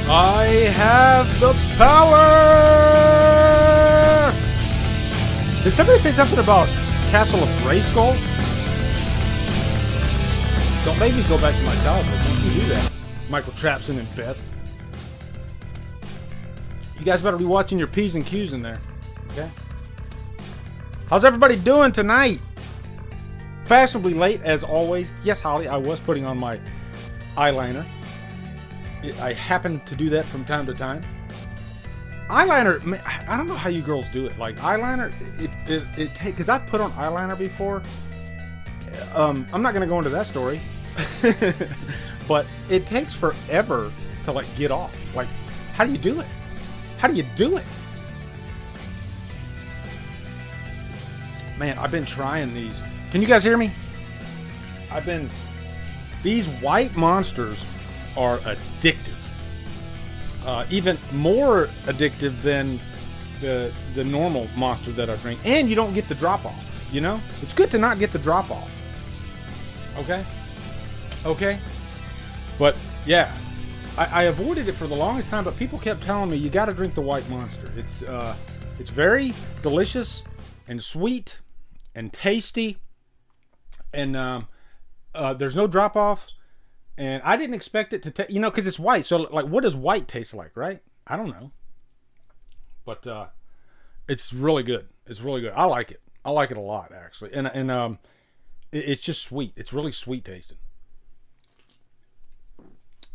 I have the power! Did somebody say something about Castle of Grayskull? Don't make me go back to my childhood. Don't you do that. Michael Trapson and Beth. You guys better be watching your P's and Q's in there. Okay? How's everybody doing tonight? Fashionably late as always. Yes, Holly, I was putting on my eyeliner. I happen to do that from time to time. Eyeliner, man, I don't know how you girls do it. Like eyeliner, it take, because I've put on eyeliner before. I'm not gonna go into that story, but it takes forever to like get off. Like, how do you do it? How do you do it? Man, I've been trying these. Can you guys hear me? These white monsters are addictive. Even more addictive than the normal monster that I drink. And you don't get the drop off, you know? It's good to not get the drop off. Okay? But yeah, I avoided it for the longest time, but people kept telling me you gotta drink the white monster. It's very delicious and sweet and tasty, and there's no drop off. And I didn't expect it to taste, you know, because it's white. So, like, what does white taste like, right? I don't know. But it's really good. It's really good. I like it. I like it a lot, actually. And it's just sweet. It's really sweet tasting.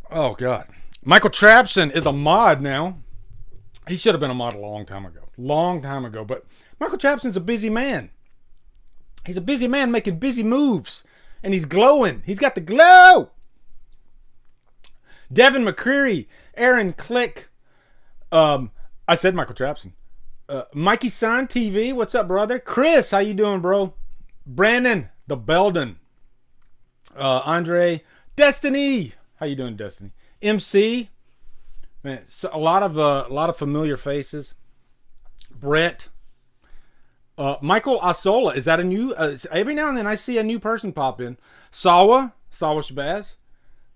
Oh, God. Michael Trapson is a mod now. He should have been a mod a long time ago. But Michael Trapson's a busy man. He's a busy man making busy moves. And he's glowing. He's got the glow. Devin McCreary, Aaron Click, I said Michael Trapson, Mikey San TV, what's up, brother? Chris, how you doing, bro? Brandon, the Belden, Andre, Destiny, how you doing, Destiny? MC, man, so a lot of familiar faces. Brett, Michael Asola, is that a new? Every now and then I see a new person pop in. Sawa Shabazz.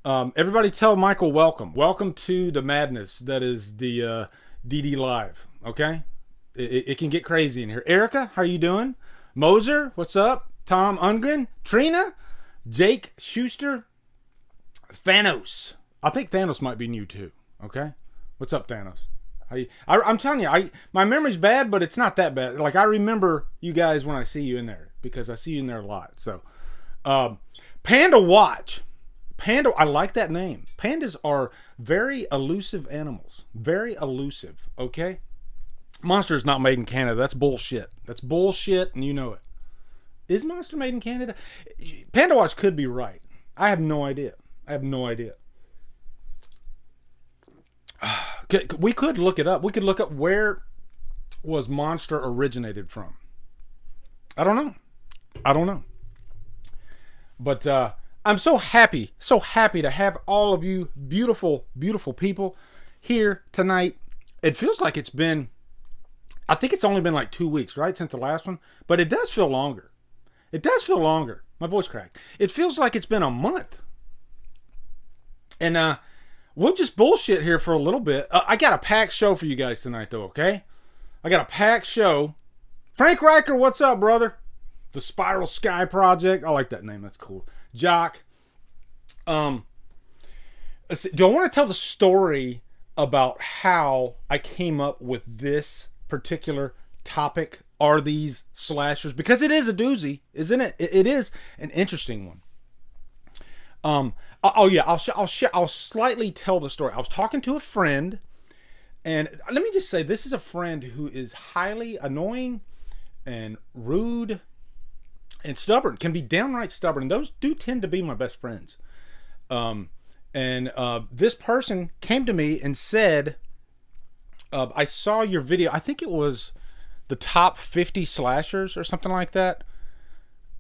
Everybody tell Michael welcome. Welcome to the madness that is the DDLive, okay? It can get crazy in here. Erica, how are you doing? Moser, what's up? Tom Ungren, Trina, Jake Schuster, Thanos. I think Thanos might be new too, okay? What's up, Thanos? I'm telling you, my memory's bad, but it's not that bad. Like, I remember you guys when I see you in there, because I see you in there a lot. So, Panda Watch. Panda, I like that name. Pandas are very elusive animals. Very elusive, okay? Monster is not made in Canada. That's bullshit. That's bullshit, and you know it. Is Monster made in Canada? Panda Watch could be right. I have no idea. We could look it up. We could look up where was Monster originated from. I don't know. But, I'm so happy to have all of you beautiful, beautiful people here tonight. It feels like I think it's only been like 2 weeks, right, since the last one, but it does feel longer. My voice cracked. It feels like it's been a month. And we'll just bullshit here for a little bit. I got a packed show for you guys tonight, though, okay? I got a packed show. Frank Riker, what's up, brother? The Spiral Sky Project. I like that name. That's cool. Jock. Do I want to tell the story about how I came up with this particular topic? Are these slashers? Because it is a doozy, isn't it? It is an interesting one. I'll slightly tell the story. I was talking to a friend, and let me just say, this is a friend who is highly annoying and rude and stubborn, can be downright stubborn. Those do tend to be my best friends. This person came to me and said, I saw your video. I think it was the top 50 slashers or something like that.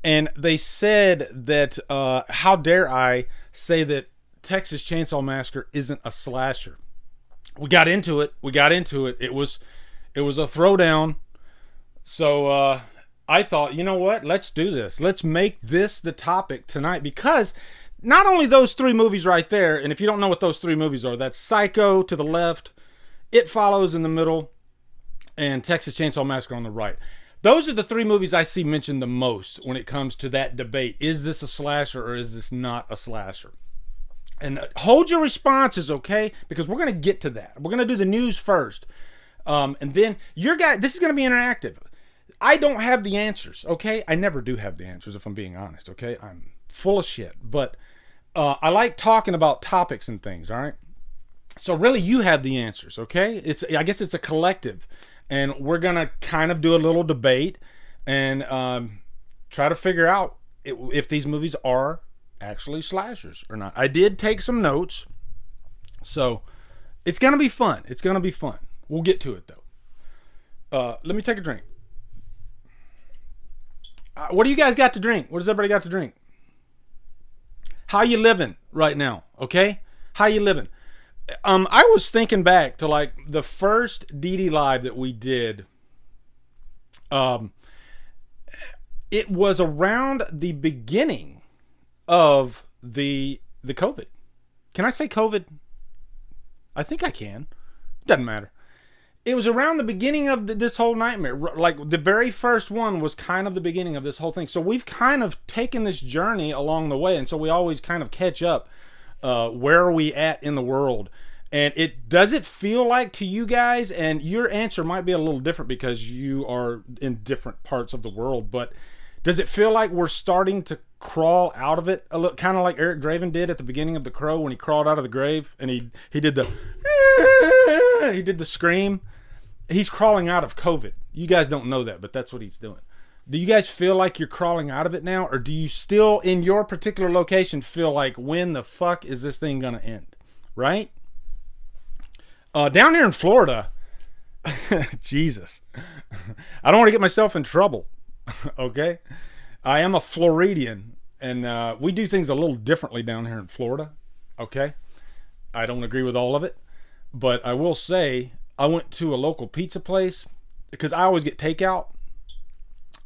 And they said that, how dare I say that Texas Chainsaw Massacre isn't a slasher. We got into it. It was a throwdown. So I thought, you know what? Let's do this. Let's make this the topic tonight, because not only those three movies right there, and if you don't know what those three movies are, that's Psycho to the left, It Follows in the middle, and Texas Chainsaw Massacre on the right. Those are the three movies I see mentioned the most when it comes to that debate. Is this a slasher or is this not a slasher? And hold your responses, okay? Because we're going to get to that. We're going to do the news first. And then this is going to be interactive. I don't have the answers, okay? I never do have the answers, if I'm being honest, okay? I'm full of shit. But I like talking about topics and things, all right? So really, you have the answers, okay? I guess it's a collective. And we're going to kind of do a little debate and try to figure out if these movies are actually slashers or not. I did take some notes. So it's going to be fun. We'll get to it, though. Let me take a drink. What do you guys got to drink? What does everybody got to drink? How you living right now? Okay? How you living? I was thinking back to like the first DDLive that we did. It was around the beginning of the COVID. Can I say COVID? I think I can. Doesn't matter. It was around the beginning of this whole nightmare. Like the very first one was kind of the beginning of this whole thing. So we've kind of taken this journey along the way. And so we always kind of catch up. Where are we at in the world? And does it feel like to you guys, and your answer might be a little different because you are in different parts of the world, but does it feel like we're starting to crawl out of it a little, kind of like Eric Draven did at the beginning of The Crow when he crawled out of the grave and he did the scream? He's crawling out of COVID. You guys don't know that, but that's what he's doing. Do you guys feel like you're crawling out of it now, or do you still, in your particular location, feel like, when the fuck is this thing gonna end? Right? Down here in Florida, Jesus, I don't want to get myself in trouble. Okay, I am a Floridian, and we do things a little differently down here in Florida. Okay, I don't agree with all of it, but I will say I went to a local pizza place because I always get takeout.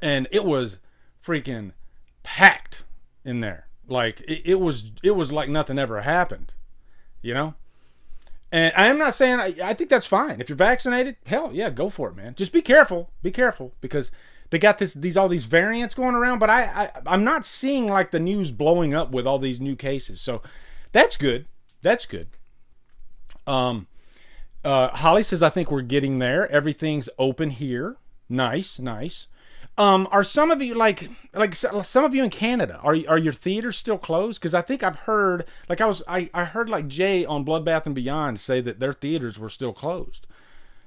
And it was freaking packed in there. Like it was like nothing ever happened, you know? And I'm not saying, I think that's fine. If you're vaccinated, hell yeah, go for it, man. Just be careful, because they got all these variants going around, but I'm not seeing like the news blowing up with all these new cases. So that's good. Holly says, I think we're getting there. Everything's open here. Nice. Are some of you like some of you in Canada? Are your theaters still closed? Because I think I've heard I heard like Jay on Bloodbath and Beyond say that their theaters were still closed.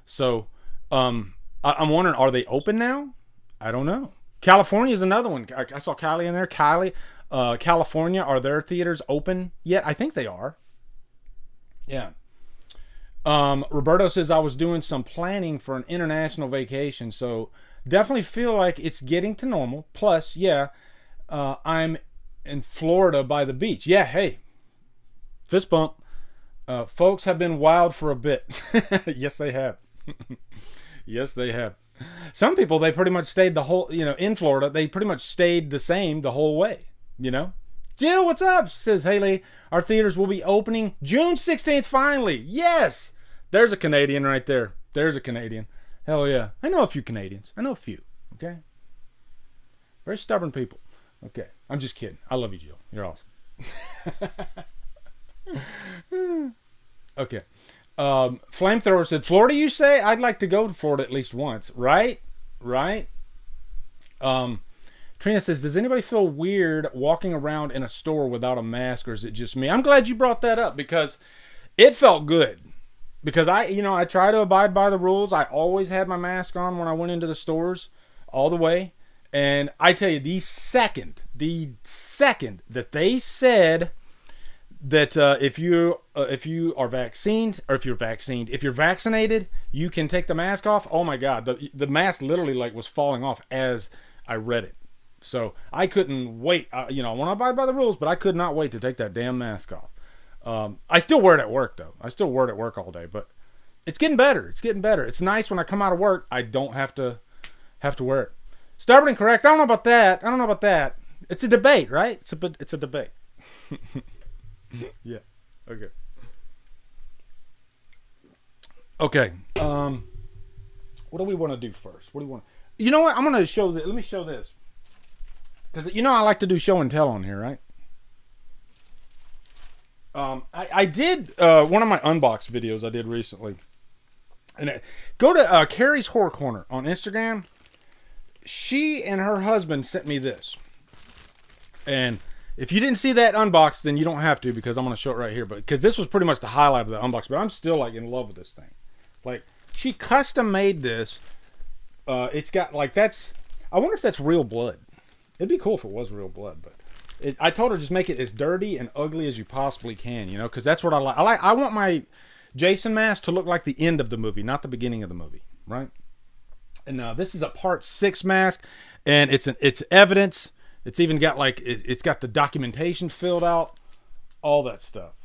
So I'm wondering, are they open now? I don't know. California is another one. I saw Kylie in there. California, are their theaters open yet? I think they are. Yeah. Roberto says, I was doing some planning for an international vacation, so definitely feel like it's getting to normal. Plus, yeah, I'm in Florida by the beach. Yeah, hey, fist bump. Folks have been wild for a bit. Yes, they have. Yes, they have. Some people, they pretty much stayed in Florida, they pretty much stayed the same the whole way, Jill, what's up? Says Haley, our theaters will be opening June 16th finally. Yes! There's a Canadian right there. There's a Canadian. Hell yeah. I know a few Canadians. I know a few. Okay? Very stubborn people. Okay. I'm just kidding. I love you, Jill. You're awesome. Okay. Flamethrower said, Florida, you say? I'd like to go to Florida at least once. Right? Trina says, does anybody feel weird walking around in a store without a mask, or is it just me? I'm glad you brought that up, because it felt good. Because I try to abide by the rules. I always had my mask on when I went into the stores all the way. And I tell you, the second that they said that if you are vaccinated, or if you're vaccinated, you can take the mask off. Oh my God, the mask literally was falling off as I read it. So I couldn't wait. You know, I want to abide by the rules, but I could not wait to take that damn mask off. I still wear it at work though. I still wear it at work all day, but it's getting better. It's getting better. It's nice when I come out of work, I don't have to wear it. Stubborn and correct. I don't know about that. It's a debate, right? It's a debate. Yeah. Okay. Okay. What do we want to do first? What do you want? You know what? I'm going to show this. Let me show this. Because, you know, I like to do show and tell on here, right? I did one of my unbox videos I did recently. And go to Carrie's Horror Corner on Instagram. She and her husband sent me this. And if you didn't see that unbox, then you don't have to, because I'm going to show it right here. But because this was pretty much the highlight of the unbox. But I'm still like in love with this thing. Like, she custom made this. It's got like, that's, I wonder if that's real blood. It'd be cool if it was real blood, but I told her just make it as dirty and ugly as you possibly can, you know, because that's what I like. I want my Jason mask to look like the end of the movie, not the beginning of the movie, right? And this is a part 6 mask, and it's evidence. It's even got like it's got the documentation filled out, all that stuff.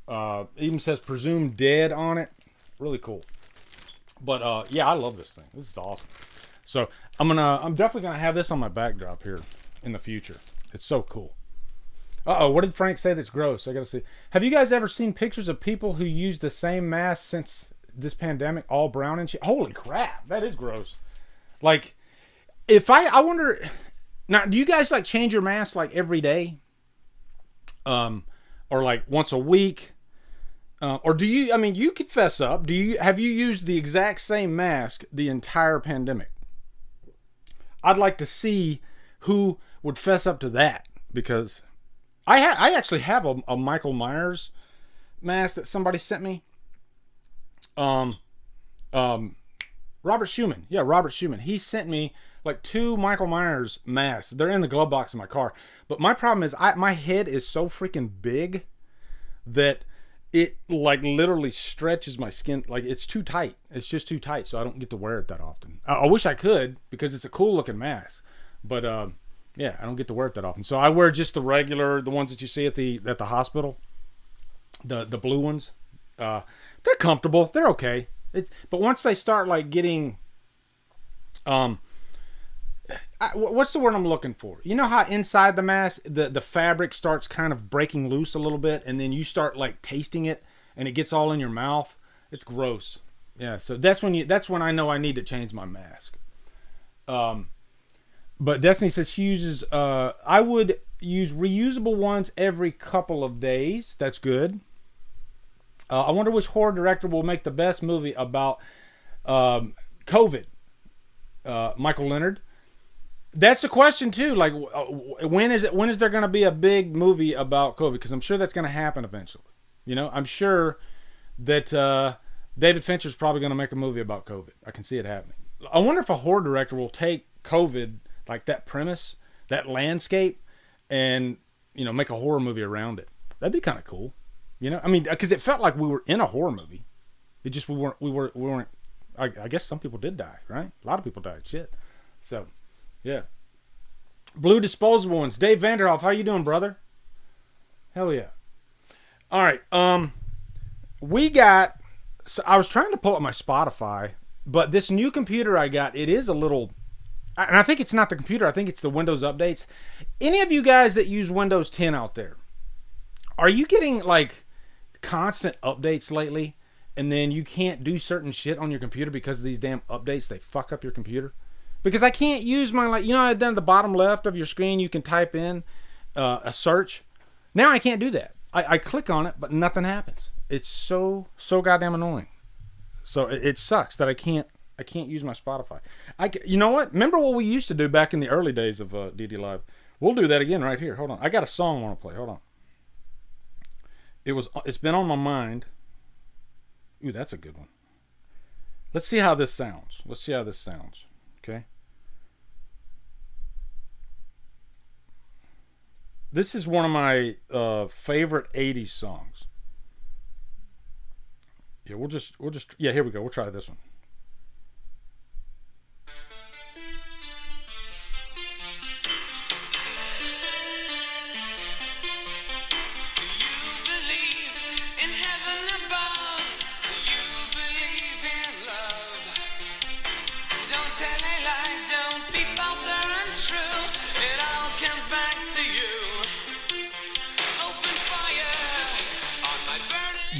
It even says presumed dead on it. Really cool. But yeah, I love this thing. This is awesome. So I'm definitely gonna have this on my backdrop here in the future. It's so cool. What did Frank say that's gross? I gotta see. Have you guys ever seen pictures of people who used the same mask since this pandemic, all brown and shit? Holy crap, that is gross. Like, if I wonder now, do you guys like change your mask like every day? Or like once a week? Or do you, I mean, you could fess up. Have you used the exact same mask the entire pandemic? I'd like to see who would fess up to that, because I actually have a Michael Myers mask that somebody sent me. Robert Schumann. Yeah, Robert Schumann. He sent me like 2 Michael Myers masks. They're in the glove box in my car. But my problem is my head is so freaking big that it like literally stretches my skin. Like, it's too tight. It's just too tight, so I don't get to wear it that often. I wish I could, because it's a cool looking mask. But yeah, I don't get to wear it that often. So I wear just the regular, the ones that you see at the hospital. The blue ones. They're comfortable. They're okay. But once they start like getting what's the word I'm looking for? You know how inside the mask the fabric starts kind of breaking loose a little bit, and then you start like tasting it and it gets all in your mouth? It's gross. Yeah, so that's when I know I need to change my mask. But Destiny says she uses I would use reusable ones every couple of days. That's good. I wonder which horror director will make the best movie about COVID. Michael Leonard. That's the question too. Like, when is there going to be a big movie about COVID? Because I'm sure that's going to happen eventually. You know, I'm sure that David Fincher's probably going to make a movie about COVID. I can see it happening. I wonder if a horror director will take COVID, like that premise, that landscape, and, you know, make a horror movie around it. That'd be kind of cool. You know, I mean, because it felt like we were in a horror movie. It just we weren't. I guess some people did die, right? A lot of people died. Shit. So, yeah. Blue disposable ones. Dave Vanderhoff, how you doing, brother? Hell yeah. All right. We got. So I was trying to pull up my Spotify, but this new computer I got, it is a little. And I think it's not the computer. I think it's the Windows updates. Any of you guys that use Windows 10 out there, are you getting like constant updates lately, and then you can't do certain shit on your computer because of these damn updates? They fuck up your computer. Because I can't use my, like, you know, down at the bottom left of your screen you can type in a search. Now I can't do that. I click on it, but nothing happens. It's so goddamn annoying. So it sucks that I can't use my Spotify. You know what? Remember what we used to do back in the early days of DDLive? We'll do that again right here. Hold on. I got a song I want to play. Hold on. It's been on my mind. Ooh, that's a good one. Let's see how this sounds. Okay. This is one of my favorite 80s songs. Yeah, we'll just yeah, here we go. We'll try this one.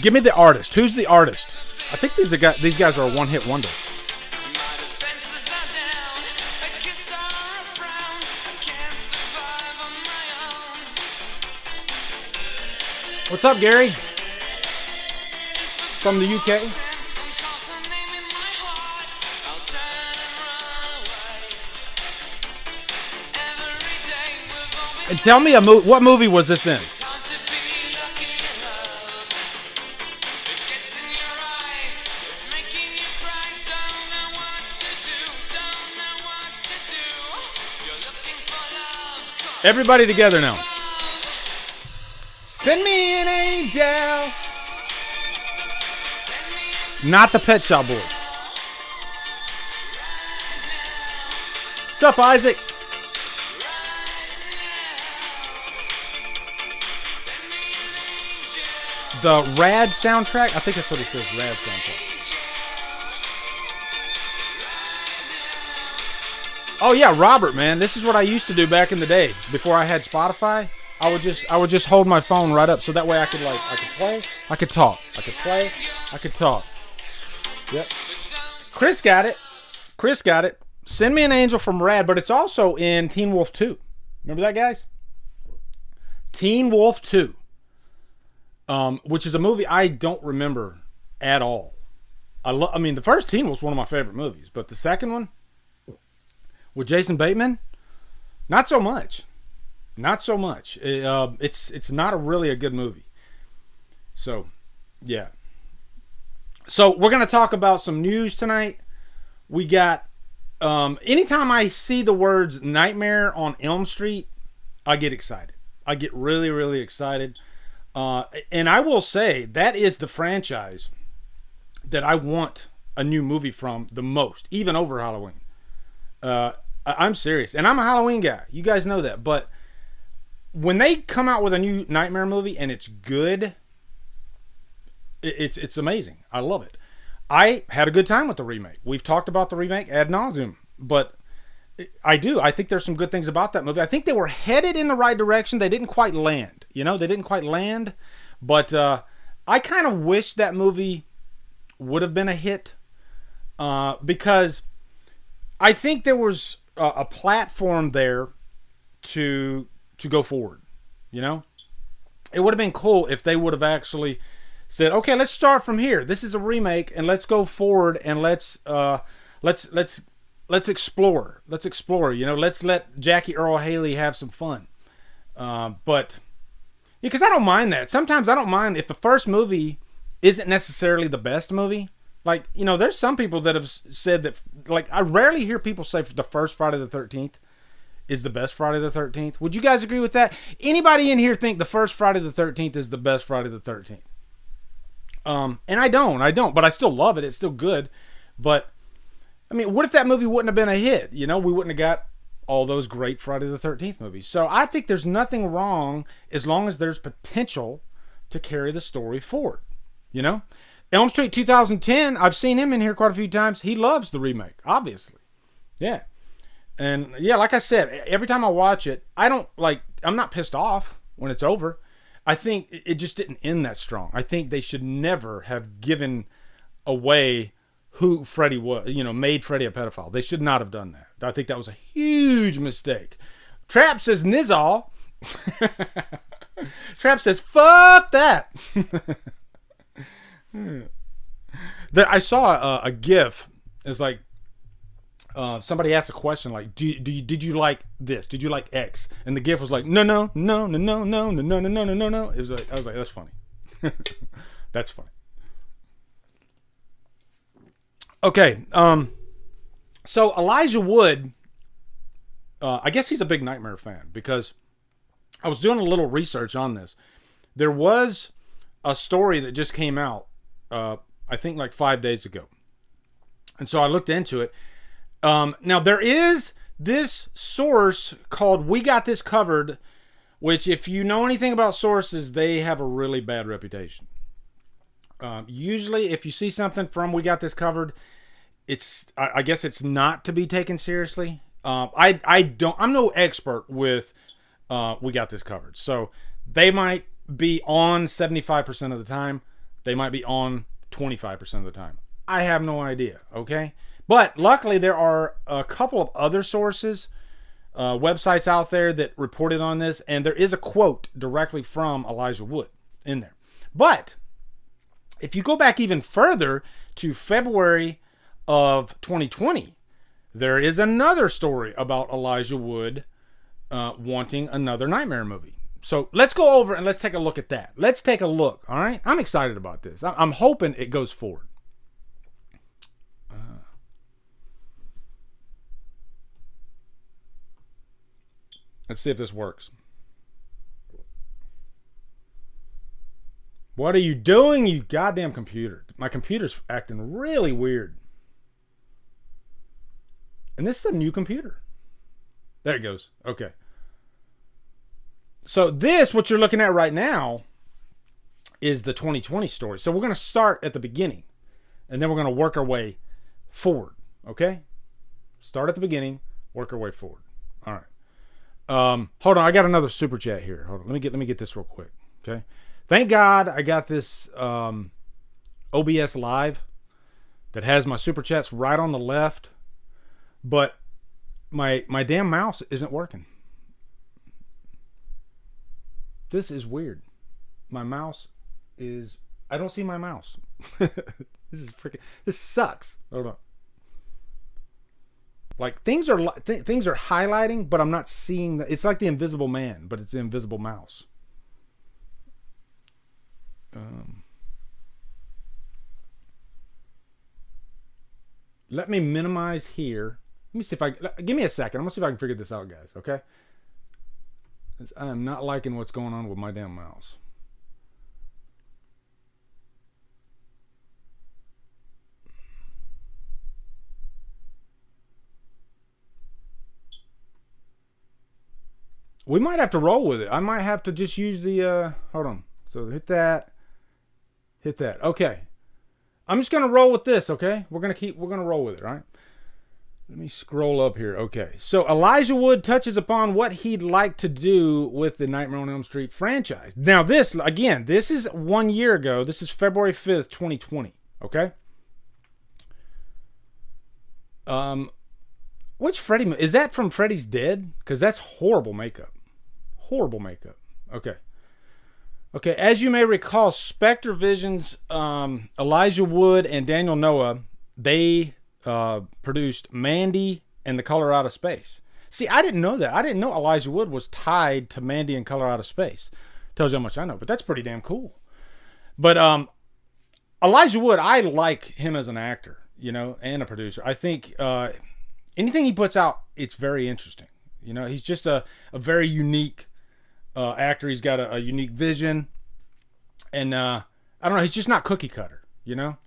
Give me the artist. Who's the artist? I think these guys are a one-hit wonder. What's up, Gary? From the UK. And tell me what movie was this in? Everybody together now. Send me an angel. Not the Pet Shop Boys. What's up, Isaac? The Rad soundtrack? I think that's what it says, Rad soundtrack. Oh yeah, Robert, man. This is what I used to do back in the day. Before I had Spotify, I would just hold my phone right up so that way I could play, I could talk. I could play, I could talk. Yep. Chris got it. Send Me an Angel from Rad, but it's also in Teen Wolf 2. Remember that, guys? Teen Wolf 2. Which is a movie I don't remember at all. I mean, the first Teen Wolf's one of my favorite movies, but the second one with Jason Bateman, not so much. Not so much. It's not really a good movie. So, yeah. So we're gonna talk about some news tonight. We got anytime I see the words Nightmare on Elm Street, I get excited. I get really, really excited. And I will say that is the franchise that I want a new movie from the most, even over Halloween. I'm serious, and I'm a Halloween guy. You guys know that. But when they come out with a new Nightmare movie and it's good, it's amazing. I love it. I had a good time with the remake. We've talked about the remake ad nauseum, but I think there's some good things about that movie. I think they were headed in the right direction. They didn't quite land. But I kind of wish that movie would have been a hit because I think there was a platform there to go forward. It would have been cool if they would have actually said, okay, let's start from here. This is a remake, and let's go forward and let's explore. Let's let Jackie Earle Haley have some fun. But because I don't mind that. Sometimes I don't mind if the first movie isn't necessarily the best movie. Like, there's some people that have said that, like, I rarely hear people say the first Friday the 13th is the best Friday the 13th. Would you guys agree with that? Anybody in here think the first Friday the 13th is the best Friday the 13th? And I don't, but I still love it. It's still good. But I mean, what if that movie wouldn't have been a hit? We wouldn't have got all those great Friday the 13th movies. So I think there's nothing wrong as long as there's potential to carry the story forward. Elm Street 2010, I've seen him in here quite a few times. He loves the remake, obviously. Yeah. And yeah, like I said, every time I watch it, I'm not pissed off when it's over. I think it just didn't end that strong. I think they should never have given away who Freddy was, made Freddy a pedophile. They should not have done that. I think that was a huge mistake. Trap says Nizal. Trap says, fuck that. I saw a GIF. It's like somebody asked a question like, did you like this? Did you like X? And the GIF was like, no. It was like, I was like, that's funny. That's funny. Okay, so Elijah Wood, I guess he's a big Nightmare fan because I was doing a little research on this. There was a story that just came out, I think like 5 days ago. And so I looked into it. Now there is this source called We Got This Covered, which if you know anything about sources, they have a really bad reputation. Usually if you see something from We Got This Covered, I guess it's not to be taken seriously. I'm no expert with We Got This Covered. So they might be on 75% of the time. they might be on 25% of the time. I have no idea, okay? But luckily there are a couple of other sources, websites out there that reported on this, and there is a quote directly from Elijiah Wood in there. But if you go back even further to February of 2020, there is another story about Elijiah Wood wanting another Nightmare movie. So let's go over and let's take a look at that. Let's take a look, all right? I'm excited about this. I'm hoping it goes forward. Let's see if this works. What are you doing, you goddamn computer? My computer's acting really weird. And this is a new computer. There it goes. Okay. So this, what you're looking at right now, is the 2020 story. So we're going to start at the beginning, and then we're going to work our way forward. Okay? Start at the beginning, work our way forward. All right. Hold on, I got another super chat here. Hold on, let me get this real quick. Okay. Thank God I got this OBS Live that has my super chats right on the left, but my damn mouse isn't working. This is weird. My mouse is, I don't see my mouse. This sucks. Hold on. Like things are highlighting, but I'm not seeing the, it's like the Invisible Man, but it's the invisible mouse. Let me minimize here. Let me see if give me a second. I'm gonna see if I can figure this out, guys. Okay. I am not liking what's going on with my damn mouse. We might have to roll with it. I might have to just use the, hold on. So hit that. Hit that. Okay. I'm just going to roll with this, okay? We're going to roll with it, right? Let me scroll up here. Okay. So Elijiah Wood touches upon what he'd like to do with the Nightmare on Elm Street franchise. Now this, again, this is 1 year ago. This is February 5th, 2020, okay? Which Freddy, is that from Freddy's Dead? Because that's horrible makeup. Horrible makeup. Okay. Okay, as you may recall, Spectre Visions, Elijiah Wood and Daniel Noah, they produced Mandy and The Color Out of Space. See, I didn't know that. I didn't know Elijiah Wood was tied to Mandy and Color Out of Space. Tells you how much I know, but that's pretty damn cool. But Elijiah Wood, I like him as an actor, you know, and a producer. I think anything he puts out, it's very interesting. You know, he's just a very unique actor. He's got a unique vision, and I don't know, he's just not cookie cutter, you know.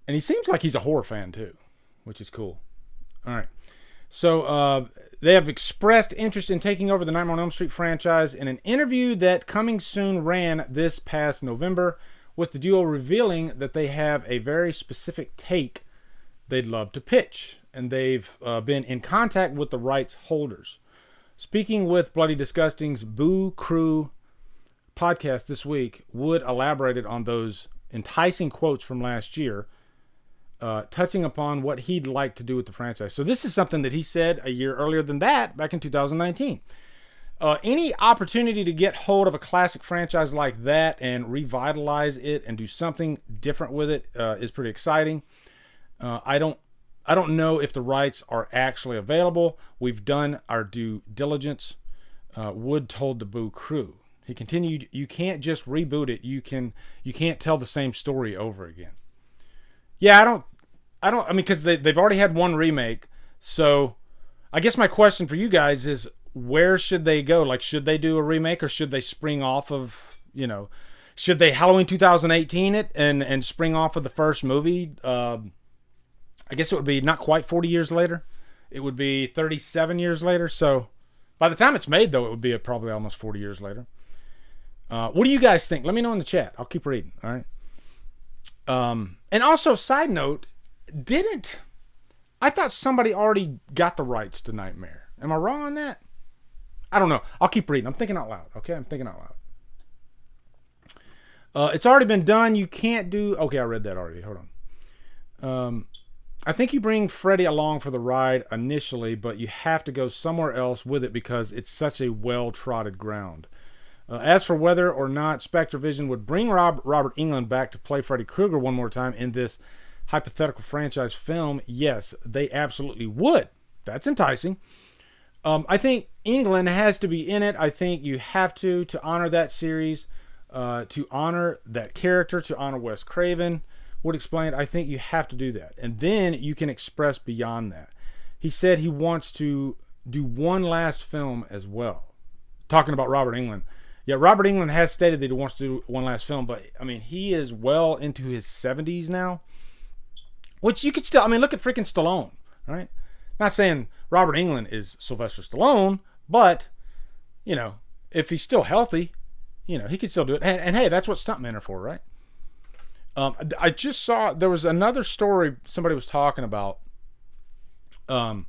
And he seems like he's a horror fan too, which is cool. All right, so they have expressed interest in taking over the Nightmare on Elm Street franchise in an interview that Coming Soon ran this past November, with the duo revealing that they have a very specific take they'd love to pitch, and they've been in contact with the rights holders. Speaking with Bloody Disgusting's Boo Crew podcast this week, Wood elaborated on those enticing quotes from last year, touching upon what he'd like to do with the franchise. So this is something that he said a year earlier than that, back in 2019. Any opportunity to get hold of a classic franchise like that and revitalize it and do something different with it is pretty exciting. I don't know if the rights are actually available. We've done our due diligence. Wood told the Boo Crew. He continued, "You can't just reboot it. You can't tell the same story over again." Yeah, I mean, because they've already had one remake. So I guess my question for you guys is, where should they go? Like, should they do a remake, or should they spring off of, you know, should they Halloween 2018 it and spring off of the first movie? I guess it would be not quite 40 years later. It would be 37 years later. So by the time it's made, though, it would be probably almost 40 years later. What do you guys think? Let me know in the chat. I'll keep reading. All right. And also, side note, I thought somebody already got the rights to Nightmare. Am I wrong on that? I don't know. I'll keep reading. I'm thinking out loud. Okay. I'm thinking out It's already been done. You can't do... Okay, I read that already. Hold on. I think you bring Freddy along for the ride initially, but you have to go somewhere else with it because it's such a well-trodden ground. As for whether or not SpectreVision would bring Robert Englund back to play Freddy Krueger one more time in this hypothetical franchise film, yes, they absolutely would. That's enticing. I think Englund has to be in it. I think you have to honor that series, to honor that character, to honor Wes Craven. Would explain. I think you have to do that. And then you can express beyond that. He said he wants to do one last film as well. Talking about Robert Englund. Yeah, Robert Englund has stated that he wants to do one last film, but I mean, he is well into his 70s now. Which you could still, I mean, look at freaking Stallone, right? Not saying Robert Englund is Sylvester Stallone, but, you know, if he's still healthy, you know, he could still do it. And hey, that's what stuntmen are for, right? I just saw, there was another story somebody was talking about. Oh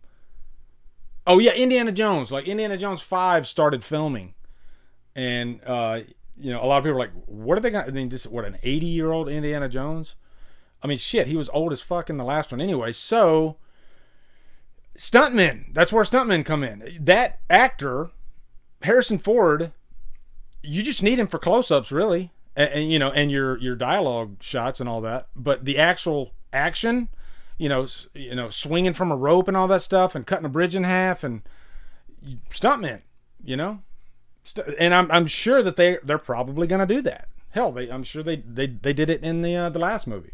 yeah, Indiana Jones. Like Indiana Jones 5 started filming. And, you know, a lot of people are like, what are they going to, I mean, this, what, an 80-year-old Indiana Jones? I mean, shit, he was old as fuck in the last one anyway. So, stuntmen, that's where stuntmen come in. That actor, Harrison Ford, you just need him for close-ups, really. And you know, and your dialogue shots and all that, but the actual action, you know, swinging from a rope and all that stuff, and cutting a bridge in half, and stuntmen, you know, and I'm sure that they're probably gonna do that. Hell, I'm sure they did it in the last movie.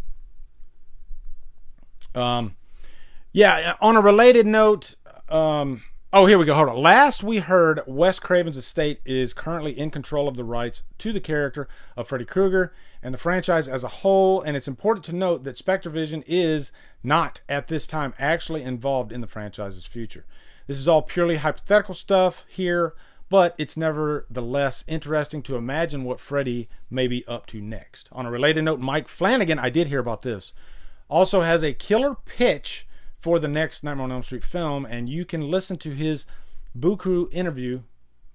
Yeah. On a related note, oh, here we go. Hold on. Last we heard, Wes Craven's estate is currently in control of the rights to the character of Freddy Krueger and the franchise as a whole, and it's important to note that SpectreVision is not, at this time, actually involved in the franchise's future. This is all purely hypothetical stuff here, but it's nevertheless interesting to imagine what Freddy may be up to next. On a related note, Mike Flanagan, I did hear about this, also has a killer pitch for the next Nightmare on Elm Street film, and you can listen to his Boo Crew interview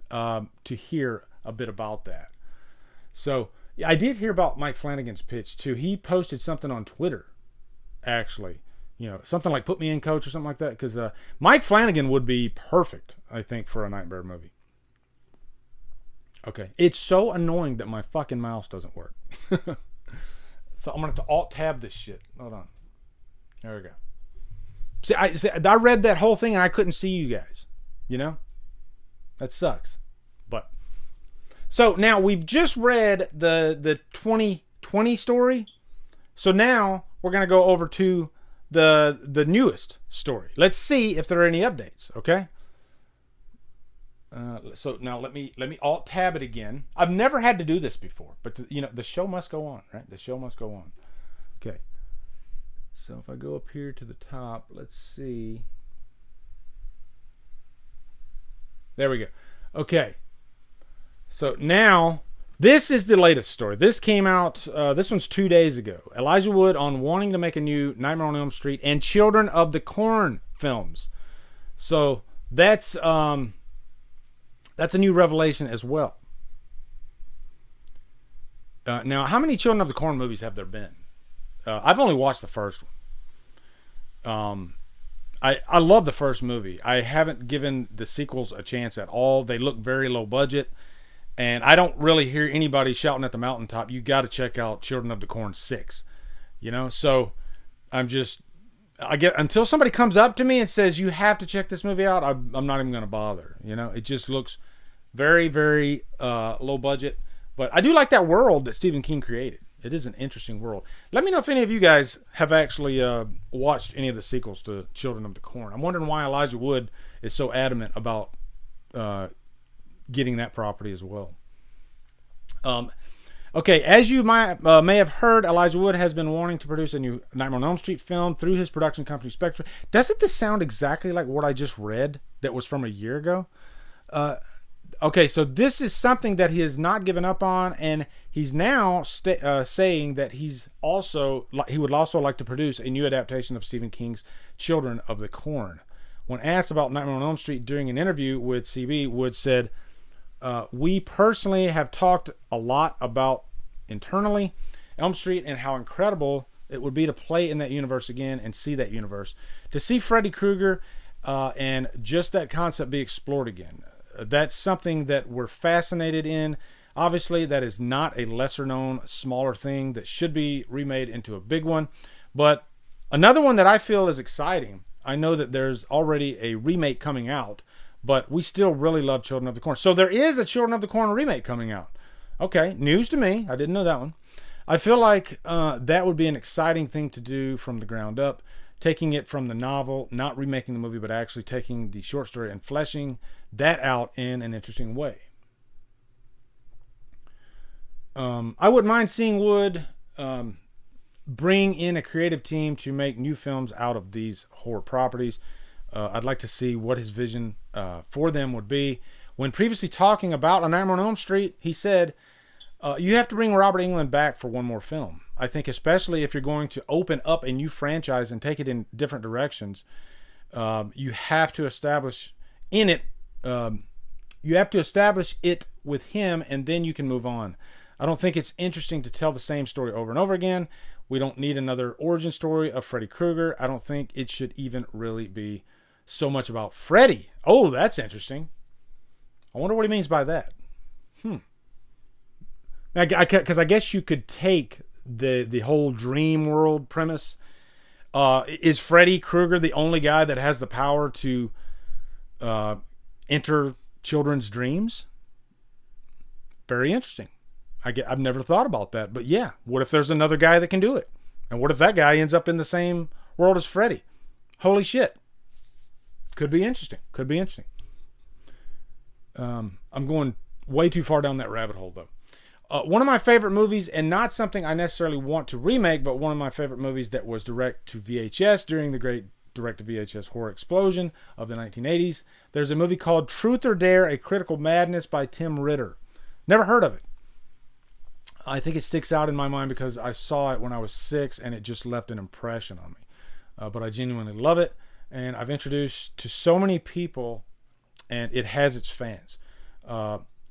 to hear a bit about that. So, yeah, I did hear about Mike Flanagan's pitch too. He posted something on Twitter, actually. You know, something like "Put me in, coach" or something like that. Because Mike Flanagan would be perfect, I think, for a Nightmare movie. Okay, it's so annoying that my fucking mouse doesn't work. So I'm gonna have to Alt-Tab this shit. Hold on. There we go. See, I read that whole thing and I couldn't see you guys. You know? That sucks. But so now we've just read the 2020 story. So now we're gonna go over to the newest story. Let's see if there are any updates. Okay. So now let me Alt-Tab it again. I've never had to do this before, but you know, the show must go on, right? The show must go on. Okay. So if I go up here to the top, let's see. There we go. Okay. So now, this is the latest story. This came out, this one's 2 days ago. Elijah Wood on wanting to make a new Nightmare on Elm Street and Children of the Corn films. So that's a new revelation as well. Now, how many Children of the Corn movies have there been? I've only watched the first one. I love the first movie. I haven't given the sequels a chance at all. They look very low budget, and I don't really hear anybody shouting at the mountaintop, you got to check out Children of the Corn 6. You know, so until somebody comes up to me and says you have to check this movie out, I'm not even going to bother. You know, it just looks very, very low budget. But I do like that world that Stephen King created. It is an interesting world. Let me know if any of you guys have actually watched any of the sequels to Children of the Corn. I'm wondering why Elijah Wood is so adamant about getting that property as well. Okay, as you may have heard, Elijah Wood has been wanting to produce a new Nightmare on Elm Street film through his production company Spectre. Doesn't this sound exactly like what I just read that was from a year ago? Okay, so this is something that he has not given up on, and he's now saying that he would also like to produce a new adaptation of Stephen King's Children of the Corn. When asked about Nightmare on Elm Street during an interview with CB, Wood said, "We personally have talked a lot about internally, Elm Street, and how incredible it would be to play in that universe again and see that universe. To see Freddy Krueger and just that concept be explored again. That's something that we're fascinated in. Obviously, that is not a lesser known, smaller thing that should be remade into a big one. But another one that I feel is exciting, I know that there's already a remake coming out, but we still really love Children of the Corn. So there is a Children of the Corn remake coming out. Okay, news to me. I didn't know that one. I feel like that would be an exciting thing to do from the ground up, taking it from the novel, not remaking the movie, but actually taking the short story and fleshing that out in an interesting way. I wouldn't mind seeing Wood bring in a creative team to make new films out of these horror properties. I'd like to see what his vision for them would be. When previously talking about A Nightmare on Elm Street, he said, you have to bring Robert Englund back for one more film. I think especially if you're going to open up a new franchise and take it in different directions, you have to establish in it, you have to establish it with him, and then you can move on. I don't think it's interesting to tell the same story over and over again. We don't need another origin story of Freddy Krueger. I don't think it should even really be so much about Freddy. Oh, that's interesting. I wonder what he means by that. Because I guess you could take the whole dream world premise. Is Freddy Krueger the only guy that has the power to enter children's dreams? Very interesting. I've never thought about that. But yeah, what if there's another guy that can do it? And what if that guy ends up in the same world as Freddy? Holy shit. Could be interesting. Could be interesting. I'm going way too far down that rabbit hole, though. One of my favorite movies, and not something I necessarily want to remake, but one of my favorite movies that was direct to VHS during the great direct to VHS horror explosion of the 1980s. There's a movie called Truth or Dare, A Critical Madness by Tim Ritter. Never heard of it. I think it sticks out in my mind because I saw it when I was 6 and it just left an impression on me. But I genuinely love it, and I've introduced to so many people, and it has its fans.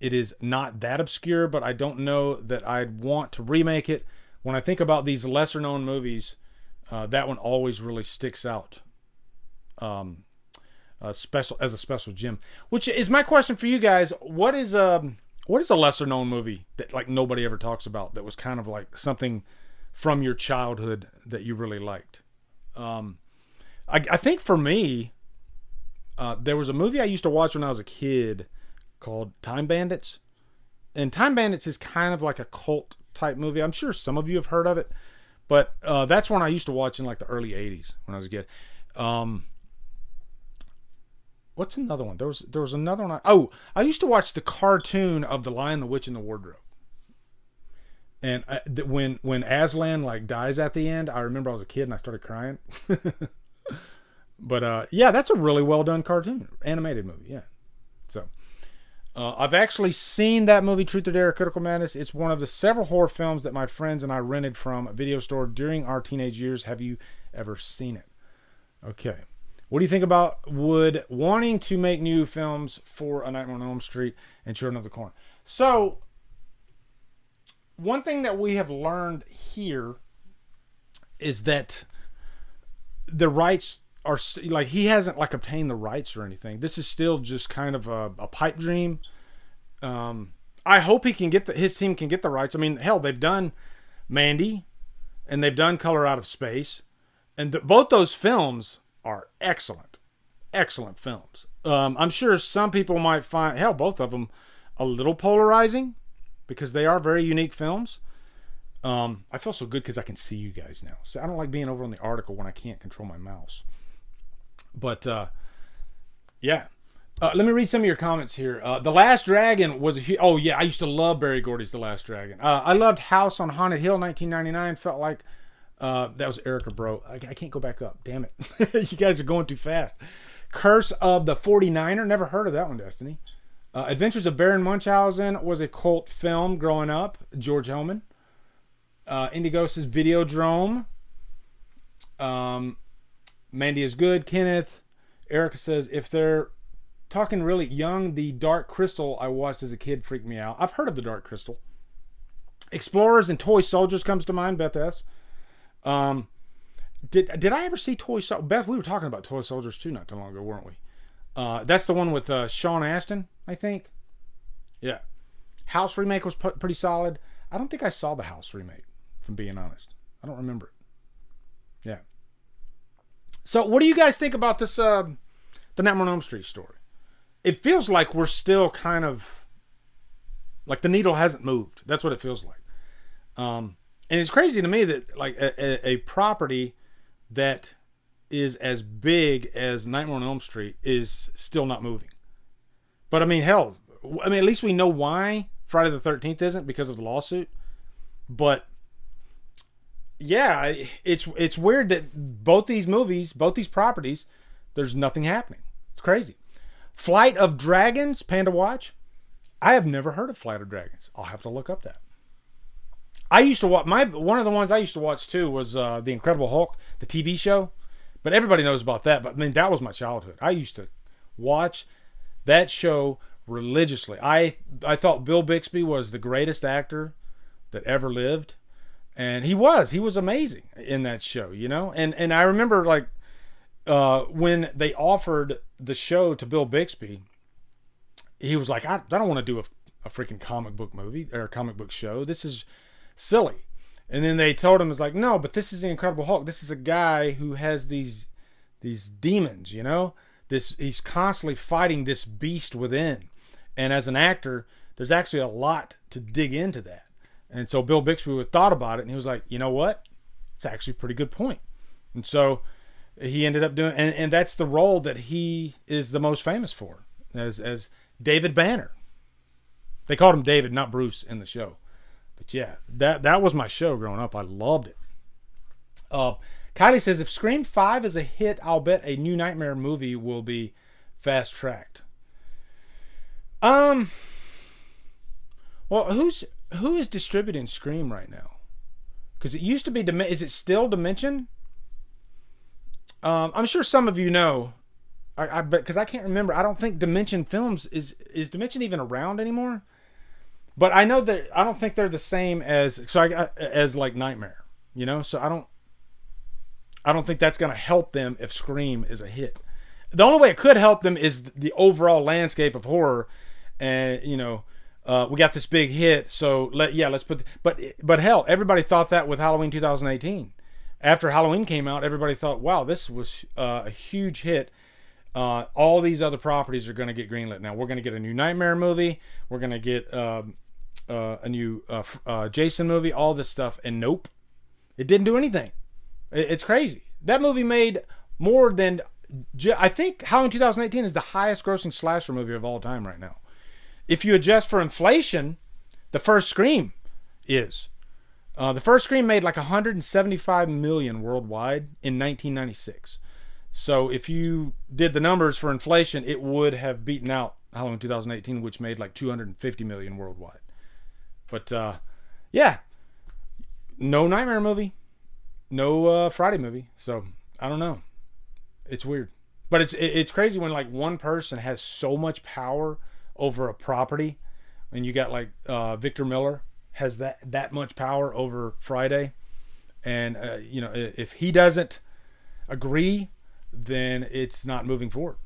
It is not that obscure, but I don't know that I'd want to remake it. When I think about these lesser known movies, that one always really sticks out special as a special gem. Which is my question for you guys. What is a lesser known movie that like nobody ever talks about that was kind of like something from your childhood that you really liked? I think for me, there was a movie I used to watch when I was a kid called Time Bandits. And Time Bandits is kind of like a cult type movie. I'm sure some of you have heard of it, but that's one I used to watch in like the early 80s when I was a kid. What's another one? There was another one. I used to watch the cartoon of The Lion, the Witch, and the Wardrobe. And when Aslan like dies at the end, I remember I was a kid and I started crying. But yeah, that's a really well done cartoon, animated movie. Yeah. So I've actually seen that movie, Truth or Dare, Critical Madness. It's one of the several horror films that my friends and I rented from a video store during our teenage years. Have you ever seen it? Okay. What do you think about Wood wanting to make new films for A Nightmare on Elm Street and Children of the Corn? So, one thing that we have learned here is that the rights are like, he hasn't like obtained the rights or anything. This is still just kind of a pipe dream. I hope he can get his team can get the rights. I mean, hell, they've done Mandy and they've done Color Out of Space, and both those films are excellent films. I'm sure some people might find, hell, both of them a little polarizing because they are very unique films. I feel so good because I can see you guys now. So I don't like being over on the article when I can't control my mouse. But yeah. Let me read some of your comments here. The Last Dragon was a huge... Oh, yeah, I used to love Barry Gordy's The Last Dragon. I loved House on Haunted Hill, 1999. Felt like... that was Erica, bro. I can't go back up. Damn it. You guys are going too fast. Curse of the 49er. Never heard of that one, Destiny. Adventures of Baron Munchausen was a cult film growing up. George Hellman. Indigos' Videodrome. Mandy is good. Kenneth. Erica says, if they're talking really young, the Dark Crystal I watched as a kid freaked me out. I've heard of the Dark Crystal. Explorers and Toy Soldiers comes to mind, Beth S. Did I ever see Toy Soldiers? Beth, we were talking about Toy Soldiers too not too long ago, weren't we? That's the one with Sean Astin, I think. Yeah. House remake was pretty solid. I don't think I saw the House remake, from being honest. I don't remember it. Yeah. So what do you guys think about this, the Nightmare on Elm Street story? It feels like we're still kind of, like the needle hasn't moved. That's what it feels like. And it's crazy to me that like a property that is as big as Nightmare on Elm Street is still not moving. But I mean, hell, at least we know why Friday the 13th isn't, because of the lawsuit. But yeah, it's weird that both these movies, both these properties, there's nothing happening. It's crazy. Flight of Dragons, Panda Watch. I have never heard of Flight of Dragons. I'll have to look up that. I used to watch one of the ones I used to watch too was The Incredible Hulk, the TV show. But everybody knows about that. But I mean, that was my childhood. I used to watch that show religiously. I thought Bill Bixby was the greatest actor that ever lived, and he was amazing in that show, you know. And I remember like when they offered the show to Bill Bixby, he was like, I don't want to do a freaking comic book movie or a comic book show. This is silly. And then they told him, it's like, no, but this is the Incredible Hulk. This is a guy who has these demons, you know. He's constantly fighting this beast within. And as an actor, there's actually a lot to dig into that. And so Bill Bixby thought about it, and he was like, you know what? It's actually a pretty good point. And so he ended up doing, and that's the role that he is the most famous for, as David Banner. They called him David, not Bruce, in the show. But yeah, that was my show growing up. I loved it. Kylie says, if Scream 5 is a hit, I'll bet a new Nightmare movie will be fast-tracked. Well, who is distributing Scream right now? Because it used to be, is it still Dimension? I'm sure some of you know. I bet, because I can't remember. I don't think Dimension Films is Dimension even around anymore. But I know that I don't think they're the same as like Nightmare, you know. So I don't think that's going to help them if Scream is a hit. The only way it could help them is the overall landscape of horror, and you know, we got this big hit, so let's put. But hell, everybody thought that with Halloween 2018. After Halloween came out, everybody thought, wow, this was a huge hit. All these other properties are going to get greenlit now. We're going to get a new Nightmare movie. We're going to get a new Jason movie. All this stuff, and nope, it didn't do anything. It's crazy. That movie made more than, I think Halloween 2018 is the highest grossing slasher movie of all time right now. If you adjust for inflation, the first Scream is. The first Scream made like 175 million worldwide in 1996. So if you did the numbers for inflation, it would have beaten out Halloween 2018, which made like 250 million worldwide. But yeah, no Nightmare movie, no Friday movie. So I don't know. It's weird, but it's crazy when like one person has so much power over a property, and you got like Victor Miller has that much power over Friday, and you know, if he doesn't agree, then it's not moving forward.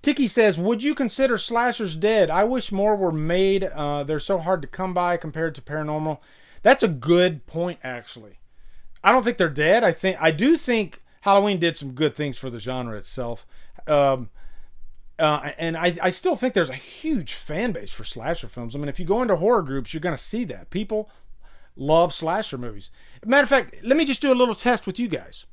Tiki says, would you consider slashers dead? I wish more were made. They're so hard to come by compared to paranormal. That's a good point, actually. I don't think they're dead. I do think Halloween did some good things for the genre itself. And I still think there's a huge fan base for slasher films. I mean, if you go into horror groups, you're going to see that. People love slasher movies. Matter of fact, let me just do a little test with you guys.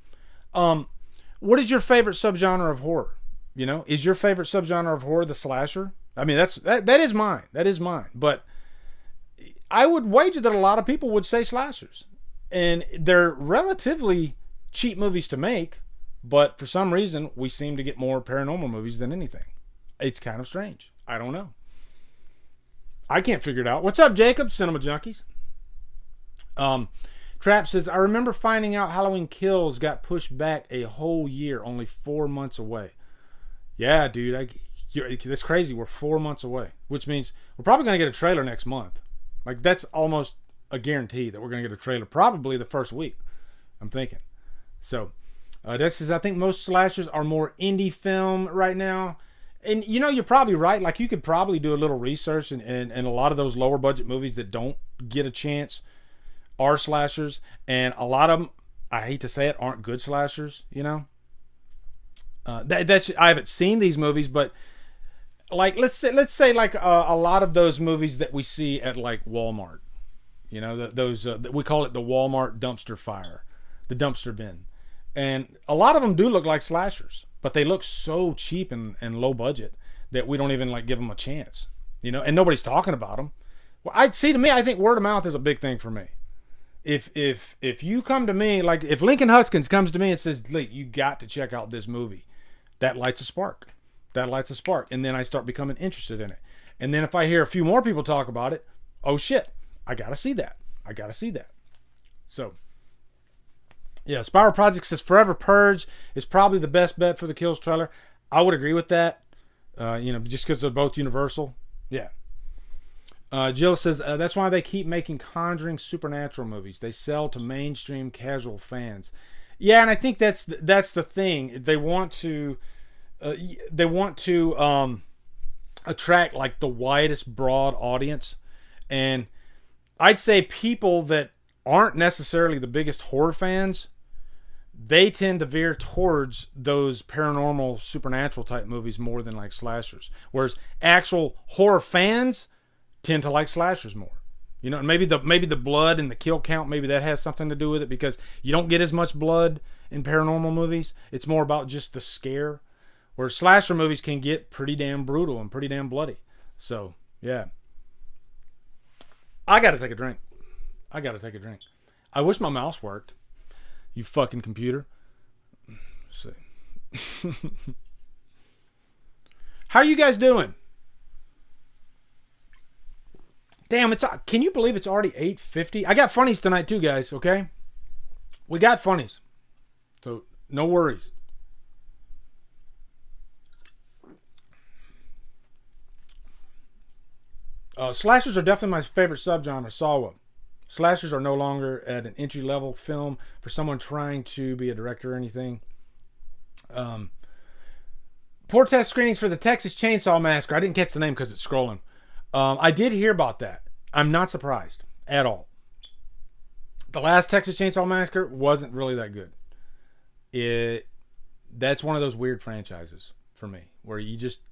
What is your favorite subgenre of horror? You know, is your favorite subgenre of horror the slasher? I mean, that is mine. That is mine. But I would wager that a lot of people would say slashers. And they're relatively cheap movies to make, but for some reason, we seem to get more paranormal movies than anything. It's kind of strange. I don't know. I can't figure it out. What's up, Jacob? Cinema Junkies. Trap says, I remember finding out Halloween Kills got pushed back a whole year, only 4 months away. Yeah, dude. That's crazy. We're 4 months away, which means we're probably going to get a trailer next month. Like, that's almost a guarantee that we're going to get a trailer probably the first week, I'm thinking. So, this is, I think most slashers are more indie film right now. And, you're probably right. Like, you could probably do a little research, and a lot of those lower budget movies that don't get a chance are slashers. And a lot of them, I hate to say it, aren't good slashers, I haven't seen these movies, but like let's say like a lot of those movies that we see at like Walmart, those we call it the Walmart dumpster fire, the dumpster bin, and a lot of them do look like slashers, but they look so cheap and low budget that we don't even like give them a chance, and nobody's talking about them. Well, I think word of mouth is a big thing for me. If you come to me, like if Lincoln Huskins comes to me and says, "Lee, you got to check out this movie," that lights a spark. And then I start becoming interested in it. And then if I hear a few more people talk about it, oh shit, I gotta see that. So, yeah, Spiral Project says Forever Purge is probably the best bet for the Kills trailer. I would agree with that. Just because they're both Universal. Yeah. Jill says that's why they keep making Conjuring supernatural movies. They sell to mainstream casual fans. Yeah, and I think that's the thing. They want to attract like the widest broad audience, and I'd say people that aren't necessarily the biggest horror fans, they tend to veer towards those paranormal supernatural type movies more than like slashers. Whereas actual horror fans tend to like slashers more. And maybe the blood and the kill count, maybe that has something to do with it, because you don't get as much blood in paranormal movies. It's more about just the scare, where slasher movies can get pretty damn brutal and pretty damn bloody. So, yeah. I got to take a drink. I wish my mouse worked. You fucking computer. Let's see. How are you guys doing? Damn, can you believe it's already 8:50? I got funnies tonight too, guys, okay? We got funnies. So, no worries. Slashers are definitely my favorite subgenre, Sawa. Slashers are no longer at an entry-level film for someone trying to be a director or anything. Poor test screenings for the Texas Chainsaw Massacre. I didn't catch the name because it's scrolling. I did hear about that. I'm not surprised at all. The last Texas Chainsaw Massacre wasn't really that good. That's one of those weird franchises for me, where you just,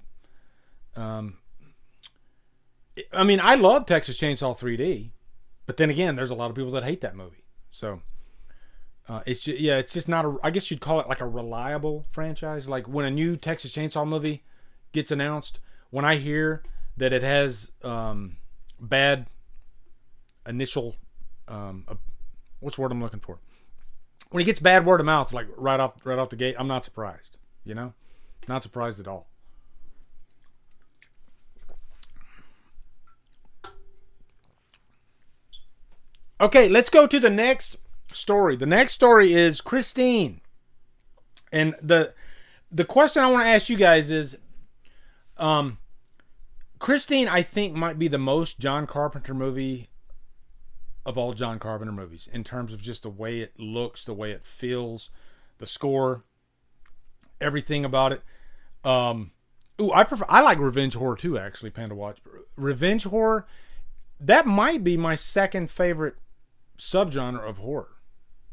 I love Texas Chainsaw 3D, but then again, there's a lot of people that hate that movie. So, it's just not I guess you'd call it like a reliable franchise. Like when a new Texas Chainsaw movie gets announced, when I hear that it has bad initial what's the word I'm looking for? When it gets bad word of mouth, like right off the gate, I'm not surprised. Not surprised at all. Okay, let's go to the next story. The next story is Christine, and the question I want to ask you guys is, Christine, I think, might be the most John Carpenter movie of all John Carpenter movies, in terms of just the way it looks, the way it feels, the score, everything about it. I like revenge horror too, actually, Panda Watch. Revenge horror, that might be my second favorite subgenre of horror.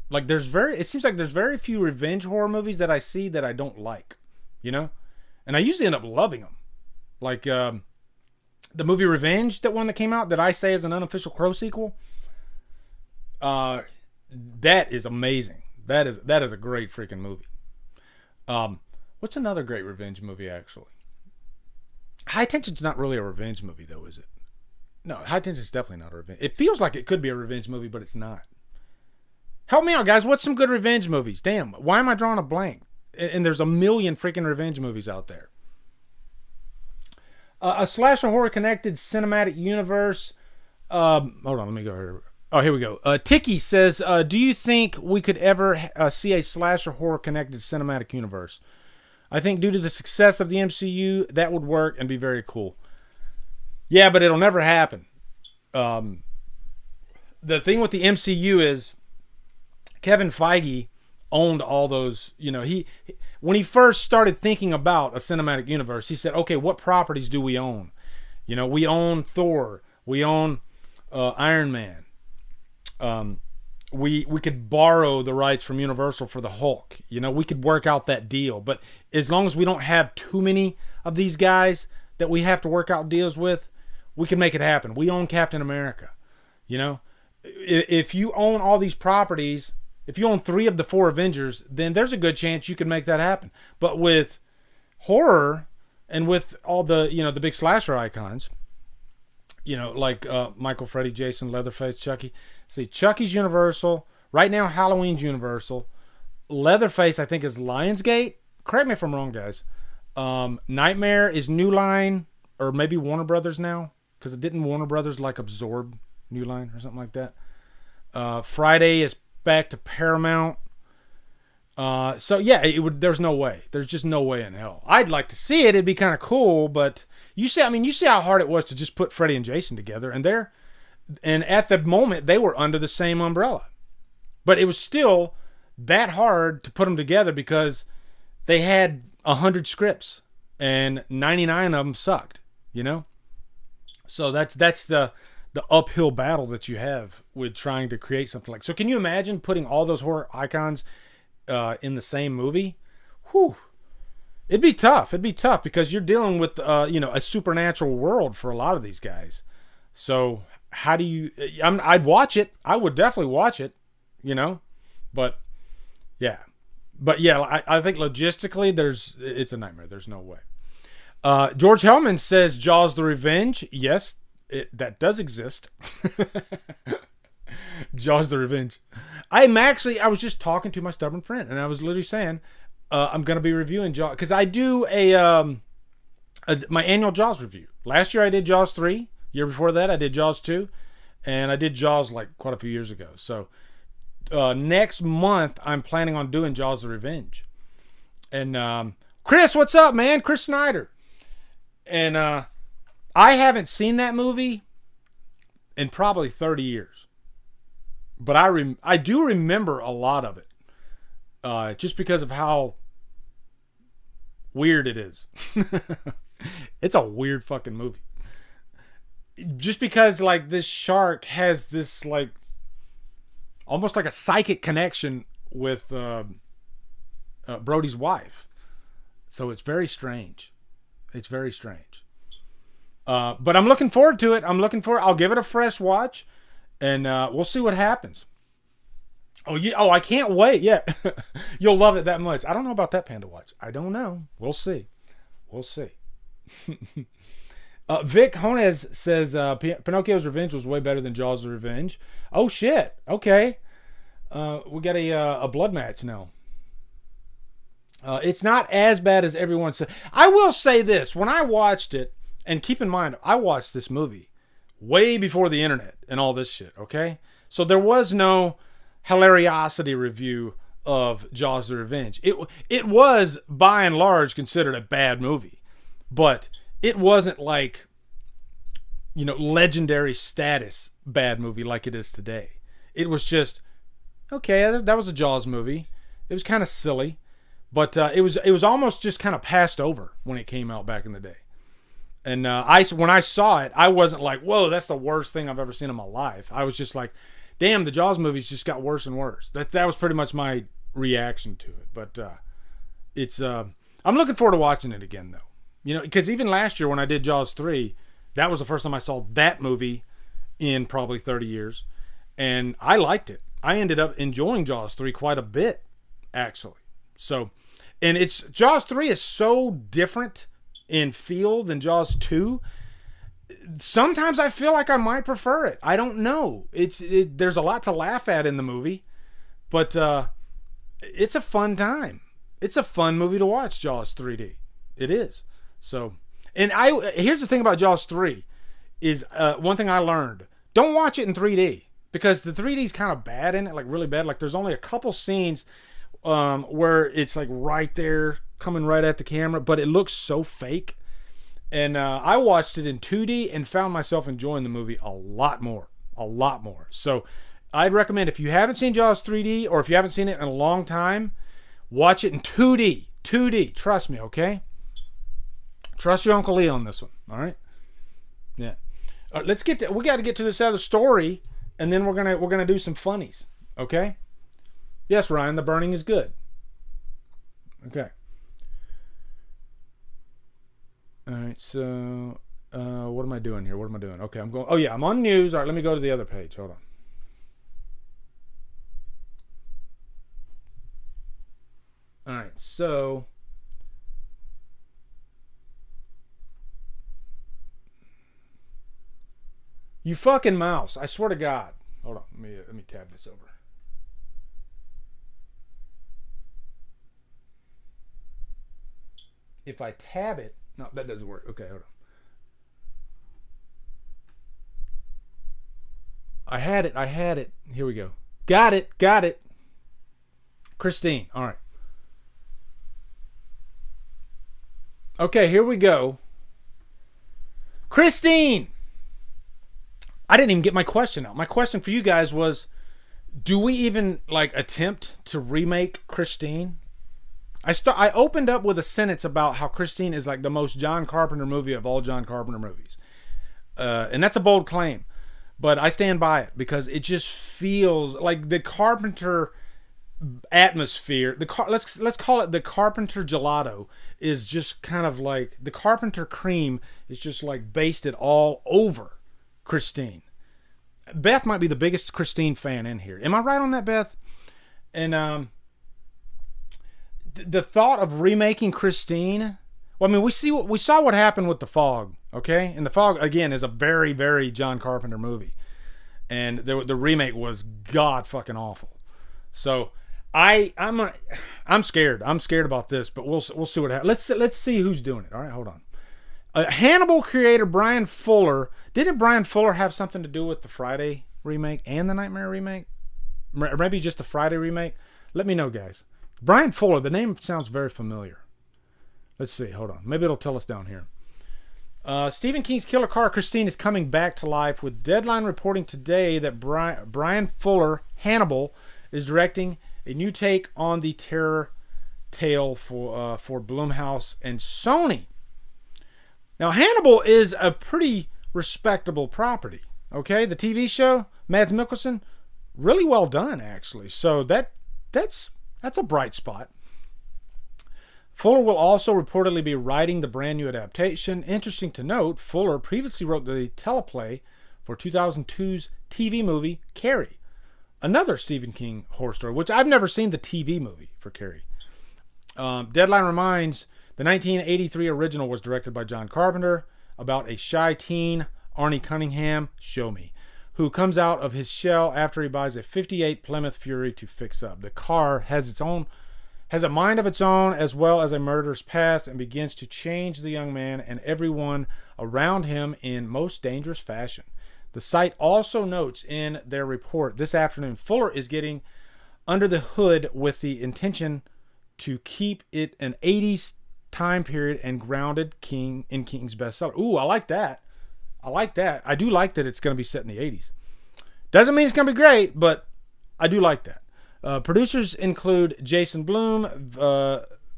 Like it seems like there's very few revenge horror movies that I see that I don't like, and I usually end up loving them. Like, the movie Revenge, that one that came out that I say is an unofficial Crow sequel, that is amazing. That is a great freaking movie. What's another great revenge movie, actually? High Tension's not really a revenge movie, though, is it? No, High Tension's definitely not a revenge. It feels like it could be a revenge movie, but it's not. Help me out, guys. What's some good revenge movies? Damn, why am I drawing a blank? And there's a million freaking revenge movies out there. A slasher horror connected cinematic universe. Hold on, let me go here. Oh, here we go. Tiki says, do you think we could ever see a slasher horror connected cinematic universe? I think due to the success of the MCU, that would work and be very cool. Yeah, but it'll never happen. The thing with the MCU is Kevin Feige owned all those. When he first started thinking about a cinematic universe, he said, okay, what properties do we own? We own Thor. We own Iron Man. We could borrow the rights from Universal for the Hulk. We could work out that deal. But as long as we don't have too many of these guys that we have to work out deals with, we can make it happen. We own Captain America. If you own all these properties, if you own 3 of the 4 Avengers, then there's a good chance you can make that happen. But with horror and with all the, the big slasher icons, like Michael, Freddy, Jason, Leatherface, Chucky. See, Chucky's Universal. Right now, Halloween's Universal. Leatherface, I think, is Lionsgate. Correct me if I'm wrong, guys. Nightmare is New Line, or maybe Warner Brothers now, because it didn't Warner Brothers absorb New Line or something like that. Friday is back to Paramount. So yeah, there's no way. There's just no way in hell. I'd like to see it. It'd be kind of cool, but you see how hard it was to just put Freddy and Jason together, and at the moment they were under the same umbrella. But it was still that hard to put them together because they had 100 scripts and 99 of them sucked, So that's the uphill battle that you have with trying to create something like. So can you imagine putting all those horror icons in the same movie? Whew. It'd be tough because you're dealing with a supernatural world for a lot of these guys. So how do you I'd watch it. I would definitely watch it, but yeah. I think logistically it's a nightmare. There's no way. George Hellman says Jaws the Revenge. Yes, that does exist. Jaws the Revenge. I was just talking to my stubborn friend, and I was literally saying, I'm going to be reviewing Jaws, because I do my annual Jaws review. Last year I did Jaws 3. Year before that I did Jaws 2. And I did Jaws quite a few years ago. So next month I'm planning on doing Jaws the Revenge. And Chris, what's up, man? Chris Snyder. And I haven't seen that movie in probably 30 years. But I do remember a lot of it. Just because of how weird it is. It's a weird fucking movie. Just because this shark has this almost like a psychic connection with Brody's wife. So it's very strange. It's very strange. But I'm looking forward to it. I'll give it a fresh watch, and we'll see what happens. Oh, yeah. Oh, I can't wait. Yeah. You'll love it that much. I don't know about that, Panda Watch. I don't know. We'll see. Vic Honez says Pinocchio's Revenge was way better than Jaws' Revenge. Oh, shit. Okay. We got a blood match now. It's not as bad as everyone said. I will say this. When I watched it, and keep in mind, I watched this movie way before the internet and all this shit, okay? So there was no hilariosity review of Jaws the Revenge. It was, by and large, considered a bad movie. But it wasn't legendary status bad movie like it is today. It was just, okay, that was a Jaws movie. It was kind of silly. But it was almost just kind of passed over when it came out back in the day. And when I saw it, I wasn't like, whoa, that's the worst thing I've ever seen in my life. I was just like, damn, the Jaws movies just got worse and worse. That was pretty much my reaction to it. But I'm looking forward to watching it again, though. Because even last year when I did Jaws 3, that was the first time I saw that movie in probably 30 years. And I liked it. I ended up enjoying Jaws 3 quite a bit, actually. So, and Jaws 3 is so different in feel than Jaws 2. Sometimes I feel like I might prefer it. I don't know. There's a lot to laugh at in the movie, but it's a fun time. It's a fun movie to watch, Jaws 3D. It is. So, and here's the thing about Jaws 3 is one thing I learned. Don't watch it in 3D because the 3D is kind of bad in it, really bad. There's only a couple scenes where it's like right there, coming right at the camera, but it looks so fake. And I watched it in 2D and found myself enjoying the movie a lot more. So I'd recommend, if you haven't seen Jaws 3D, or if you haven't seen it in a long time, watch it in 2D. 2D. Trust me, okay? Trust your Uncle Lee on this one. All right? Yeah. Let's get to, we got to get to this other story, and then we're gonna do some funnies. Okay? Yes, Ryan, the burning is good. Okay. All right, so what am I doing here? What am I doing? Okay, I'm going. Oh yeah, I'm on news. All right, let me go to the other page. Hold on. All right, so you fucking mouse! I swear to God. Hold on. Let me tab this over. If I tab it, no, that doesn't work. Okay, hold on. I had it. Here we go. Got it. Christine. All right. Okay, here we go. Christine! I didn't even get my question out. My question for you guys was, do we even like attempt to remake Christine? I opened up with a sentence about how Christine is like the most John Carpenter movie of all John Carpenter movies. And that's a bold claim. But I stand by it because it just feels like the Carpenter atmosphere. Let's call it the Carpenter gelato is just kind of like the Carpenter cream is just like basted all over Christine. Beth might be the biggest Christine fan in here. Am I right on that, Beth? And the thought of remaking Christine. Well, I mean, we saw what happened with The Fog. Okay, and The Fog again is a very, very John Carpenter movie, and the remake was god fucking awful. So I'm scared. I'm scared about this, but we'll see what happens. Let's see who's doing it. All right, hold on. Hannibal creator Brian Fuller. Didn't Brian Fuller have something to do with the Friday remake and the Nightmare remake? Maybe just the Friday remake. Let me know, guys. Brian Fuller. The name sounds very familiar. Let's see. Hold on. Maybe it'll tell us down here. Stephen King's Killer Car Christine is coming back to life, with Deadline reporting today that Brian Fuller, Hannibal, is directing a new take on the terror tale for Blumhouse and Sony. Now, Hannibal is a pretty respectable property. Okay, the TV show, Mads Mikkelsen, really well done actually. So that's a bright spot. Fuller will also reportedly be writing the brand new adaptation. Interesting to note, Fuller previously wrote the teleplay for 2002's TV movie Carrie, another Stephen King horror story, which I've never seen the TV movie for Carrie. Deadline reminds the 1983 original was directed by John Carpenter, about a shy teen, Arnie Cunningham, show me, who comes out of his shell after he buys a 58 Plymouth Fury to fix up. The car has a mind of its own, as well as a murderous past, and begins to change the young man and everyone around him in most dangerous fashion. The site also notes in their report this afternoon, Fuller is getting under the hood with the intention to keep it an 80s time period and grounded in King's bestseller. Ooh, I like that. I do like that it's going to be set in the 80s. Doesn't mean it's going to be great, but I do like that. Producers include Jason Blum,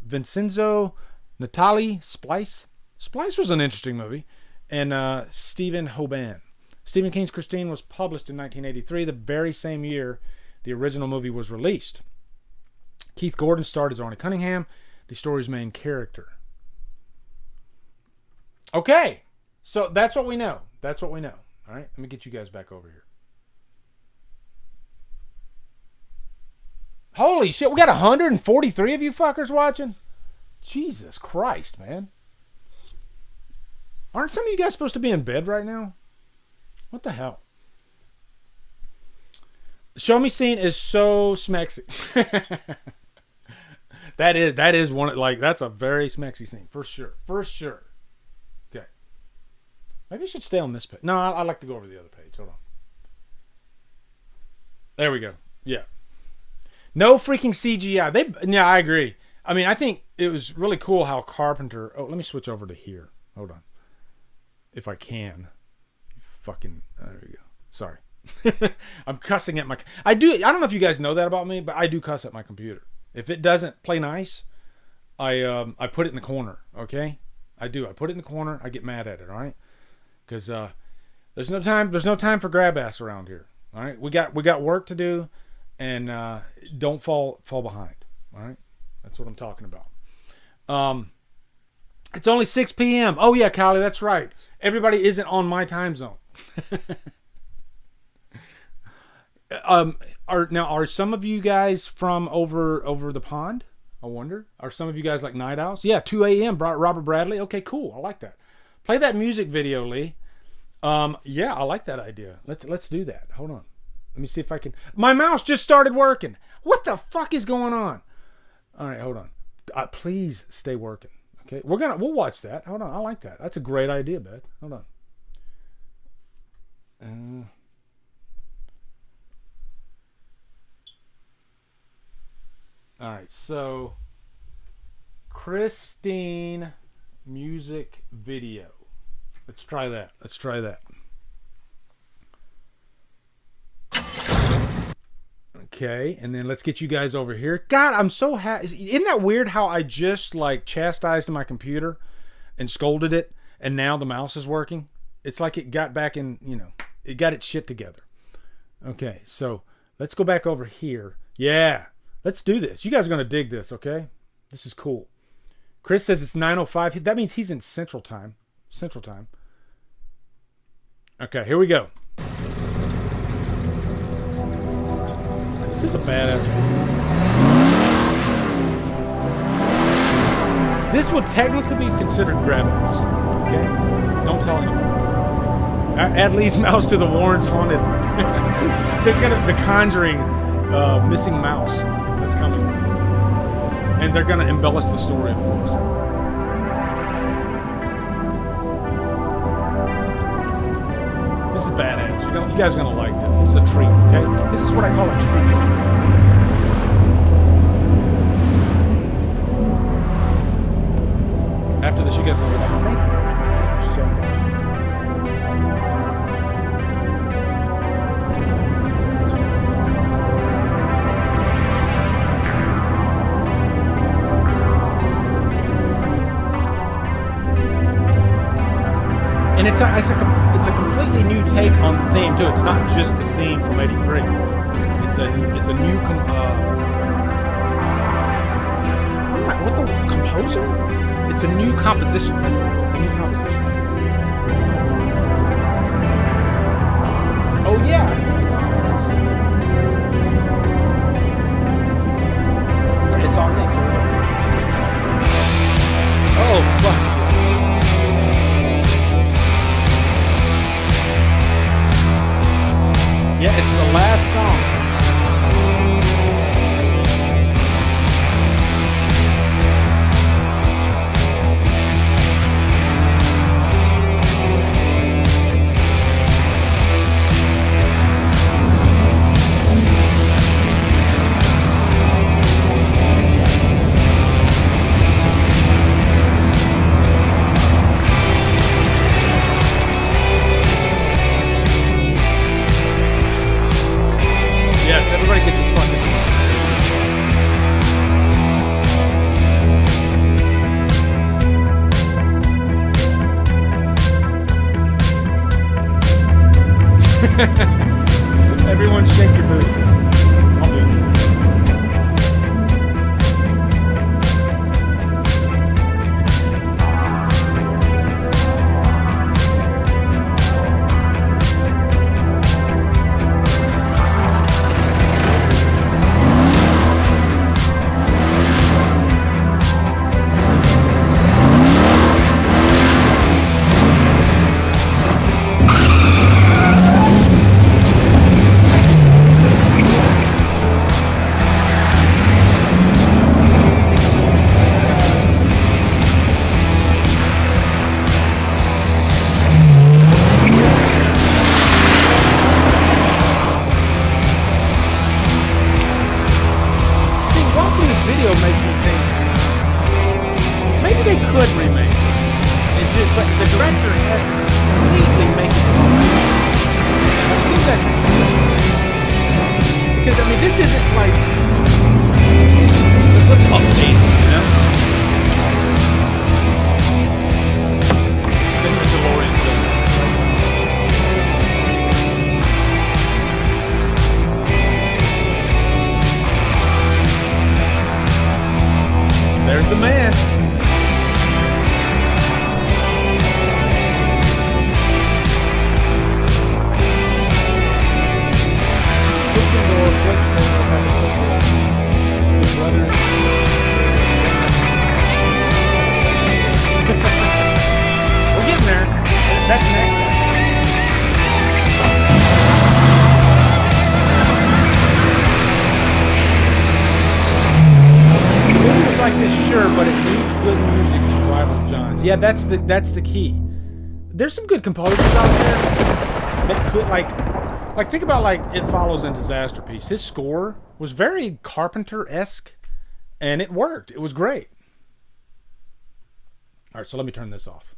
Vincenzo, Natalie Splice. Splice was an interesting movie. And Stephen Hoban. Stephen King's Christine was published in 1983, the very same year the original movie was released. Keith Gordon starred as Arnie Cunningham, the story's main character. Okay, so that's what we know. All right, let me get you guys back over here. Holy shit, we got 143 of you fuckers watching? Jesus Christ, man. Aren't some of you guys supposed to be in bed right now? What the hell? Show Me Scene is so smexy. that is one, like, that's a very smexy scene, for sure. Okay. Maybe I should stay on this page. No, I like to go over the other page. Hold on. There we go. Yeah. No freaking CGI. Yeah, I agree. I mean, I think it was really cool how Carpenter. Oh, let me switch over to here. Hold on, if I can. Fucking. There you go. Sorry. I'm cussing at my. I don't know if you guys know that about me, but I do cuss at my computer. If it doesn't play nice, I put it in the corner. Okay, I do. I put it in the corner. I get mad at it. All right, because there's no time. There's no time for grab ass around here. All right, we got work to do, and don't fall behind. All right, that's what I'm talking about. It's only 6 p.m. Oh yeah, Kylie, that's right. Everybody isn't on my time zone. Are some of you guys from over the pond? I wonder. Are some of you guys like night owls? Yeah, 2 a.m. Robert Bradley. Okay, cool. I like that. Play that music video, Lee. Yeah, I like that idea. Let's do that. Hold on. Let me see if I can. My mouse just started working. What the fuck is going on? All right, hold on. Please stay working. Okay, we'll watch that. Hold on. I like that. That's a great idea, Beth. Hold on. All right, so Christine music video. Let's try that. Okay, and then let's get you guys over here. God, I'm so happy. Isn't that weird how I just like chastised my computer and scolded it, and now the mouse is working? It's like it got back in, it got its shit together. Okay, so let's go back over here. Yeah. Let's do this. You guys are going to dig this, okay? This is cool. Chris says it's 9:05. That means he's in Central Time. Okay, here we go. This is a badass video. This would technically be considered grab ass, okay? Don't tell anyone. Add Lee's mouse to the Warrens Haunted. There's the Conjuring missing mouse that's coming. And they're going to embellish the story, of course. This is badass. You guys are going to like this. This is a treat, okay? This is what I call a treat. After this, you guys are going to be like, thank you. Thank you so much. And it's a completely new take on the theme too. It's not just the theme from '83. It's a new what the composer? It's a new composition. It's a new composition. Oh yeah, I think it's on this. It's on this. Oh fuck. Yeah, it's the last song. Yes, everybody gets your fucking. Everyone shake your booty. I'll do it. The director has to completely make it fun. What do you guys think? Because, I mean, this isn't like... Let's update it, you know? Then the DeLorean shows up. There's the man. We're getting there. That's next. Movies like this, sure, but it needs good music to rival John's. Yeah, that's the key. There's some good composers out there that could like think about like It Follows and Disasterpiece. His score was very Carpenter-esque, and it worked. It was great. All right, so let me turn this off.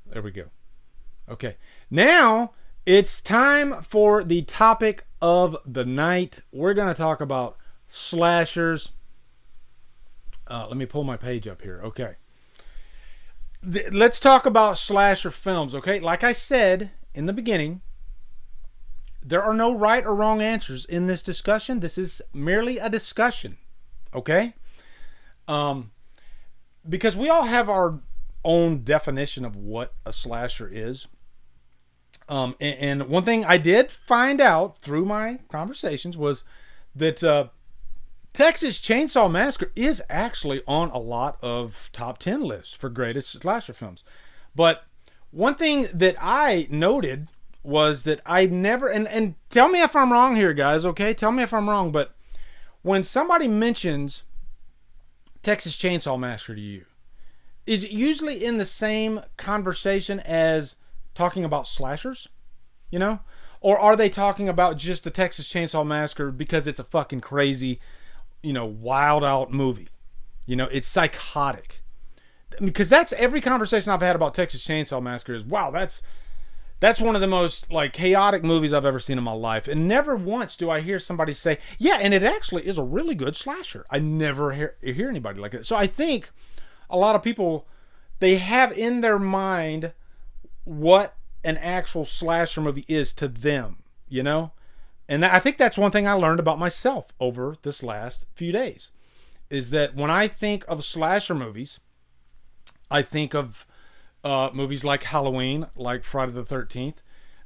There we go. Okay, now it's time for the topic of the night. We're going to talk about slashers. Let me pull my page up here. Okay. Let's talk about slasher films, okay? Like I said in the beginning, there are no right or wrong answers in this discussion. This is merely a discussion, okay? Because we all have our own definition of what a slasher is. And one thing I did find out through my conversations was that Texas Chainsaw Massacre is actually on a lot of top 10 lists for greatest slasher films. But one thing that I noted was that I never, and tell me if I'm wrong here, guys, okay? Tell me if I'm wrong, but when somebody mentions Texas Chainsaw Massacre to you, is it usually in the same conversation as talking about slashers? You know? Or are they talking about just the Texas Chainsaw Massacre because it's a fucking crazy, you know, wild out movie? You know, it's psychotic. Because that's every conversation I've had about Texas Chainsaw Massacre is, wow, that's one of the most like chaotic movies I've ever seen in my life. And never once do I hear somebody say, yeah, and it actually is a really good slasher. I never hear anybody like that. So I think a lot of people, they have in their mind what an actual slasher movie is to them, you know? And I think that's one thing I learned about myself over this last few days, is that when I think of slasher movies, I think of movies like Halloween, like Friday the 13th.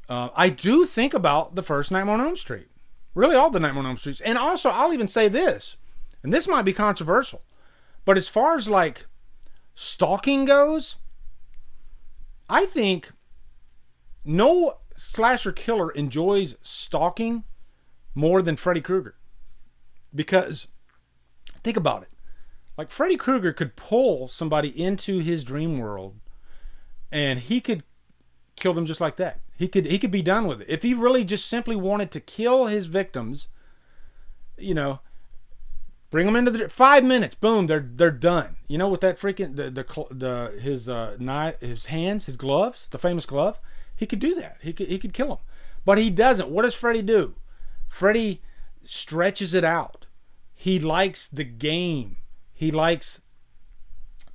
I do think about the first Nightmare on Elm Street. Really all the Nightmare on Elm Streets. And also, I'll even say this, and this might be controversial, but as far as like stalking goes, I think no slasher killer enjoys stalking more than Freddy Krueger. Because, think about it. Like, Freddy Krueger could pull somebody into his dream world and he could kill them just like that. He could be done with it. If he really just simply wanted to kill his victims, you know, bring them into the 5 minutes, boom, they're done. You know, with that freaking his hands, his gloves, the famous glove, he could do that. He could kill them, but he doesn't. What does Freddy do? Freddy stretches it out. He likes the game. He likes.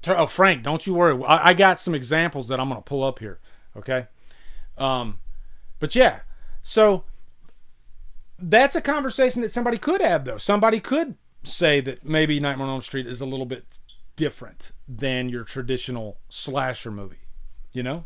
Oh, Frank, don't you worry. I got some examples that I'm going to pull up here. Okay. But yeah, so that's a conversation that somebody could have, though. Somebody could say that maybe Nightmare on Elm Street is a little bit different than your traditional slasher movie, you know?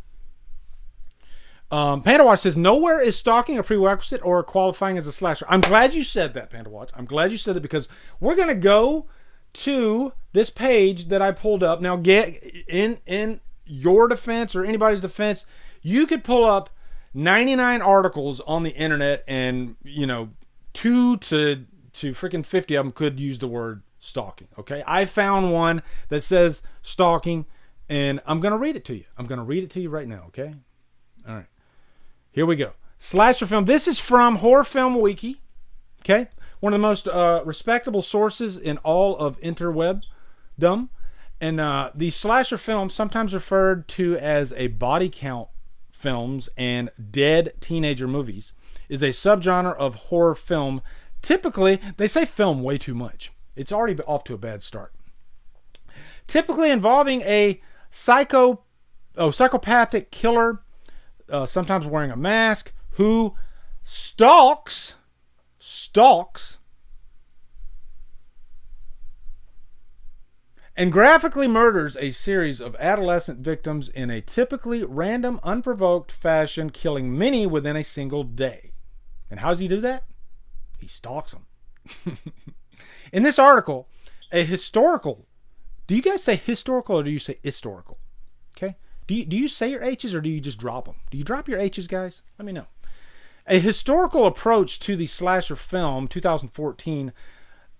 Panda Watch says, nowhere is stalking a prerequisite or qualifying as a slasher. I'm glad you said that, Panda Watch. I'm glad you said that, because we're going to go to this page that I pulled up. Now, get in your defense or anybody's defense, you could pull up 99 articles on the internet, and, you know, 2 to freaking 50 of them could use the word stalking. Okay, I found one that says stalking, and I'm going to read it to you. I'm going to read it to you right now. Okay. All right. Here we go. Slasher film. This is from Horror Film Wiki. Okay. One of the most respectable sources in all of interweb. And the slasher films, sometimes referred to as a body count films and dead teenager movies, is a subgenre of horror film. Typically, they say film way too much. It's already off to a bad start. Typically involving a psychopathic killer, sometimes wearing a mask, who stalks, and graphically murders a series of adolescent victims in a typically random, unprovoked fashion, killing many within a single day. And how does he do that? He stalks them. In this article, a historical, do you guys say historical or do you say historical? Okay. Do you say your H's or do you just drop them? Do you drop your H's, guys? Let me know. A historical approach to the slasher film, 2014,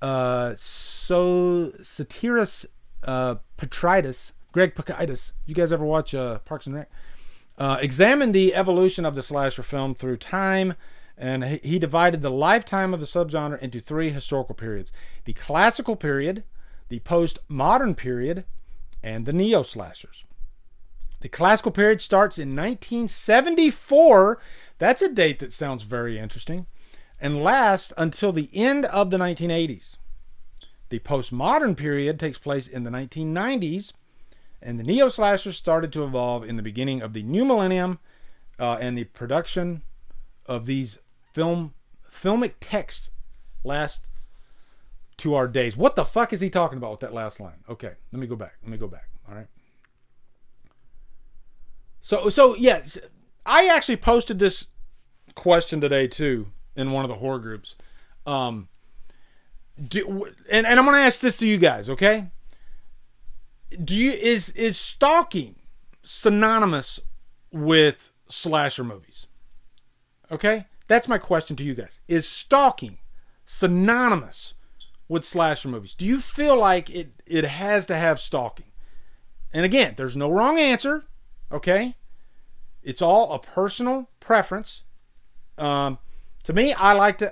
Satiris Petritis, Greg Pekitis. You guys ever watch Parks and Rec? Examined the evolution of the slasher film through time, and he divided the lifetime of the subgenre into 3 historical periods: the classical period, the postmodern period, and the neo-slashers. The classical period starts in 1974. That's a date that sounds very interesting, and lasts until the end of the 1980s. The postmodern period takes place in the 1990s, and the neo-slashers started to evolve in the beginning of the new millennium, and the production of these filmic texts last to our days. What the fuck is he talking about with that last line? Okay, let me go back. All right. So yes, I actually posted this question today too in one of the horror groups. And I'm going to ask this to you guys, okay? Is stalking synonymous with slasher movies? Okay? That's my question to you guys. Is stalking synonymous with slasher movies? Do you feel like it has to have stalking? And again, there's no wrong answer, okay? It's all a personal preference. To me, I like to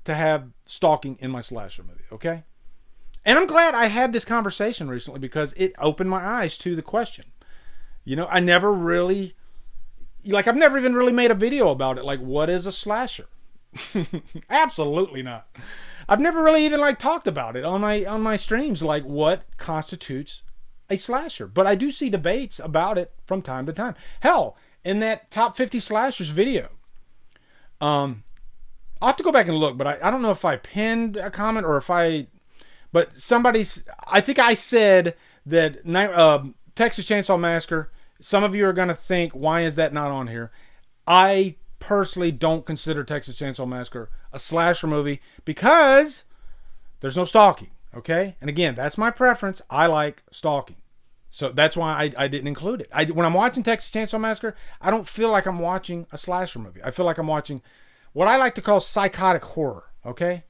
have stalking in my slasher movie, okay? And I'm glad I had this conversation recently because it opened my eyes to the question. You know, I've never even really made a video about it. Like, what is a slasher? Absolutely not. I've never really even talked about it on my streams, like what constitutes a slasher. But I do see debates about it from time to time. Hell, in that top 50 slashers video, I'll have to go back and look, but I don't know if I pinned a comment or but I think I said that Texas Chainsaw Massacre, some of you are going to think, why is that not on here? I personally don't consider Texas Chainsaw Massacre a slasher movie because there's no stalking, okay? And again, that's my preference. I like stalking. So that's why I didn't include it. When I'm watching Texas Chainsaw Massacre, I don't feel like I'm watching a slasher movie. I feel like I'm watching what I like to call psychotic horror, okay?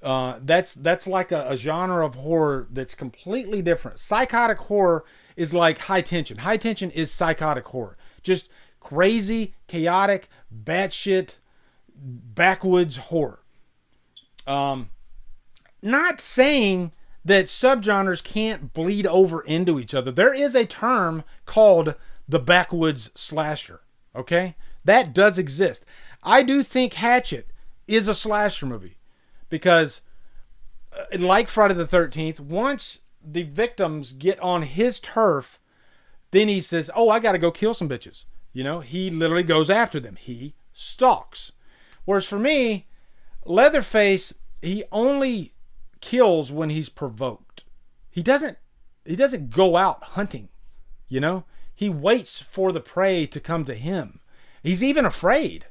That's like a genre of horror that's completely different. Psychotic horror is like high tension. High tension is psychotic horror. Just crazy, chaotic, batshit, backwoods horror. Not saying that subgenres can't bleed over into each other. There is a term called the backwoods slasher, okay? That does exist. I do think Hatchet is a slasher movie because, like Friday the 13th, once the victims get on his turf, then he says, oh, I got to go kill some bitches. You know, he literally goes after them. He stalks. Whereas for me, Leatherface, he only kills when he's provoked. He doesn't go out hunting, you know? He waits for the prey to come to him. He's even afraid.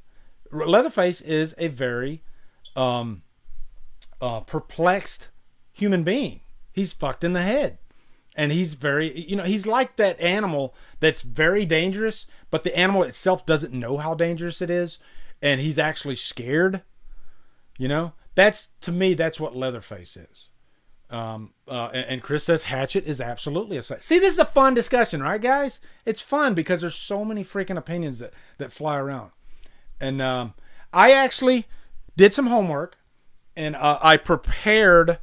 Leatherface is a very perplexed human being. He's fucked in the head. And he's very, he's like that animal that's very dangerous, but the animal itself doesn't know how dangerous it is. And he's actually scared, you know? To me, that's what Leatherface is. And Chris says Hatchet is absolutely a slasher. See, this is a fun discussion, right, guys? It's fun because there's so many freaking opinions that fly around. And I actually did some homework, and I prepared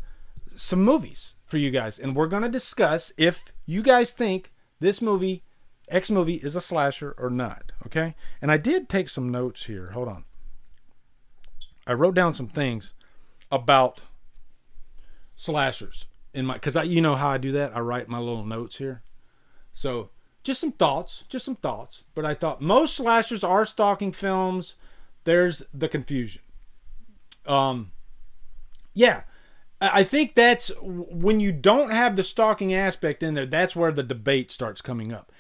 some movies for you guys, and we're going to discuss if you guys think this movie, X movie, is a slasher or not. Okay? And I did take some notes here. Hold on. I wrote down some things about slashers in my, because you know how I do that. I write my little notes here. So just some thoughts. But I thought most slashers are stalking films. There's the confusion. Yeah, I think that's when you don't have the stalking aspect in there. That's where the debate starts coming up.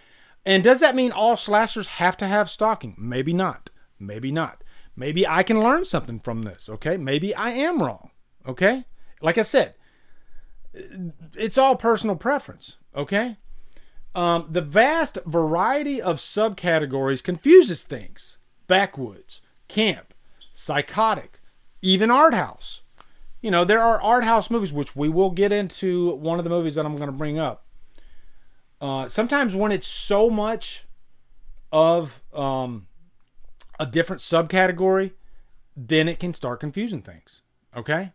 And does that mean all slashers have to have stalking? Maybe not. Maybe I can learn something from this. Okay, maybe I am wrong. Okay, like I said, it's all personal preference. Okay. The vast variety of subcategories confuses things. Backwoods, camp, psychotic, even art house. You know, there are art house movies, which we will get into one of the movies that I'm going to bring up. Sometimes when it's so much of a different subcategory, then it can start confusing things. Okay?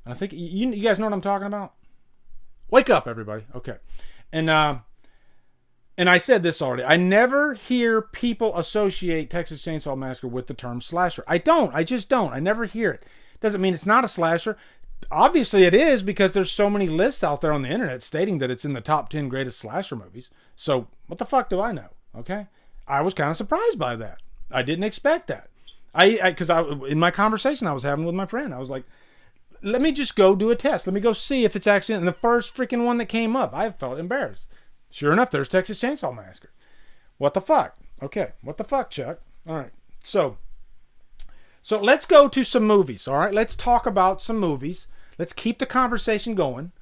And I think you guys know what I'm talking about? Wake up, everybody. Okay. And I said this already. I never hear people associate Texas Chainsaw Massacre with the term slasher. I don't. I just don't. I never hear it. Doesn't mean it's not a slasher. Obviously it is, because there's so many lists out there on the internet stating that it's in the top 10 greatest slasher movies. So what the fuck do I know? Okay. I was kind of surprised by that. I didn't expect that. Because in my conversation I was having with my friend, I was like, let me just go do a test. Let me go see if it's actually in the first freaking one that came up. I felt embarrassed. Sure enough, there's Texas Chainsaw Massacre. What the fuck? Okay. What the fuck, Chuck? All right. So let's go to some movies, all right? Let's talk about some movies. Let's keep the conversation going.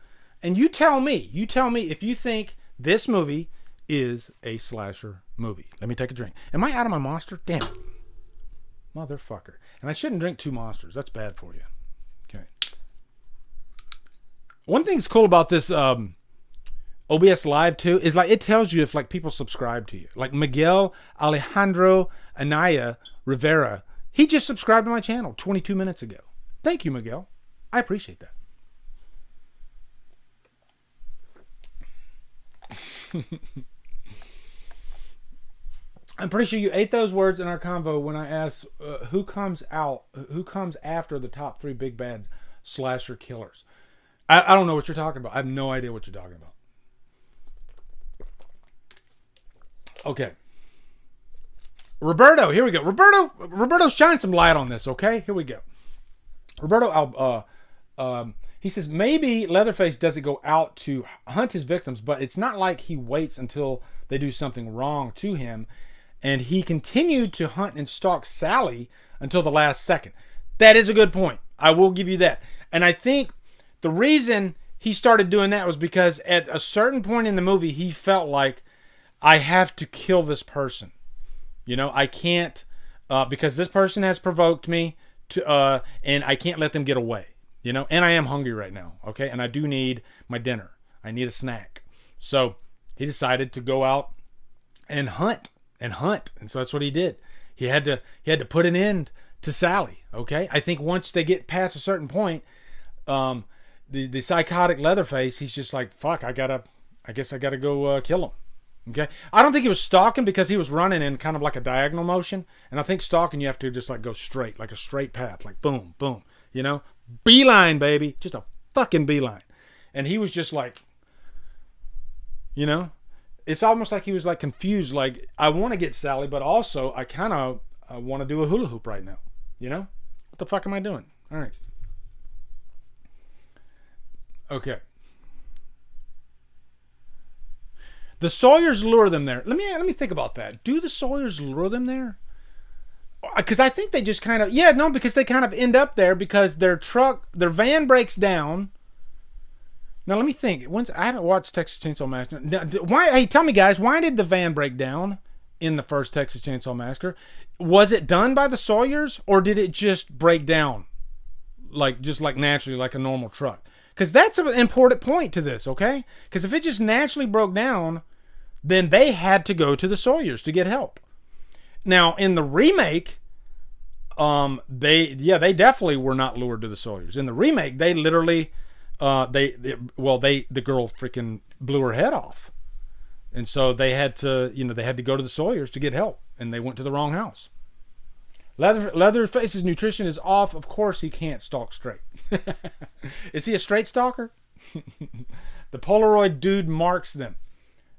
And you tell me if you think this movie is a slasher movie. Let me take a drink. Am I out of my Monster? Damn it. Motherfucker. And I shouldn't drink 2 Monsters. That's bad for you. Okay. One thing's cool about this OBS Live too is like it tells you if like people subscribe to you. Like Miguel Alejandro Anaya Rivera, he just subscribed to my channel 22 minutes ago. Thank you, Miguel. I appreciate that. I'm pretty sure you ate those words in our convo when I asked who comes after the top 3 big bad slasher killers. I don't know what you're talking about. I have no idea what you're talking about. Okay. Roberto, here we go. Roberto, shine some light on this, okay? Here we go. Roberto, he says, maybe Leatherface doesn't go out to hunt his victims, but it's not like he waits until they do something wrong to him, and he continued to hunt and stalk Sally until the last second. That is a good point. I will give you that. And I think the reason he started doing that was because at a certain point in the movie, he felt like, I have to kill this person. You know, I can't, because this person has provoked me to, and I can't let them get away, you know, and I am hungry right now. Okay. And I do need my dinner. I need a snack. So he decided to go out and hunt. And so that's what he did. He had to put an end to Sally. Okay. I think once they get past a certain point, the psychotic Leatherface, he's just like, fuck, I guess I gotta go kill him. Okay. I don't think he was stalking because he was running in kind of like a diagonal motion. And I think stalking, you have to just like go straight, like a straight path, like boom, boom, you know, beeline, baby, just a fucking beeline. And he was just like, you know, it's almost like he was like confused. Like, I want to get Sally, but also I kind of want to do a hula hoop right now. You know, what the fuck am I doing? All right. Okay. The Sawyers lure them there. Let me think about that. Do the Sawyers lure them there? Because I think they just kind of... Yeah, no, because they kind of end up there because their van breaks down. Now, let me think. I haven't watched Texas Chainsaw Massacre. Hey, tell me, guys, why did the van break down in the first Texas Chainsaw Massacre? Was it done by the Sawyers, or did it just break down? Just like naturally, like a normal truck? Because that's an important point to this, okay? Because if it just naturally broke down, then they had to go to the Sawyers to get help. Now, in the remake, they definitely were not lured to the Sawyers. In the remake, they literally the girl freaking blew her head off, and so they had to go to the Sawyers to get help, and they went to the wrong house. Leatherface's nutrition is off. Of course, he can't stalk straight. Is he a straight stalker? The Polaroid dude marks them.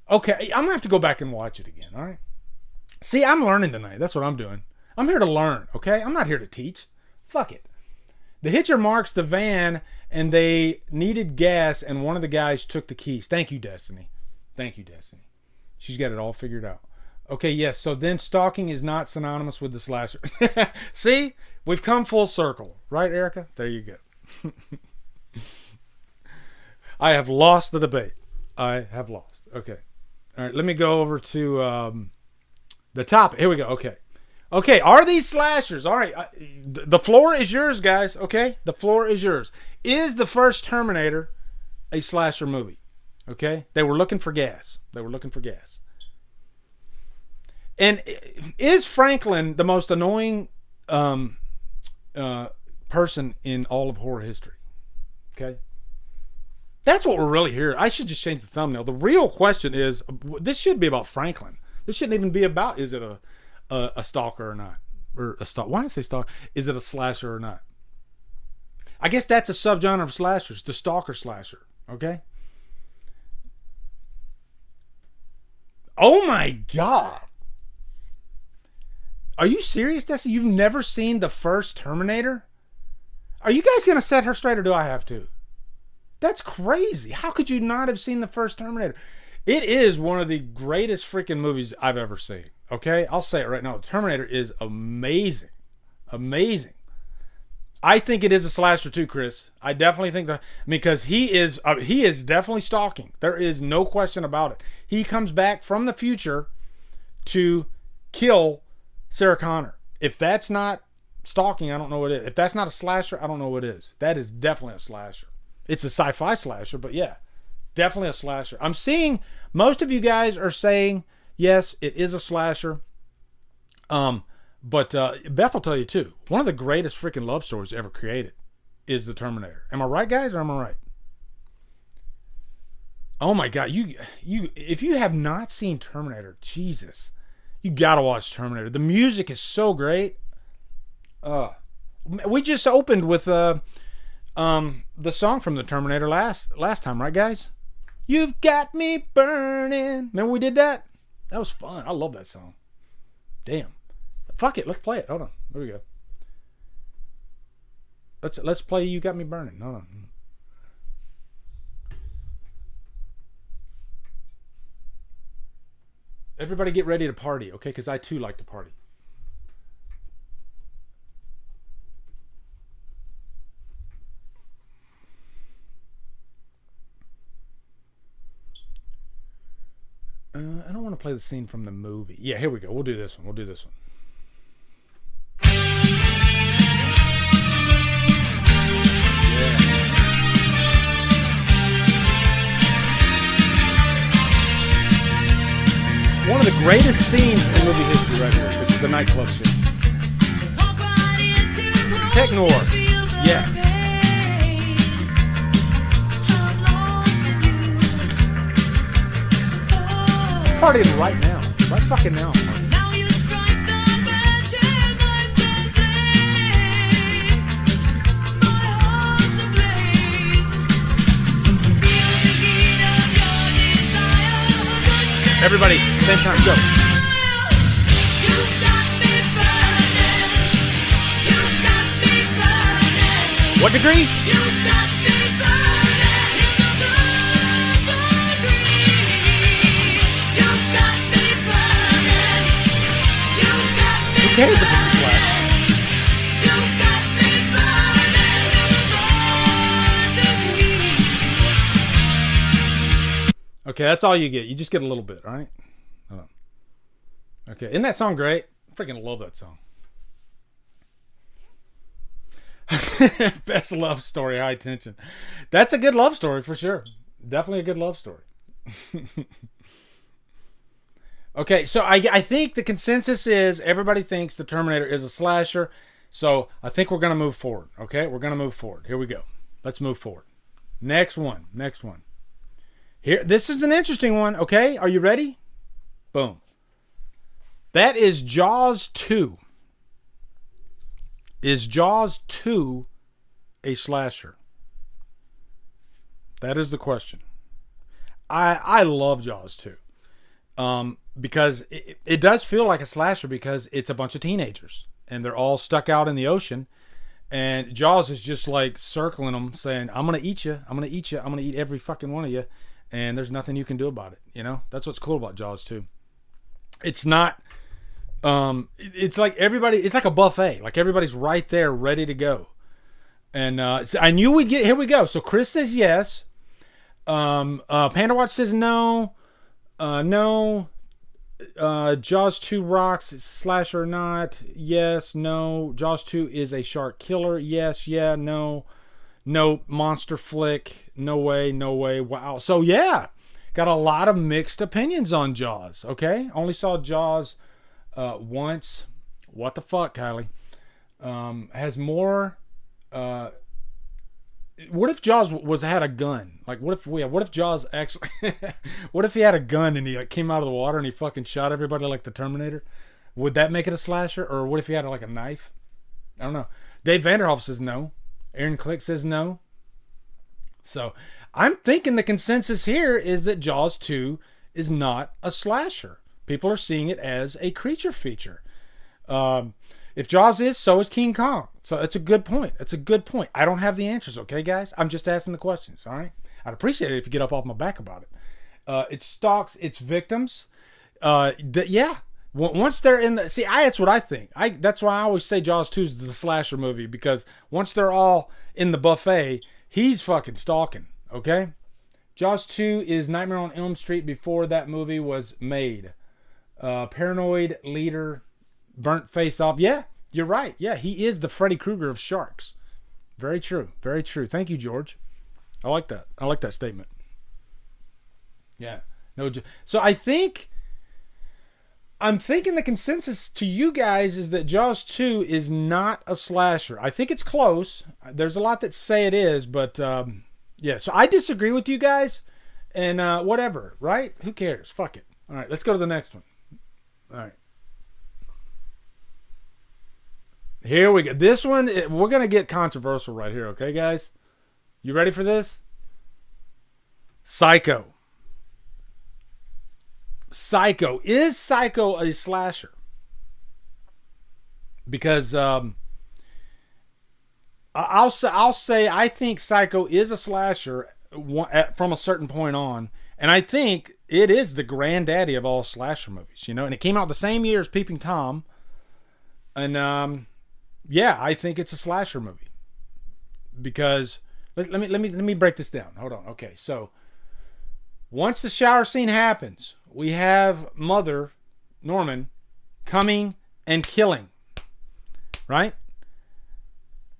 Okay, I'm gonna have to go back and watch it again. All right. See, I'm learning tonight. That's what I'm doing. I'm here to learn. Okay, I'm not here to teach. Fuck it. The hitcher marks the van, and they needed gas, and one of the guys took the keys. Thank you, Destiny. Thank you, Destiny. She's got it all figured out. Okay, yes, so then stalking is not synonymous with the slasher. See? We've come full circle. Right, Erica? There you go. I have lost the debate. I have lost. Okay. All right, let me go over to the topic. Here we go. Okay. Okay, are these slashers? All right, the floor is yours, guys, okay? The floor is yours. Is the first Terminator a slasher movie? Okay? They were looking for gas. And is Franklin the most annoying person in all of horror history? Okay? That's what we're really here. I should just change the thumbnail. The real question is, this should be about Franklin. This shouldn't even be about, is it a stalker or not? Or a stalker. Why did I say stalker? Is it a slasher or not? I guess that's a subgenre of slashers, the stalker slasher. Okay? Oh my God. Are you serious, Desi? You've never seen the first Terminator? Are you guys going to set her straight, or do I have to? That's crazy. How could you not have seen the first Terminator? It is one of the greatest freaking movies I've ever seen. Okay? I'll say it right now. Terminator is amazing. Amazing. I think it is a slasher too, Chris. I definitely think that, because he is definitely stalking. There is no question about it. He comes back from the future to kill Sarah Connor. If that's not stalking, I don't know what it is. If that's not a slasher, I don't know what it is. That is definitely a slasher. It's a sci-fi slasher, but yeah, definitely a slasher. I'm seeing most of you guys are saying, yes, it is a slasher. But Beth will tell you too, one of the greatest freaking love stories ever created is The Terminator. Am I right, guys, or am I right? Oh my God, you if you have not seen Terminator, Jesus, you gotta watch Terminator. The music is so great. We just opened with the song from The Terminator last time, right, guys? You've got me burning. Remember we did that? That was fun. I love that song. Damn. Fuck it. Let's play it. Hold on. There we go. Let's play You Got Me Burning. Hold on. Everybody get ready to party, okay? Because I too like to party. I don't want to play the scene from the movie. Yeah, here we go. We'll do this one. Yeah. One of the greatest scenes in movie history right here. It's the nightclub scene. Technor. Yeah. Partying right now. Right fucking now. Everybody, same time, go. What degree? Who cares if it's a slash? Okay, that's all you get. You just get a little bit, all right? Hold on. Okay, isn't that song great? I freaking love that song. Best love story, high tension. That's a good love story for sure. Definitely a good love story. Okay, so I think the consensus is everybody thinks the Terminator is a slasher. So I think we're going to move forward. Okay, we're going to move forward. Here we go. Let's move forward. Next one. Here, this is an interesting one. Okay, are you ready? Boom. That is Jaws 2. Is Jaws 2 a slasher? That is the question. I love Jaws 2. Because it does feel like a slasher because it's a bunch of teenagers and they're all stuck out in the ocean, and Jaws is just like circling them saying, I'm going to eat you. I'm going to eat you. I'm going to eat every fucking one of you. And there's nothing you can do about it. You know, that's what's cool about Jaws 2. It's not, it's like everybody, it's like a buffet. Like everybody's right there ready to go. And so I knew we'd get, here we go. So Chris says yes. Panda Watch says no. No. Jaws 2 rocks, slasher or not? Yes, no. Jaws 2 is a shark killer? Yes, yeah, no. No. Monster flick? No way, no way. Wow. So yeah, got a lot of mixed opinions on Jaws. Okay, only saw Jaws once. What the fuck, Kylie? Has more. What if Jaws had a gun? Like, what if Jaws actually, what if he had a gun and he like came out of the water and he fucking shot everybody like the Terminator? Would that make it a slasher? Or what if he had like a knife? I don't know. Dave Vanderhoff says no. Aaron Click says no. So I'm thinking the consensus here is that Jaws 2 is not a slasher. People are seeing it as a creature feature. If Jaws is, so is King Kong. So it's a good point. It's a good point. I don't have the answers, okay, guys? I'm just asking the questions, all right? I'd appreciate it if you get up off my back about it. It stalks its victims. Yeah. Once they're in the... See, that's what I think. That's why I always say Jaws 2 is the slasher movie, because once they're all in the buffet, he's fucking stalking, okay? Jaws 2 is Nightmare on Elm Street before that movie was made. Paranoid leader... Burnt face off. Yeah, you're right. Yeah, he is the Freddy Krueger of sharks. Very true. Very true. Thank you, George. I like that. I like that statement. Yeah. No. So I'm thinking the consensus to you guys is that Jaws 2 is not a slasher. I think it's close. There's a lot that say it is, but yeah. So I disagree with you guys, and whatever. Right? Who cares? Fuck it. All right. Let's go to the next one. All right. Here we go. This one, we're going to get controversial right here, okay, guys? You ready for this? Psycho. Psycho. Is Psycho a slasher? Because I'll say I think Psycho is a slasher from a certain point on. And I think it is the granddaddy of all slasher movies, you know? And it came out the same year as Peeping Tom. And... yeah, I think it's a slasher movie because let me break this down. Hold on. Okay, so once the shower scene happens, we have Mother Norman coming and killing, right?